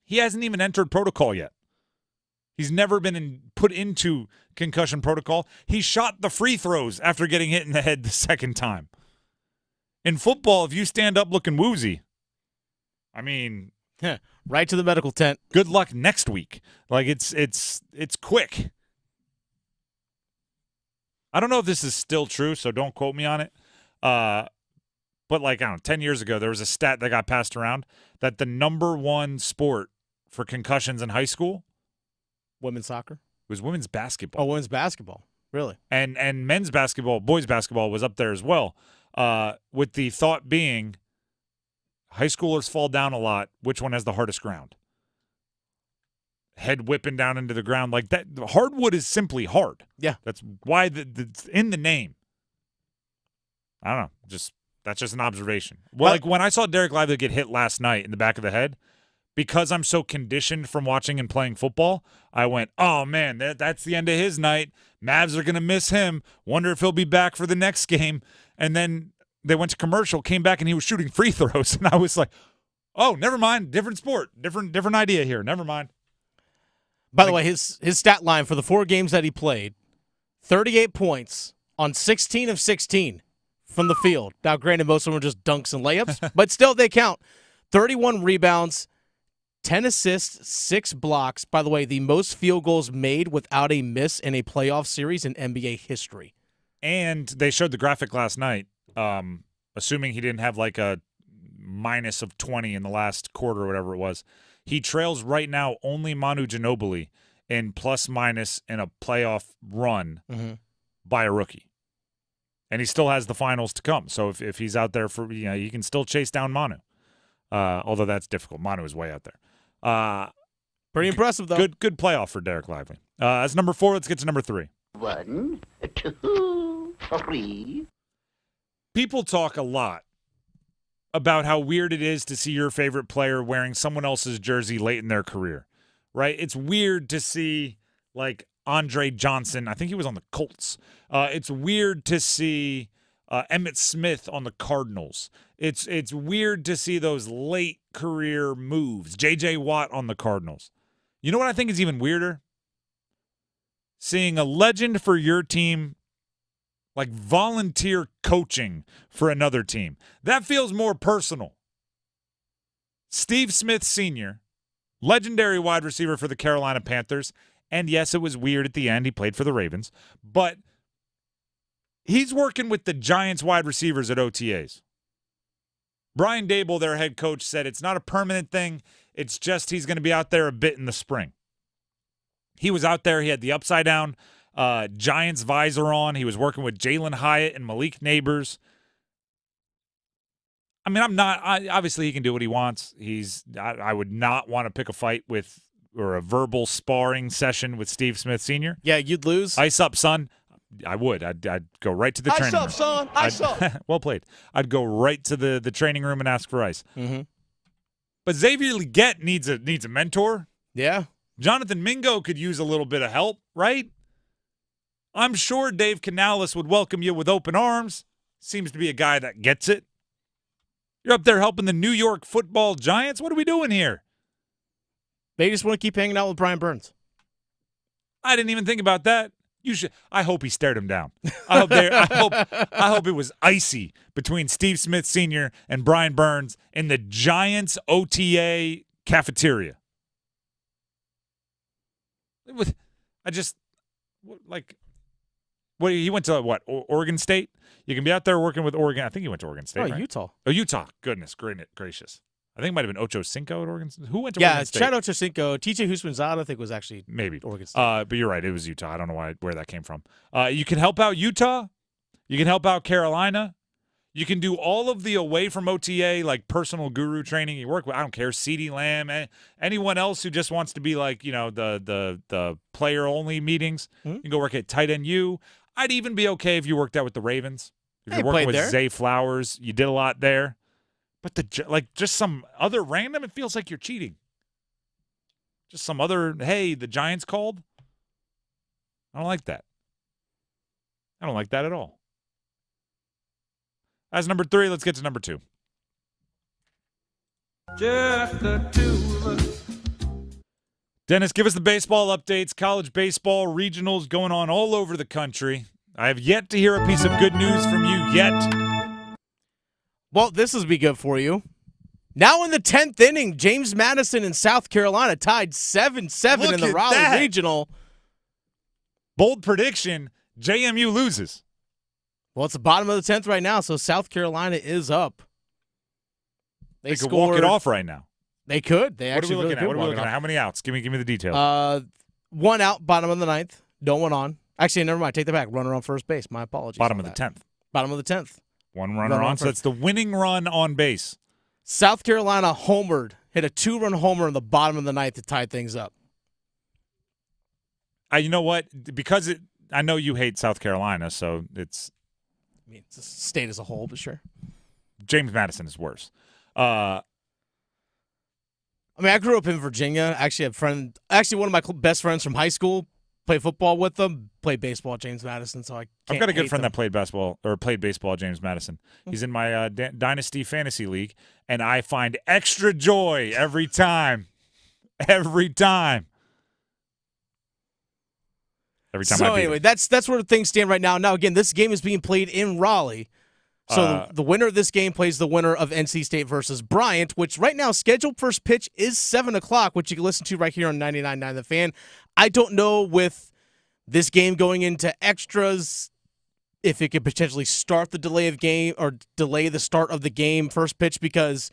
He hasn't even entered protocol yet. He's never been put into concussion protocol. He shot the free throws after getting hit in the head the second time. In football, if you stand up looking woozy, I mean, right to the medical tent. Good luck next week. Like it's quick. I don't know if this is still true, so don't quote me on it. But like, I don't know, 10 years ago, there was a stat that got passed around that the number one sport for concussions in high school Women's soccer? was women's basketball. Oh, women's basketball. Really? And men's basketball, boys basketball was up there as well. With the thought being high schoolers fall down a lot. Which one has the hardest ground? Head whipping down into the ground like that. Hardwood is simply hard. Yeah. That's why it's in the name. I don't know. That's just an observation. Well, like when I saw Dereck Lively get hit last night in the back of the head, because I'm so conditioned from watching and playing football, I went, oh, man, that's the end of his night. Mavs are going to miss him. Wonder if he'll be back for the next game. And then they went to commercial, came back, and he was shooting free throws. And I was like, oh, never mind. Different sport. Different idea here. Never mind. By the way, his stat line for the 4 games that he played, 38 points on 16 of 16 from the field. Now, granted, most of them were just dunks and layups, but still they count. 31 rebounds, 10 assists, 6 blocks. By the way, the most field goals made without a miss in a playoff series in NBA history. And they showed the graphic last night, assuming he didn't have like a minus of 20 in the last quarter or whatever it was. He trails right now only Manu Ginobili in plus-minus in a playoff run by a rookie. And he still has the finals to come. So if he's out there for, you can still chase down Manu. Although that's difficult. Manu is way out there. Pretty impressive, though. Good playoff for Dereck Lively. That's number 4. Let's get to number 3. 1, 2, 3. People talk a lot about how weird it is to see your favorite player wearing someone else's jersey late in their career, right? It's weird to see, like, Andre Johnson. I think he was on the Colts. It's weird to see Emmitt Smith on the Cardinals. It's weird to see those late career moves. J.J. Watt on the Cardinals. You know what I think is even weirder? Seeing a legend for your team like volunteer coaching for another team. That feels more personal. Steve Smith Sr., legendary wide receiver for the Carolina Panthers, and yes, it was weird at the end. He played for the Ravens, but he's working with the Giants wide receivers at OTAs. Brian Daboll, their head coach, said it's not a permanent thing. It's just he's going to be out there a bit in the spring. He was out there. He had the upside-down Giants visor on. He was working with Jalen Hyatt and Malik Neighbors. I mean, obviously he can do what he wants. I would not want to pick a fight with or a verbal sparring session with Steve Smith Sr. Yeah, you'd lose. Ice up, son. I would. I'd go right to the training room. Ice up, son. Ice up. Well played. I'd go right to the training room and ask for ice. Mm-hmm. But Xavier Legette needs a mentor. Yeah. Jonathan Mingo could use a little bit of help, right? I'm sure Dave Canales would welcome you with open arms. Seems to be a guy that gets it. You're up there helping the New York Football Giants. What are we doing here? They just want to keep hanging out with Brian Burns. I didn't even think about that. You should. I hope he stared him down. I hope it was icy between Steve Smith Sr. and Brian Burns in the Giants OTA cafeteria. He went to what? Oregon State? You can be out there working with Oregon. I think he went to Oregon State. Oh, right? Utah. Oh, Utah. Goodness gracious. I think it might have been Ocho Cinco at Oregon State. Who went to Oregon State? Yeah, Chad Ocho Cinco. TJ Husmanzada, I think, was actually maybe Oregon State. But you're right. It was Utah. I don't know where that came from. You can help out Utah. You can help out Carolina. You can do all of the away from OTA, like personal guru training. You work with, I don't care, CeeDee Lamb, anyone else who just wants to be like, the player-only meetings. Mm-hmm. You can go work at tight end U. I'd even be okay if you worked out with the Ravens. If you're working with there. Zay Flowers, you did a lot there. But just some other random, it feels like you're cheating. Just some other, hey, the Giants called. I don't like that. I don't like that at all. That's number 3. Let's get to number 2. Just the two of us Dennis, give us the baseball updates. College baseball regionals going on all over the country. I have yet to hear a piece of good news from you yet. Well, this will be good for you. Now in the 10th inning, James Madison and South Carolina tied 7-7 in the Raleigh Regional. Bold prediction, JMU loses. Well, it's the bottom of the 10th right now, so South Carolina is up. They could walk it off right now. They could. They What are actually we looking really at? What are we could looking walk at? it How many outs? Give me the details. off. One out, bottom of the 9th. No one on. Actually, never mind. Take that back. Runner on first base. My apologies. Bottom of the 10th. Bottom of the 10th. One runner on, so that's the winning run on base. South Carolina homered, hit a 2-run homer in the bottom of the 9th to tie things up. You know what? Because I know you hate South Carolina, so it's. I mean, it's a state as a whole, but sure. James Madison is worse. I mean, I grew up in Virginia. Actually, one of my best friends from high school played football with them, played baseball at James Madison, so I've got a good friend that played baseball at James Madison. He's in my Dynasty Fantasy League, and I find extra joy every time. Every time. So anyway, that's where things stand right now. Now, again, this game is being played in Raleigh. So the winner of this game plays the winner of NC State versus Bryant, which right now scheduled first pitch is 7 o'clock, which you can listen to right here on 99.9 The Fan. I don't know with this game going into extras if it could potentially start the delay of game or delay the start of the game first pitch, because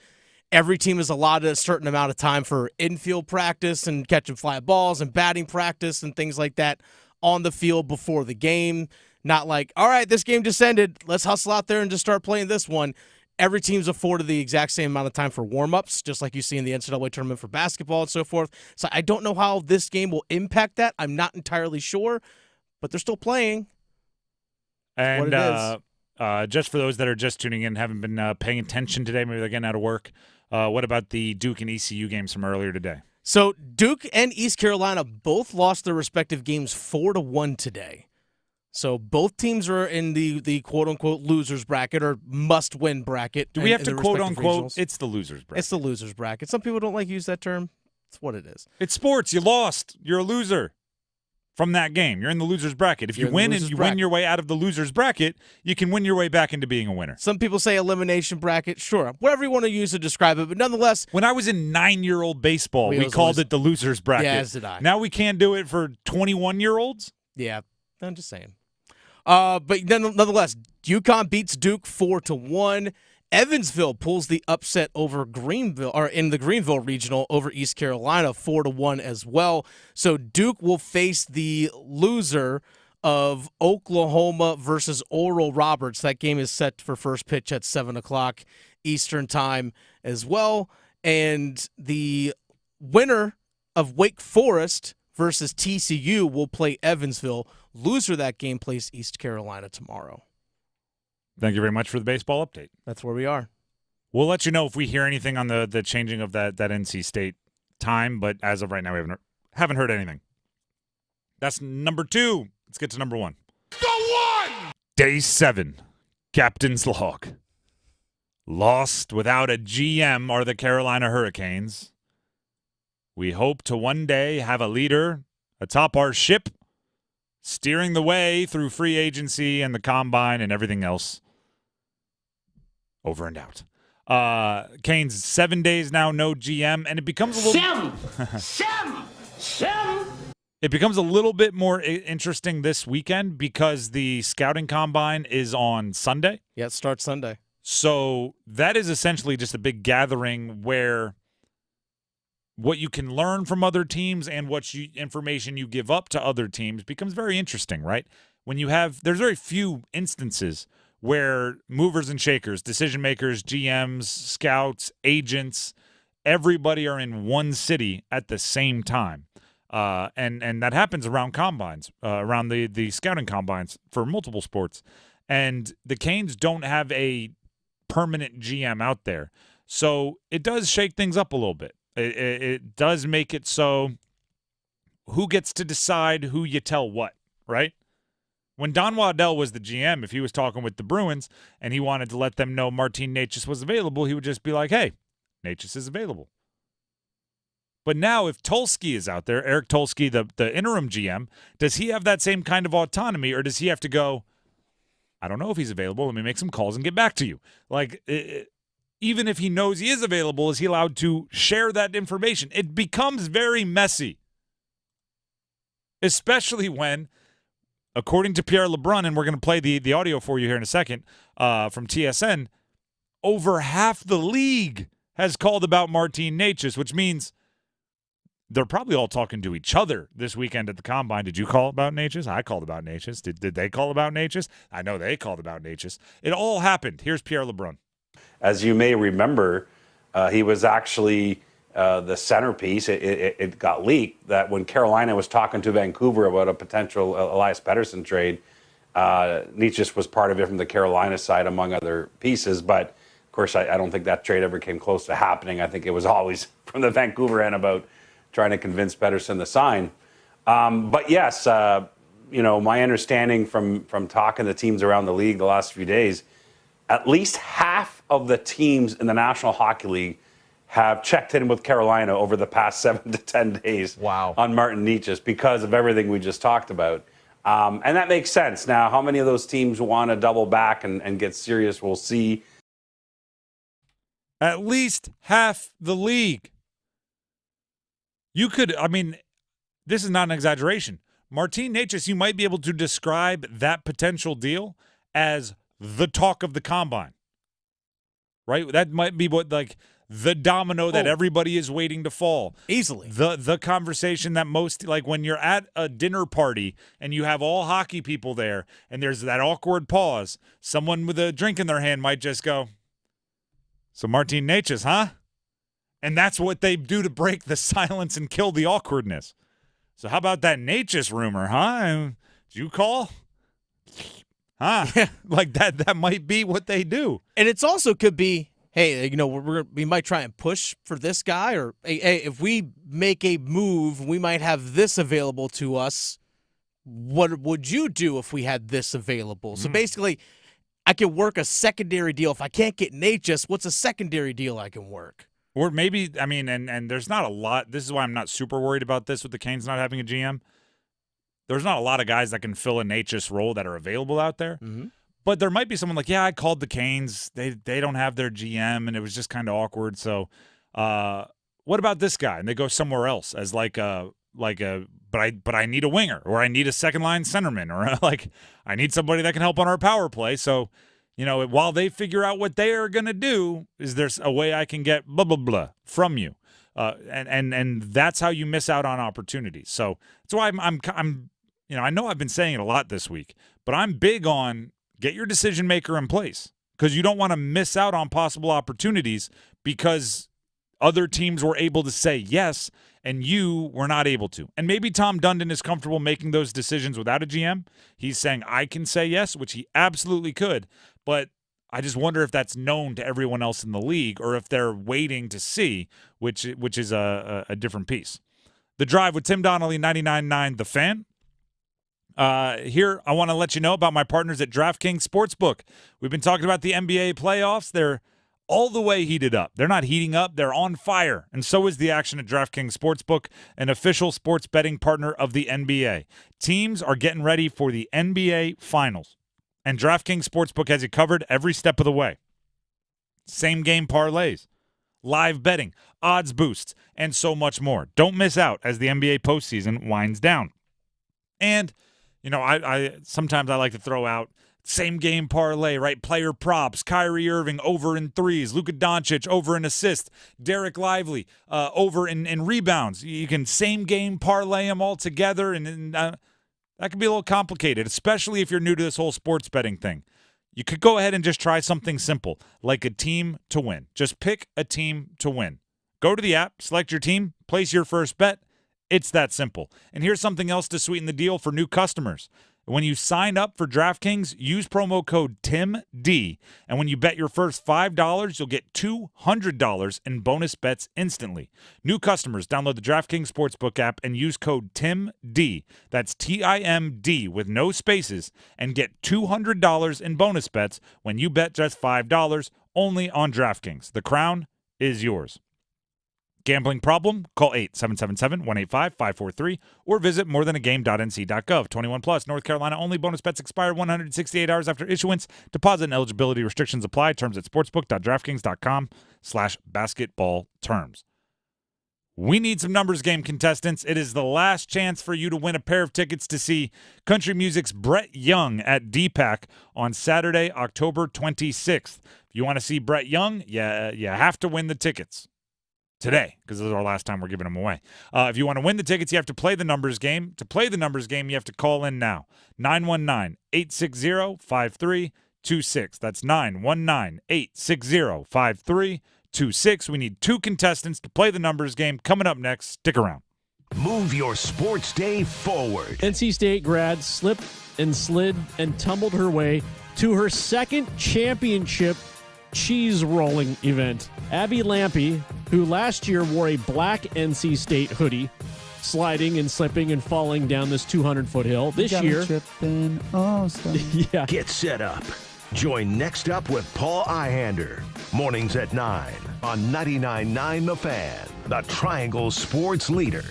every team is allotted a certain amount of time for infield practice and catching fly balls and batting practice and things like that on the field before the game. Not like, all right, this game just ended. Let's hustle out there and just start playing this one. Every team's afforded the exact same amount of time for warm-ups, just like you see in the NCAA tournament for basketball and so forth. So I don't know how this game will impact that. I'm not entirely sure, but they're still playing. And just for those that are just tuning in, haven't been paying attention today, maybe they're getting out of work, what about the Duke and ECU games from earlier today? So Duke and East Carolina both lost their respective games 4-1 today. So both teams are in the quote-unquote losers bracket or must-win bracket. Do we have to quote-unquote? It's the losers bracket. It's the losers bracket. Some people don't like to use that term. It's what it is. It's sports. You lost. You're a loser from that game. You're in the losers bracket. If you win and you win your way out of the losers bracket, you can win your way back into being a winner. Some people say elimination bracket. Sure. Whatever you want to use to describe it. But nonetheless. When I was in 9-year-old baseball, we called it the losers bracket. Yeah, as did I. Now we can't do it for 21-year-olds? Yeah. I'm just saying. But nonetheless, UConn beats Duke 4-1. Evansville pulls the upset over Greenville, or in the Greenville Regional over East Carolina 4-1 as well. So Duke will face the loser of Oklahoma versus Oral Roberts. That game is set for first pitch at 7 o'clock Eastern time as well. And the winner of Wake Forest versus TCU will play Evansville. Loser of that game plays East Carolina tomorrow. Thank you very much for the baseball update. That's where we are. We'll let you know if we hear anything on the changing of that NC State time, but as of right now, we haven't heard anything. That's number 2. Let's get to number 1. The one! Day 7, Captain's Log. Lost without a GM are the Carolina Hurricanes. We hope to one day have a leader atop our ship, steering the way through free agency and the combine and everything else. Over and out. Canes, 7 days now, no GM, and it becomes a little... It becomes a little bit more interesting this weekend because the scouting combine is on Sunday. Yeah, it starts Sunday. So that is essentially just a big gathering where what you can learn from other teams and information you give up to other teams becomes very interesting, right? When you have, there's very few instances where movers and shakers, decision makers, GMs, scouts, agents, everybody are in one city at the same time. And that happens around combines, around the scouting combines for multiple sports. And the Canes don't have a permanent GM out there. So it does shake things up a little bit. It does make it so who gets to decide who you tell what, right? When Don Waddell was the GM, if he was talking with the Bruins and he wanted to let them know Martin Necas was available, he would just be like, hey, Necas is available. But now if Tulsky is out there, Eric Tulsky, the interim GM, does he have that same kind of autonomy, or does he have to go, I don't know if he's available, let me make some calls and get back to you? Like, even if he knows he is available, is he allowed to share that information? It becomes very messy, especially when, according to Pierre LeBrun, and we're going to play the audio for you here in a second from TSN, over half the league has called about Martin Necas, which means they're probably all talking to each other this weekend at the Combine. Did you call about Necas? I called about Necas. Did they call about Necas? I know they called about Necas. It all happened. Here's Pierre LeBrun. As you may remember, he was actually the centerpiece. It got leaked that when Carolina was talking to Vancouver about a potential Elias Pettersson trade, Necas was part of it from the Carolina side, among other pieces. But, of course, I don't think that trade ever came close to happening. I think it was always from the Vancouver end about trying to convince Pettersson to sign. But, yes, my understanding from talking to teams around the league the last few days, at least half of the teams in the National Hockey League have checked in with Carolina over the past 7 to 10 days on Martin Necas because of everything we just talked about. And that makes sense. Now, how many of those teams want to double back and get serious, we'll see. At least half the league. You could, this is not an exaggeration. Martin Necas, you might be able to describe that potential deal as the talk of the Combine, right? That might be what, like, the domino that everybody is waiting to fall. Easily. The conversation that most, like when you're at a dinner party and you have all hockey people there and there's that awkward pause, someone with a drink in their hand might just go, so Martin Necas, huh? And that's what they do to break the silence and kill the awkwardness. So how about that Necas rumor, huh? Did you call? Huh? Yeah. Like that might be what they do. And it's also could be, hey, we might try and push for this guy, or hey, if we make a move, we might have this available to us. What would you do if we had this available? So basically, I can work a secondary deal. If I can't get Necas, what's a secondary deal I can work? Or maybe, and there's not a lot. This is why I'm not super worried about this with the Canes not having a GM. There's not a lot of guys that can fill a Necas role that are available out there. Mm-hmm. But there might be someone like, I called the Canes. They don't have their GM, and it was just kind of awkward. So what about this guy? And they go somewhere else as but I need a winger, or I need a second-line centerman, or I need somebody that can help on our power play. So, while they figure out what they are going to do, is there a way I can get blah, blah, blah from you? And that's how you miss out on opportunities. So that's why I'm I know I've been saying it a lot this week, but I'm big on get your decision maker in place, because you don't want to miss out on possible opportunities because other teams were able to say yes and you were not able to. And maybe Tom Dundon is comfortable making those decisions without a GM. He's saying, I can say yes, which he absolutely could. But I just wonder if that's known to everyone else in the league, or if they're waiting to see, which is a different piece. The Drive with Tim Donnelly, 99.9 The Fan. Here, I want to let you know about my partners at DraftKings Sportsbook. We've been talking about the NBA playoffs. They're all the way heated up. They're not heating up. They're on fire. And so is the action at DraftKings Sportsbook, an official sports betting partner of the NBA. Teams are getting ready for the NBA Finals, and DraftKings Sportsbook has you covered every step of the way. Same game parlays, live betting, odds boosts, and so much more. Don't miss out as the NBA postseason winds down. And I sometimes I like to throw out same game parlay, right? Player props, Kyrie Irving over in threes, Luka Doncic over in assists, Dereck Lively over in rebounds. You can same game parlay them all together, and that can be a little complicated, especially if you're new to this whole sports betting thing. You could go ahead and just try something simple, like a team to win. Just pick a team to win. Go to the app, select your team, place your first bet. It's that simple. And here's something else to sweeten the deal for new customers. When you sign up for DraftKings, use promo code TIMD, and when you bet your first $5, you'll get $200 in bonus bets instantly. New customers, download the DraftKings Sportsbook app and use code TIMD, that's TIMD with no spaces, and get $200 in bonus bets when you bet just $5 only on DraftKings. The crown is yours. Gambling problem? Call 877-185-543 or visit morethanagame.nc.gov. 21 plus, North Carolina only. Bonus bets expire 168 hours after issuance. Deposit and eligibility restrictions apply. Terms at sportsbook.draftkings.com/basketball terms. We need some numbers game contestants. It is the last chance for you to win a pair of tickets to see country music's Brett Young at DPAC on Saturday, October 26th. If you want to see Brett Young, you have to win the tickets today, because this is our last time we're giving them away. If you want to win the tickets, you have to play the numbers game. To play the numbers game, you have to call in now. 919-860-5326. That's 919-860-5326. We need 2 contestants to play the numbers game. Coming up next, stick around. Move your sports day forward. NC State grad slipped and slid and tumbled her way to her second championship cheese rolling event. Abby Lampy, who last year wore a black NC State hoodie, sliding and slipping and falling down this 200-foot hill. This year, yeah. Get set up. Join Next Up with Paul Ihander. Mornings at 9 on 99.9 The Fan, the Triangle Sports Leader.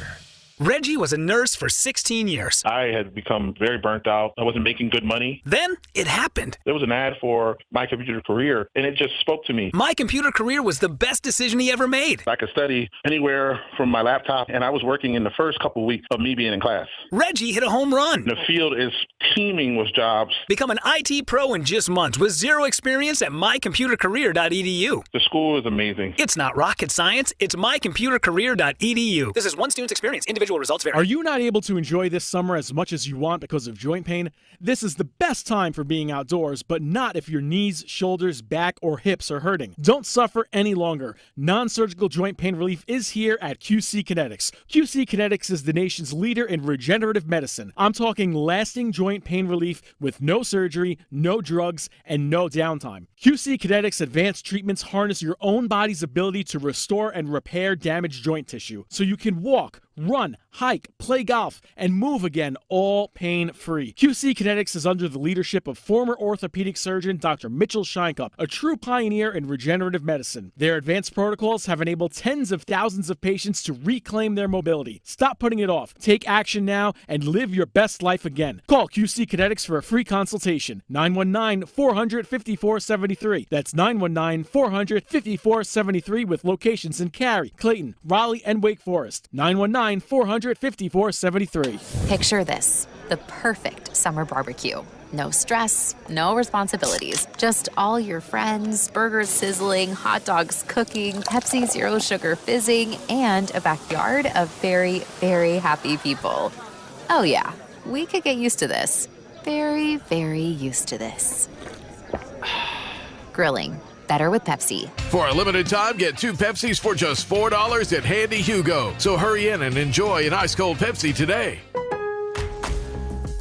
Reggie was a nurse for 16 years. I had become very burnt out. I wasn't making good money. Then it happened. There was an ad for My Computer Career, and it just spoke to me. My Computer Career was the best decision he ever made. I could study anywhere from my laptop, and I was working in the first couple weeks of me being in class. Reggie hit a home run. The field is teeming with jobs. Become an IT pro in just months with zero experience at mycomputercareer.edu. The school is amazing. It's not rocket science. It's mycomputercareer.edu. This is one student's experience. Individual results vary. Are you not able to enjoy this summer as much as you want because of joint pain? This is the best time for being outdoors, but not if your knees, shoulders, back, or hips are hurting. Don't suffer any longer. Non-surgical joint pain relief is here at QC Kinetics. QC Kinetics is the nation's leader in regenerative medicine. I'm talking lasting joint pain relief with no surgery, no drugs, and no downtime. QC Kinetics advanced treatments harness your own body's ability to restore and repair damaged joint tissue so you can walk, run, hike, play golf, and move again, all pain-free. QC Kinetics is under the leadership of former orthopedic surgeon Dr. Mitchell Scheinkup, a true pioneer in regenerative medicine. Their advanced protocols have enabled tens of thousands of patients to reclaim their mobility. Stop putting it off. Take action now and live your best life again. Call QC Kinetics for a free consultation. 919-400-5473. That's 919-400-5473 with locations in Cary, Clayton, Raleigh, and Wake Forest. 919-400-5473. Picture this, the perfect summer barbecue. No stress, no responsibilities, just all your friends, burgers sizzling, hot dogs cooking, Pepsi Zero Sugar fizzing, and a backyard of very, very happy people. Oh yeah, we could get used to this. Very, very used to this. Grilling. Better with Pepsi. For a limited time, get 2 Pepsis for just $4 at Handy Hugo. So hurry in and enjoy an ice-cold Pepsi today.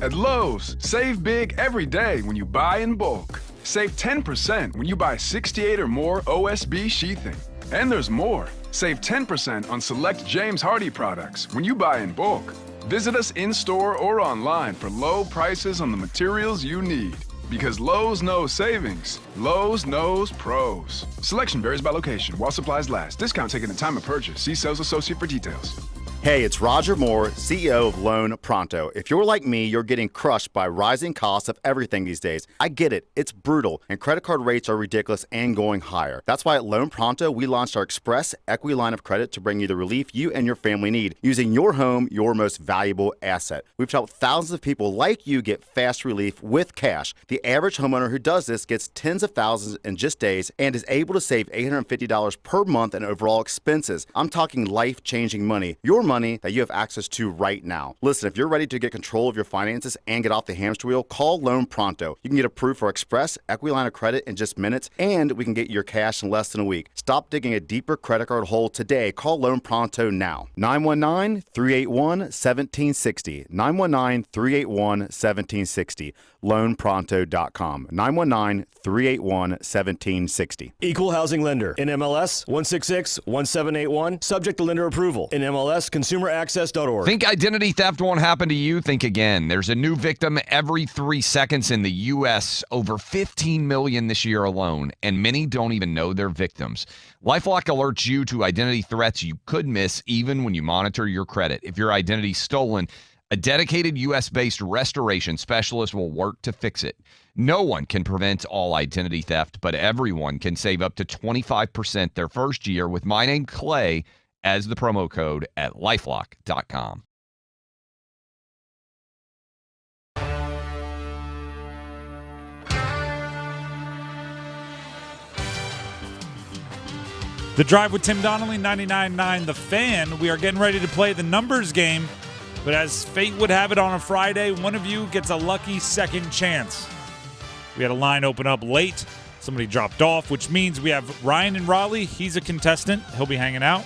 At Lowe's, save big every day when you buy in bulk. Save 10% when you buy 68 or more OSB sheathing. And there's more. Save 10% on select James Hardie products when you buy in bulk. Visit us in-store or online for low prices on the materials you need. Because Lowe's knows savings. Lowe's knows pros. Selection varies by location while supplies last. Discount taken at time of purchase. See sales associate for details. Hey, it's Roger Moore, CEO of Loan Pronto. If you're like me, you're getting crushed by rising costs of everything these days. I get it. It's brutal, and credit card rates are ridiculous and going higher. That's why at Loan Pronto, we launched our Express Equity Line of Credit to bring you the relief you and your family need, using your home, your most valuable asset. We've helped thousands of people like you get fast relief with cash. The average homeowner who does this gets tens of thousands in just days and is able to save $850 per month in overall expenses. I'm talking life-changing money. Your money that you have access to right now. Listen, if you're ready to get control of your finances and get off the hamster wheel, call Loan Pronto. You can get approved for Express Equity Line of Credit in just minutes, and we can get your cash in less than a week. Stop digging a deeper credit card hole today. Call Loan Pronto now. 919-381-1760. 919-381-1760. LoanPronto.com. 919-381-1760. Equal housing lender. NMLS 1661781. Subject to lender approval. NMLS consumeraccess.org. Think identity theft won't happen to you? Think again. There's a new victim every 3 seconds in the U.S., over 15 million this year alone, and many don't even know they're victims. LifeLock alerts you to identity threats you could miss even when you monitor your credit. If your identity's stolen, a dedicated U.S.-based restoration specialist will work to fix it. No one can prevent all identity theft, but everyone can save up to 25% their first year with my name, Clay, as the promo code at LifeLock.com. The Drive with Tim Donnelly, 99.9 The Fan. We are getting ready to play the numbers game, but as fate would have it on a Friday, one of you gets a lucky second chance. We had a line open up late. Somebody dropped off, which means we have Ryan in Raleigh. He's a contestant. He'll be hanging out.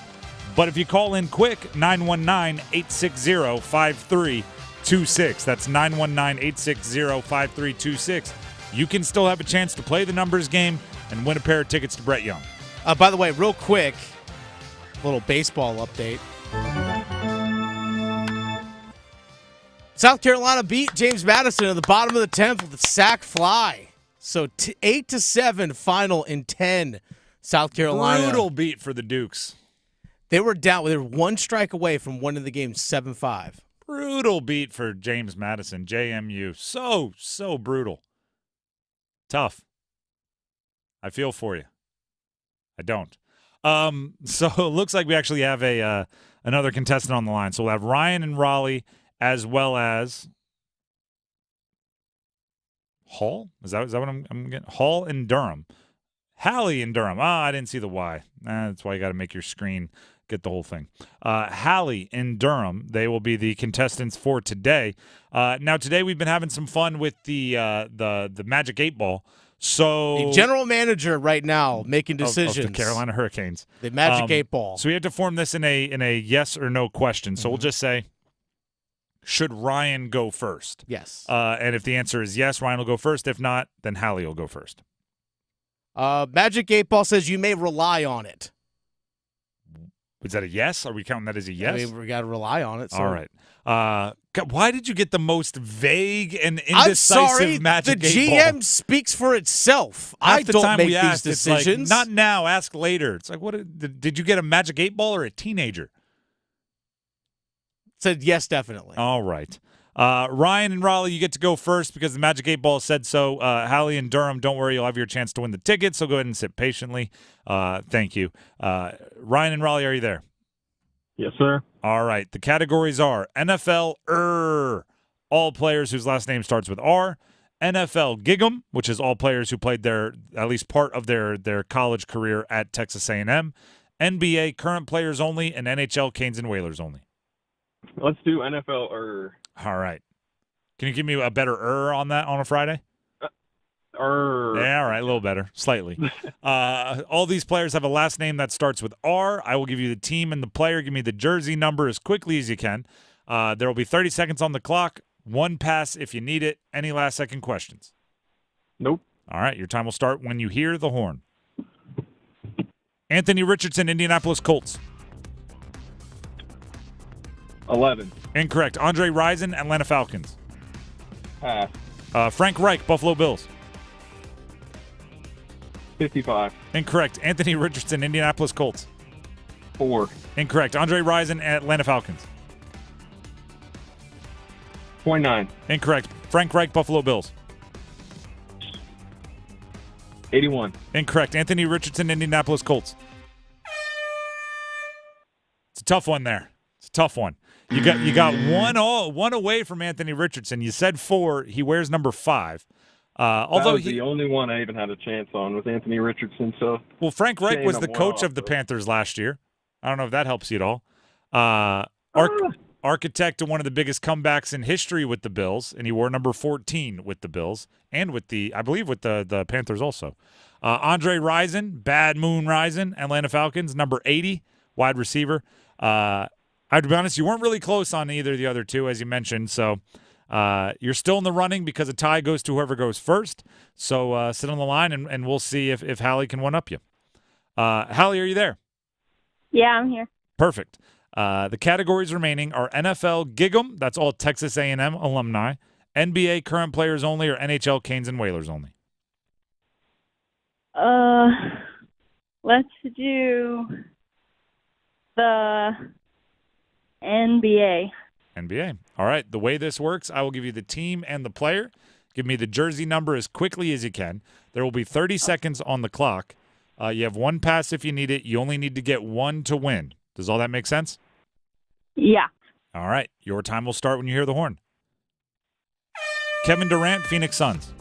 But if you call in quick, 919-860-5326. That's 919-860-5326. You can still have a chance to play the numbers game and win a pair of tickets to Brett Young. By the way, real quick, little baseball update. South Carolina beat James Madison at the bottom of the 10th with a sac fly. So 8-7 final in 10. South Carolina. Brutal beat for the Dukes. They were down. They were one strike away from winning the game 7-5. Brutal beat for James Madison, JMU. So brutal. Tough. I feel for you. I don't. So it looks like we actually have another contestant on the line. So we'll have Ryan and Raleigh, as well as Hall. Is that what I'm getting? Hall and Durham. Hallie and Durham. I didn't see the Y. That's why you got to make your screen get the whole thing. Hallie and Durham. They will be the contestants for today. Now today we've been having some fun with the Magic 8 Ball. So the general manager right now making decisions of the Carolina Hurricanes. The Magic 8 Ball. So we have to form this in a yes or no question. So we'll just say, should Ryan go first? Yes. And if the answer is yes, Ryan will go first. If not, then Hallie will go first. Magic 8 Ball says you may rely on it. Is that a yes? Are we counting that as a yes? I mean, we got to rely on it. So. All right. God, why did you get the most vague and indecisive Magic 8 Ball? The GM speaks for itself. I don't make these decisions. It's like, not now, ask later. It's like, what? Did you get a Magic 8 Ball or a teenager? Said yes, definitely. All right. Ryan and Raleigh, you get to go first because the Magic 8 Ball said so. Hallie and Durham, don't worry, you'll have your chance to win the tickets, so go ahead and sit patiently. Thank you. Ryan and Raleigh, are you there? Yes, sir. All right. The categories are NFL all players whose last name starts with R. NFL Gig'em, which is all players who played at least part of their college career at Texas A&M. NBA current players only, and NHL Canes and Whalers only. Let's do NFL All right. Can you give me a better on that on a Friday? Yeah, all right, a little better, slightly. All these players have a last name that starts with R. I will give you the team and the player. Give me the jersey number as quickly as you can. There will be 30 seconds on the clock. One pass if you need it. Any last-second questions? Nope. All right, your time will start when you hear the horn. Anthony Richardson, Indianapolis Colts. 11. Incorrect. Andre Rison, Atlanta Falcons. Pass. Frank Reich, Buffalo Bills. 55. Incorrect. Anthony Richardson, Indianapolis Colts. 4. Incorrect. Andre Rison, Atlanta Falcons. 29. Incorrect. Frank Reich, Buffalo Bills. 81. Incorrect. Anthony Richardson, Indianapolis Colts. It's a tough one there. It's a tough one. You got one away from Anthony Richardson. You said 4. He wears number 5. Although that was the only one I even had a chance on was Anthony Richardson. So Frank Reich was the coach of the Panthers last year. I don't know if that helps you at all. Architect of one of the biggest comebacks in history with the Bills, and he wore number 14 with the Bills and with I believe with the Panthers also. Andre Rison, Bad Moon Rison, Atlanta Falcons, number 80, wide receiver. I have to be honest, you weren't really close on either of the other two, as you mentioned, so you're still in the running because a tie goes to whoever goes first. So sit on the line, and we'll see if Hallie can one-up you. Hallie, are you there? Yeah, I'm here. Perfect. The categories remaining are NFL Gig'em, that's all Texas A&M alumni, NBA current players only, or NHL Canes and Whalers only. Let's do the NBA. NBA. All right. The way this works, I will give you the team and the player. Give me the jersey number as quickly as you can. There will be 30 seconds on the clock. You have one pass if you need it. You only need to get one to win. Does all that make sense? Yeah. All right. Your time will start when you hear the horn. Kevin Durant, Phoenix Suns.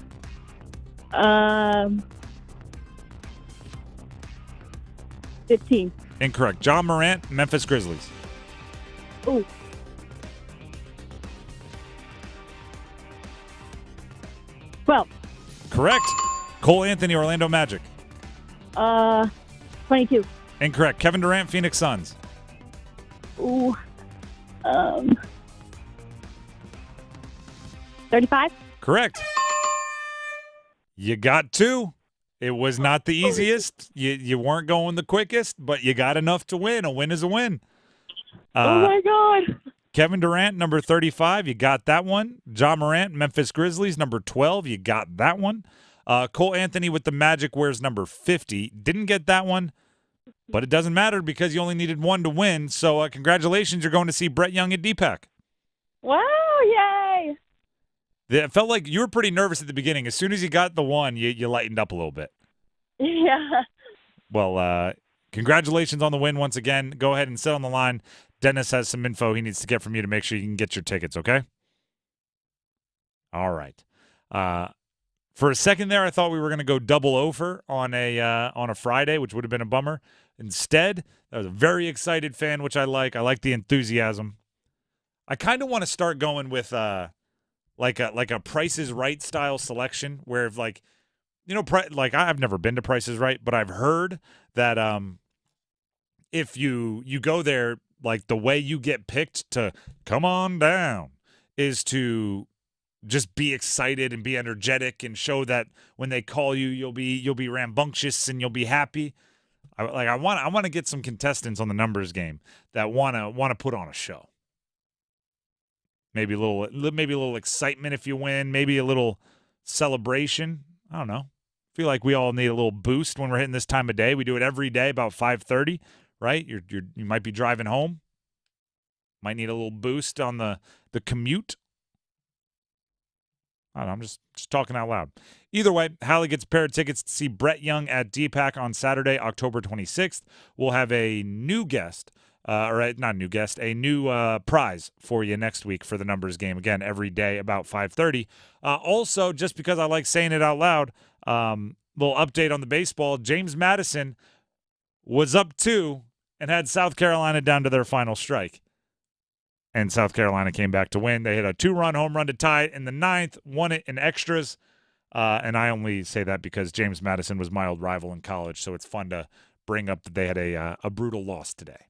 15. Incorrect. John Morant, Memphis Grizzlies. Ooh. 12. Correct. Cole Anthony, Orlando Magic. 22. Incorrect. Kevin Durant, Phoenix Suns. Ooh. 35. Correct. You got two. It was not the easiest. You weren't going the quickest, but you got enough to win. A win is a win. Oh, my God. Kevin Durant, number 35, you got that one. John Morant, Memphis Grizzlies, number 12, you got that one. Cole Anthony with the Magic wears number 50. Didn't get that one, but it doesn't matter because you only needed one to win. So congratulations, you're going to see Brett Young at DPAC. Wow, yay. It felt like you were pretty nervous at the beginning. As soon as you got the one, you lightened up a little bit. Yeah. Well, congratulations on the win once again. Go ahead and sit on the line. Dennis has some info he needs to get from you to make sure you can get your tickets, okay? All right. For a second there, I thought we were going to go double over on a Friday, which would have been a bummer. Instead, I was a very excited fan, which I like. I like the enthusiasm. I kind of want to start going with like a Price is Right style selection, where if like I've never been to Price is Right, but I've heard that if you go there, like the way you get picked to come on down is to just be excited and be energetic and show that when they call you, you'll be rambunctious and you'll be happy. I want to get some contestants on the numbers game that want to put on a show. Maybe a little excitement if you win. Maybe a little celebration. I don't know. I feel like we all need a little boost when we're hitting this time of day. We do it every day about 5:30, right? You might be driving home. Might need a little boost on the commute. I don't know, I'm just talking out loud. Either way, Hallie gets a pair of tickets to see Brett Young at DPAC on Saturday, October 26th. We'll have a new guest, a new prize for you next week for the numbers game. Again, every day about 5:30. Also, just because I like saying it out loud, little update on the baseball. James Madison was up 2 and had South Carolina down to their final strike. And South Carolina came back to win. They hit a 2-run home run to tie it in the 9th, won it in extras. And I only say that because James Madison was my old rival in college, so it's fun to bring up that they had a brutal loss today.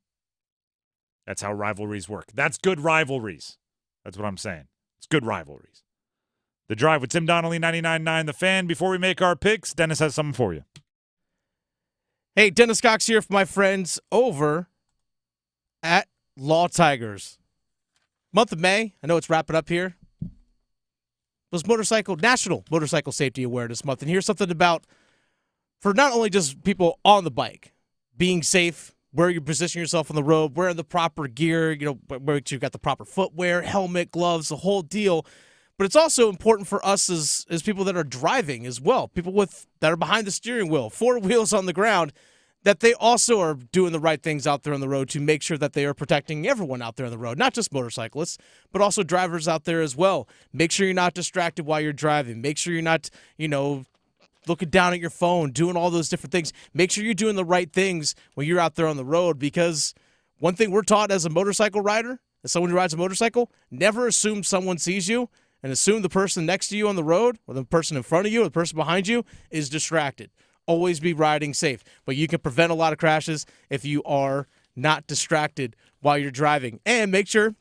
That's how rivalries work. That's good rivalries. That's what I'm saying. It's good rivalries. The Drive with Tim Donnelly, 99.9 The Fan. Before we make our picks, Dennis has something for you. Hey, Dennis Cox here for my friends over at Law Tigers. Month of May, I know it's wrapping up here, was National Motorcycle Safety Awareness Month. And here's something about, for not only just people on the bike, being safe, where you position yourself on the road, wearing the proper gear, where you've got the proper footwear, helmet, gloves, the whole deal. But it's also important for us as people that are driving as well, people that are behind the steering wheel, 4 wheels on the ground, that they also are doing the right things out there on the road to make sure that they are protecting everyone out there on the road, not just motorcyclists, but also drivers out there as well. Make sure you're not distracted while you're driving. Make sure you're not, looking down at your phone, doing all those different things. Make sure you're doing the right things when you're out there on the road, because one thing we're taught as a motorcycle rider, as someone who rides a motorcycle, never assume someone sees you and assume the person next to you on the road or the person in front of you or the person behind you is distracted. Always be riding safe. But you can prevent a lot of crashes if you are not distracted while you're driving. And make sure,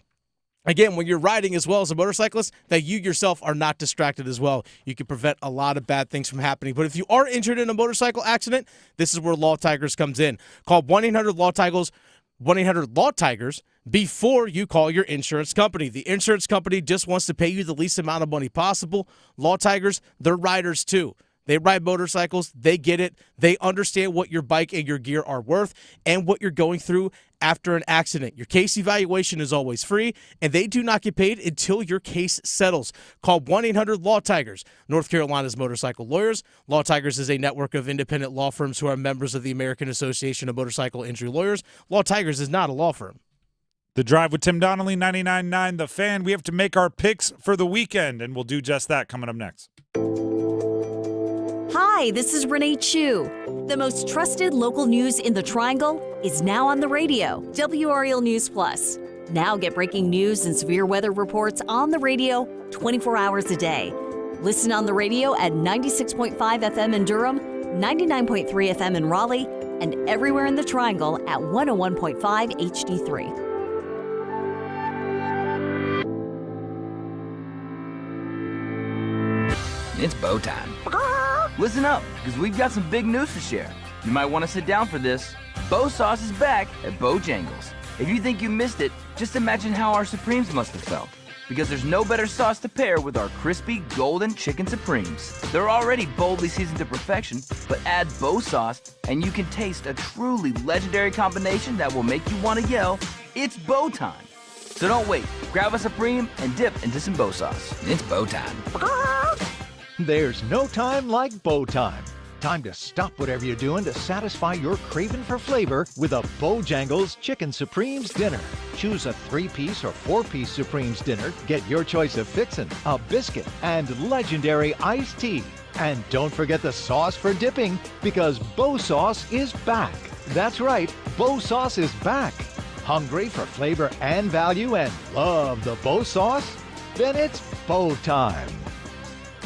again, when you're riding as well as a motorcyclist, that you yourself are not distracted as well. You can prevent a lot of bad things from happening. But if you are injured in a motorcycle accident, this is where Law Tigers comes in. Call 1-800-LAW-TIGERS, 1-800-LAW-TIGERS. before you call your insurance company. The insurance company just wants to pay you the least amount of money possible. Law Tigers, they're riders too. They ride motorcycles. They get it. They understand what your bike and your gear are worth and what you're going through after an accident. Your case evaluation is always free, and they do not get paid until your case settles. Call 1-800-LAW-TIGERS, North Carolina's motorcycle lawyers. Law Tigers is a network of independent law firms who are members of the American Association of Motorcycle Injury Lawyers. Law Tigers is not a law firm. The Drive with Tim Donnelly, 99.9 The Fan. We have to make our picks for the weekend, and we'll do just that coming up next. Hi, this is Renee Chu. The most trusted local news in the Triangle is now on the radio, WRL News Plus. Now get breaking news and severe weather reports on the radio 24 hours a day. Listen on the radio at 96.5 FM in Durham, 99.3 FM in Raleigh, and everywhere in the Triangle at 101.5 HD3. It's bow time. Listen up, because we've got some big news to share. You might want to sit down for this. Bow Sauce is back at Bojangles. If you think you missed it, just imagine how our Supremes must have felt. Because there's no better sauce to pair with our crispy golden chicken Supremes. They're already boldly seasoned to perfection, but add Bow Sauce and you can taste a truly legendary combination that will make you want to yell, "It's bow time." So don't wait. Grab a Supreme and dip into some Bow Sauce. It's bow time. There's no time like bow time. Time to stop whatever you're doing to satisfy your craving for flavor with a Bojangles Chicken Supremes dinner. Choose a 3-piece or 4-piece Supremes dinner. Get your choice of fixin', a biscuit, and legendary iced tea. And don't forget the sauce for dipping, because Bow Sauce is back. That's right, Bow Sauce is back. Hungry for flavor and value and love the Bow Sauce? Then it's bow time.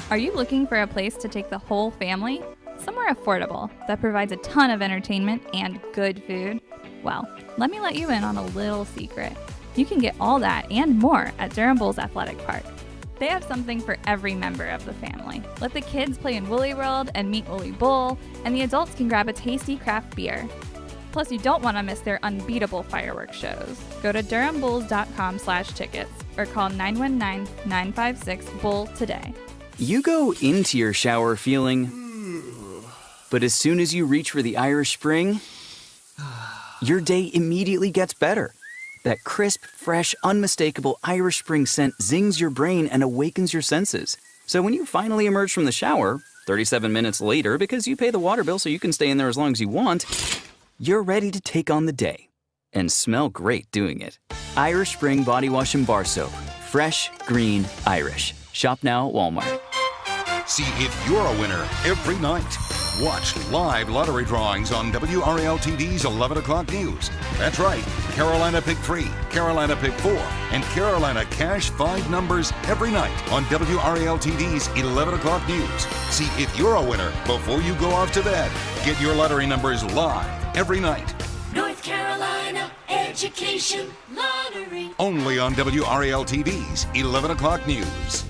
Are you looking for a place to take the whole family? Somewhere affordable that provides a ton of entertainment and good food? Well, let me let you in on a little secret. You can get all that and more at Durham Bulls Athletic Park. They have something for every member of the family. Let the kids play in Woolly World and meet Woolly Bull, and the adults can grab a tasty craft beer. Plus, you don't want to miss their unbeatable fireworks shows. Go to durhambulls.com/tickets or call 919-956-BULL today. You go into your shower feeling, but as soon as you reach for the Irish Spring, your day immediately gets better. That crisp, fresh, unmistakable Irish Spring scent zings your brain and awakens your senses. So when you finally emerge from the shower, 37 minutes later, because you pay the water bill so you can stay in there as long as you want, you're ready to take on the day and smell great doing it. Irish Spring Body Wash and Bar Soap. Fresh, green, Irish. Shop now at Walmart. See if you're a winner every night. Watch live lottery drawings on WRAL-TV's 11 o'clock news. That's right, Carolina Pick 3, Carolina Pick 4, and Carolina Cash 5 numbers every night on WRAL-TV's 11 o'clock news. See if you're a winner before you go off to bed. Get your lottery numbers live every night. North Carolina Education Lottery. Only on WRAL-TV's 11 o'clock news.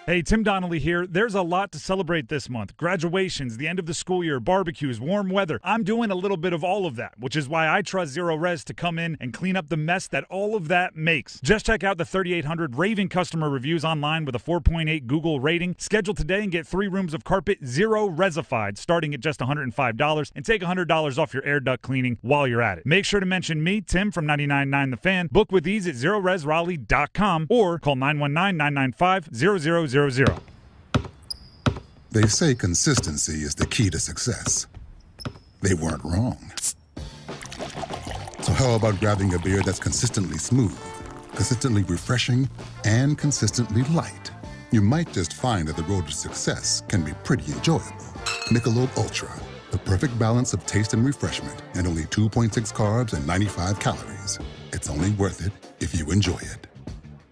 Hey, Tim Donnelly here. There's a lot to celebrate this month. Graduations, the end of the school year, barbecues, warm weather. I'm doing a little bit of all of that, which is why I trust Zero Res to come in and clean up the mess that all of that makes. Just check out the 3,800 raving customer reviews online with a 4.8 Google rating. Schedule today and get 3 rooms of carpet Zero Resified, starting at just $105, and take $100 off your air duct cleaning while you're at it. Make sure to mention me, Tim from 99.9 The Fan. Book with ease at ZeroResRaleigh.com or call 919-995-0000. They say consistency is the key to success. They weren't wrong. So how about grabbing a beer that's consistently smooth, consistently refreshing, and consistently light? You might just find that the road to success can be pretty enjoyable. Michelob Ultra, the perfect balance of taste and refreshment, and only 2.6 carbs and 95 calories. It's only worth it if you enjoy it.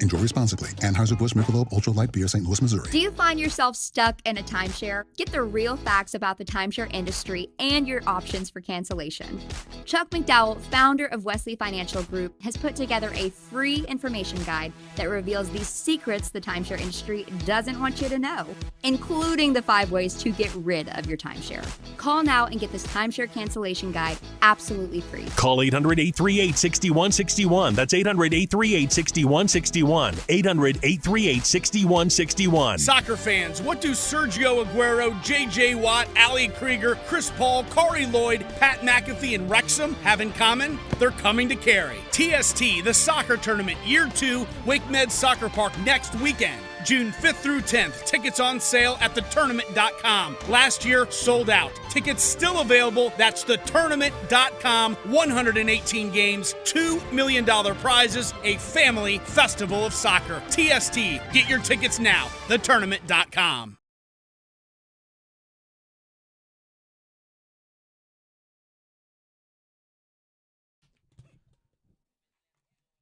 Enjoy responsibly. Anheuser-Busch Michelob Ultra Light Beer, St. Louis, Missouri. Do you find yourself stuck in a timeshare? Get the real facts about the timeshare industry and your options for cancellation. Chuck McDowell, founder of Wesley Financial Group, has put together a free information guide that reveals the secrets the timeshare industry doesn't want you to know, including the 5 ways to get rid of your timeshare. Call now and get this timeshare cancellation guide absolutely free. Call 800-838-6161. That's 800-838-6161. 800-838-6161. Soccer fans, what do Sergio Aguero, J.J. Watt, Ali Krieger, Chris Paul, Corey Lloyd, Pat McAfee, and Wrexham have in common? They're coming to Cary. TST, the soccer tournament, Year 2, Wake Med Soccer Park next weekend. June 5th through 10th. Tickets on sale at thetournament.com. Last year, sold out. Tickets still available. That's thetournament.com. 118 games, $2 million prizes, a family festival of soccer. TST. Get your tickets now. Thetournament.com.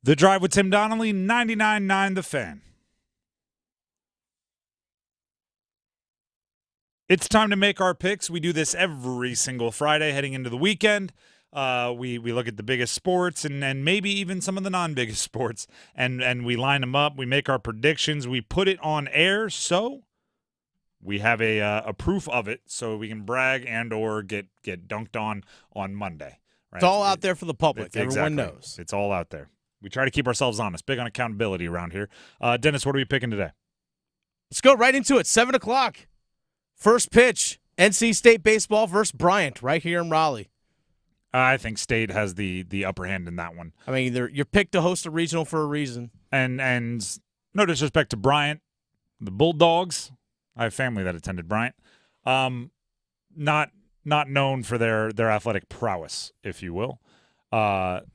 The Drive with Tim Donnelly, 99.9 The Fan. It's time to make our picks. We do this every single Friday heading into the weekend. We look at the biggest sports and maybe even some of the non-biggest sports, and we line them up. We make our predictions. We put it on air, so we have a proof of it, so we can brag and or get dunked on Monday. Right? It's all out there for the public. Everyone knows. It's all out there. We try to keep ourselves honest. Big on accountability around here. Dennis, what are we picking today? Let's go right into it. 7 o'clock. First pitch, NC State baseball versus Bryant, right here in Raleigh. I think State has the upper hand in that one. I mean, you're picked to host a regional for a reason. And no disrespect to Bryant, the Bulldogs. I have family that attended Bryant. Not known for their athletic prowess, if you will.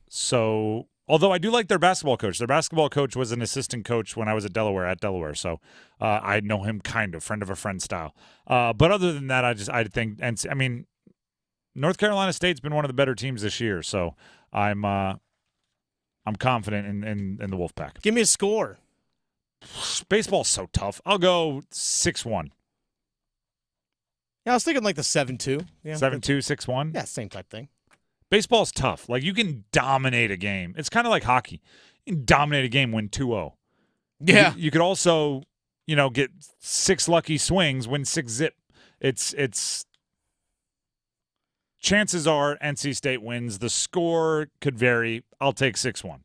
So although I do like their basketball coach. Their basketball coach was an assistant coach when I was at Delaware. So I know him kind of, friend of a friend style. But other than that, I think, and I mean, North Carolina State's been one of the better teams this year. So I'm confident in the Wolfpack. Give me a score. Baseball's so tough. I'll go 6-1. Yeah, I was thinking like the 7-2. Yeah, 7-2, 6-1? Yeah, same type thing. Baseball's tough. Like, you can dominate a game. It's kind of like hockey. You can dominate a game, win 2-0. Yeah. You could also, get 6 lucky swings, win 6-zip. It's chances are NC State wins. The score could vary. I'll take 6-1.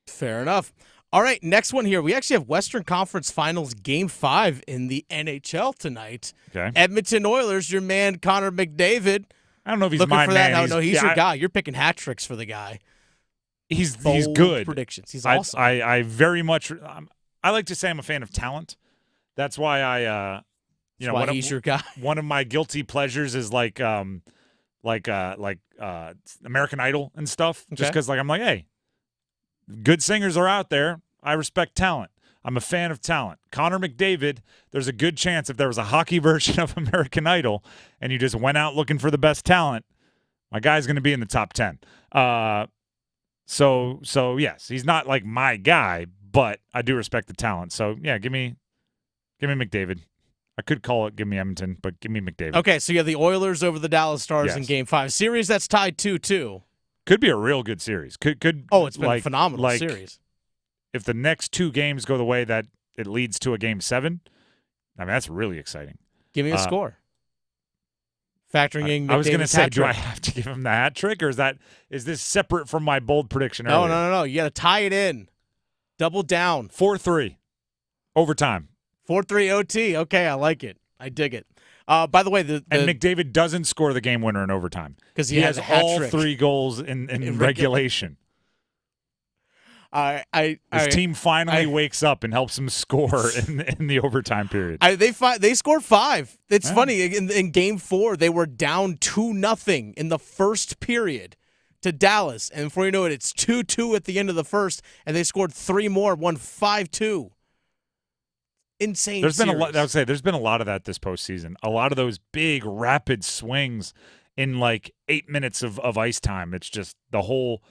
Fair enough. All right, next one here. We actually have Western Conference Finals Game 5 in the NHL tonight. Okay. Edmonton Oilers, your man Connor McDavid. I don't know if he's looking my for man. that. No, he's your guy. You're picking hat tricks for the guy. He's Bold good. Predictions. He's awesome. I very much. I like to say I'm a fan of talent. That's why he's your guy. One of my guilty pleasures is like American Idol and stuff. Okay. Just because I'm like, hey, good singers are out there. I respect talent. I'm a fan of talent. Connor McDavid, there's a good chance if there was a hockey version of American Idol and you just went out looking for the best talent, my guy's going to be in the top 10. So yes, he's not like my guy, but I do respect the talent. So yeah, give me McDavid. I could call it give me Edmonton, but give me McDavid. Okay, so you have the Oilers over the Dallas Stars in Game 5. Series that's tied 2-2. Could be a real good series. It's been a phenomenal series. If the next 2 games go the way that it leads to a Game 7, I mean, that's really exciting. Give me a score. Factoring in McDavid's I was going to say, hat do I trick. have to give him the hat trick, or is this separate from my bold prediction No, earlier? no. You got to tie it in. Double down. 4-3. Overtime. 4-3 OT. Okay, I like it. I dig it. By the way, and McDavid doesn't score the game winner in overtime because he has a hat all trick. 3 goals in regulation. His team finally wakes up and helps him score in the overtime period. They scored 5. It's funny. In Game 4, they were down 2-0 in the first period to Dallas, and before you know it, it's 2-2 at the end of the first, and they scored 3 more, won 5-2. Insane. There's been a lot. I would say there's been a lot of that this postseason. A lot of those big rapid swings in like 8 minutes of ice time. It's just the whole.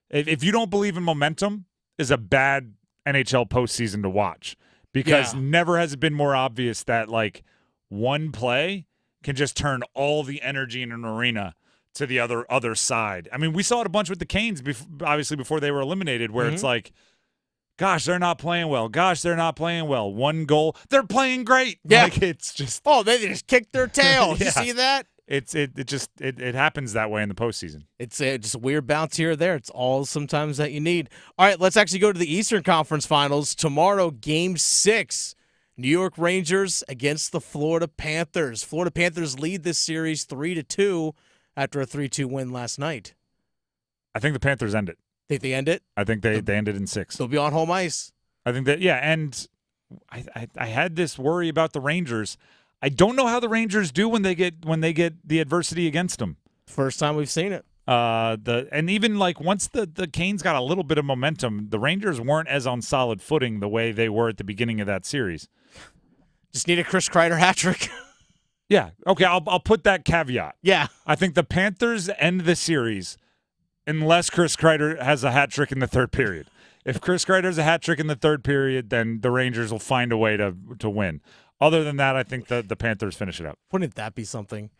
If you don't believe in momentum, is a bad NHL postseason to watch because never has it been more obvious that like one play can just turn all the energy in an arena to the other side. I mean, we saw it a bunch with the Canes, obviously before they were eliminated, where it's like, gosh, they're not playing well. Gosh, they're not playing well. One goal, they're playing great. Yeah, like, it's just they just kicked their tail. You see that? It happens that way in the postseason. It's just a weird bounce here or there. It's all sometimes that you need. All right, let's actually go to the Eastern Conference Finals. Tomorrow, Game 6. New York Rangers against the Florida Panthers. Florida Panthers lead this series 3-2 after a 3-2 win last night. I think the Panthers end it. Think they end it? I think they ended in 6. They'll be on home ice. I think that, and I had this worry about the Rangers. I don't know how the Rangers do when they get the adversity against them. First time we've seen it. And even like once the Canes got a little bit of momentum, the Rangers weren't as on solid footing the way they were at the beginning of that series. Just need a Chris Kreider hat trick. Yeah. Okay, I'll put that caveat. Yeah. I think the Panthers end the series unless Chris Kreider has a hat trick in the third period. If Chris Kreider has a hat trick in the third period, then the Rangers will find a way to win. Other than that, I think the Panthers finish it up. Wouldn't that be something?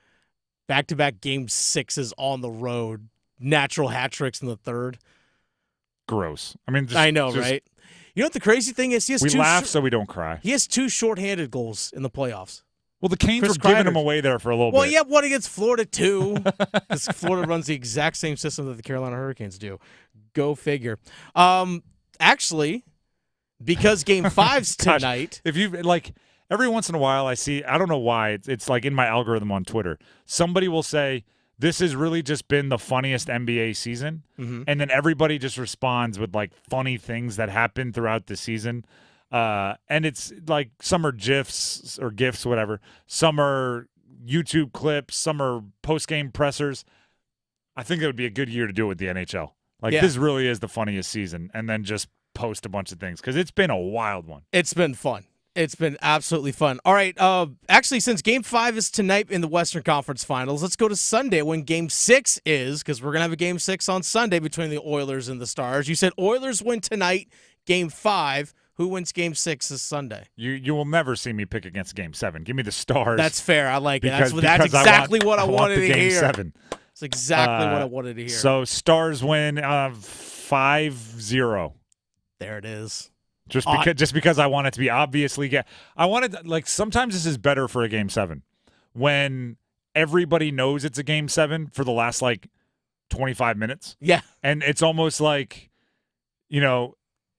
Back-to-back Game 6s on the road. Natural hat tricks in the third. Gross. I mean, I know, right? You know what the crazy thing is? We laugh so we don't cry. He has 2 shorthanded goals in the playoffs. Well, the Canes were giving him away there for a little bit. Well, yeah, one against Florida, too. Because Florida runs the exact same system that the Carolina Hurricanes do. Go figure. Actually, because Game 5's tonight. If you like, every once in a while I see, I don't know why, it's like in my algorithm on Twitter, somebody will say, this has really just been the funniest NBA season. Mm-hmm. And then everybody just responds with like funny things that happen throughout the season. And it's like some are GIFs or GIFs, whatever. Some are YouTube clips. Some are post-game pressers. I think it would be a good year to do it with the NHL. Like, this really is the funniest season. And then just post a bunch of things because it's been a wild one. It's been fun. It's been absolutely fun. All right. Actually, since Game 5 is tonight in the Western Conference Finals, let's go to Sunday when Game 6 is, because we're going to have a Game 6 on Sunday between the Oilers and the Stars. You said Oilers win tonight, Game 5. Who wins Game 6 this Sunday? You will never see me pick against Game 7. Give me the Stars. That's fair. I like it. That's exactly what I wanted to hear. Game 7. That's exactly what I wanted to hear. So Stars win 5-0. There it is. Just because I want it to be obviously I wanted like sometimes this is better for a Game 7 when everybody knows it's a Game 7 for the last like 25 minutes. Yeah. And it's almost like, you know,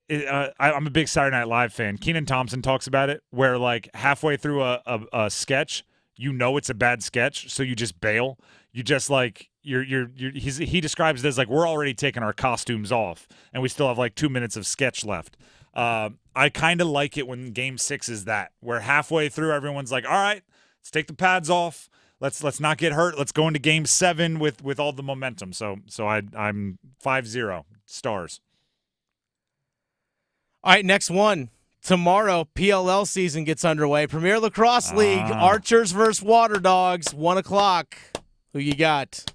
I'm a big Saturday Night Live fan. Kenan Thompson talks about it where like halfway through a sketch, you know it's a bad sketch, so you just bail. You just like he describes it as like we're already taking our costumes off and we still have like 2 minutes of sketch left. I kind of like it when Game 6 is that, where halfway through everyone's like, all right, let's take the pads off. Let's not get hurt. Let's go into Game 7 with all the momentum. So I'm 5-0 Stars. All right, next one. Tomorrow, PLL season gets underway. Premier Lacrosse League, Archers versus Water Dogs, 1 o'clock. Who you got?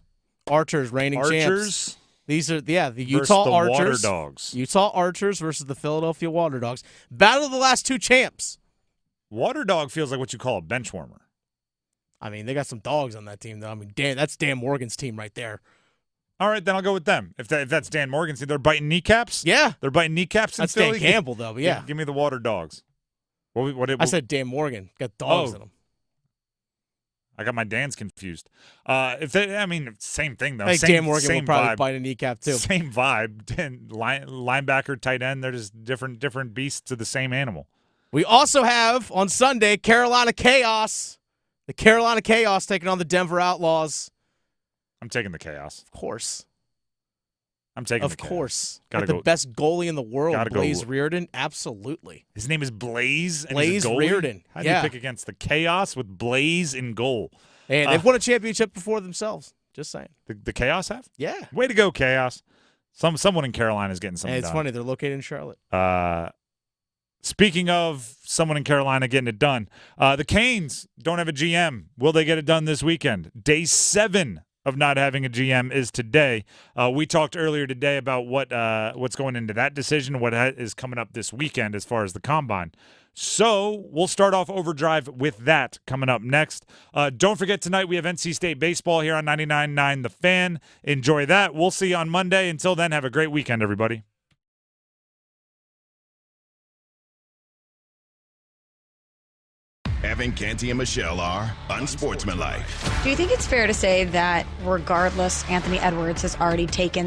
Archers, reigning champs. These are, the Utah Archers. Water Dogs. Utah Archers versus the Philadelphia Water Dogs. Battle of the last 2 champs. Water Dog feels like what you call a bench warmer. I mean, they got some dogs on that team, though. I mean, that's Dan Morgan's team right there. All right, then I'll go with them. If that's Dan Morgan's team, they're biting kneecaps? Yeah. They're biting kneecaps in That's Philly? Dan Campbell, though, but yeah. Give me the Water Dogs. I said Dan Morgan. Got dogs in them. I got my Dans confused. Same thing, though. I think Dan Morgan will probably bite a kneecap, too. Same vibe. Linebacker, tight end, they're just different beasts of the same animal. We also have, on Sunday, Carolina Chaos. The Carolina Chaos taking on the Denver Outlaws. I'm taking the Chaos. Of course. I'm taking the Chaos. Of course. Got the best goalie in the world, Blaze Reardon. Absolutely. His name is Blaze. And Blaze Reardon. How do you pick against the Chaos with Blaze in goal? And they've won a championship before themselves. Just saying. The Chaos have? Yeah. Way to go, Chaos. Someone in Carolina is getting something It's done. funny. They're located in Charlotte. Speaking of someone in Carolina getting it done, the Canes don't have a GM. Will they get it done this weekend? Day 7 of not having a GM is today. We talked earlier today about what's going into that decision, what is coming up this weekend as far as the combine. So we'll start off Overdrive with that coming up next. Don't forget, tonight we have NC State baseball here on 99.9 The Fan. Enjoy that. We'll see you on Monday. Until then, have a great weekend, everybody. Evan, Canty, and Michelle are unsportsmanlike. Do you think it's fair to say that regardless, Anthony Edwards has already taken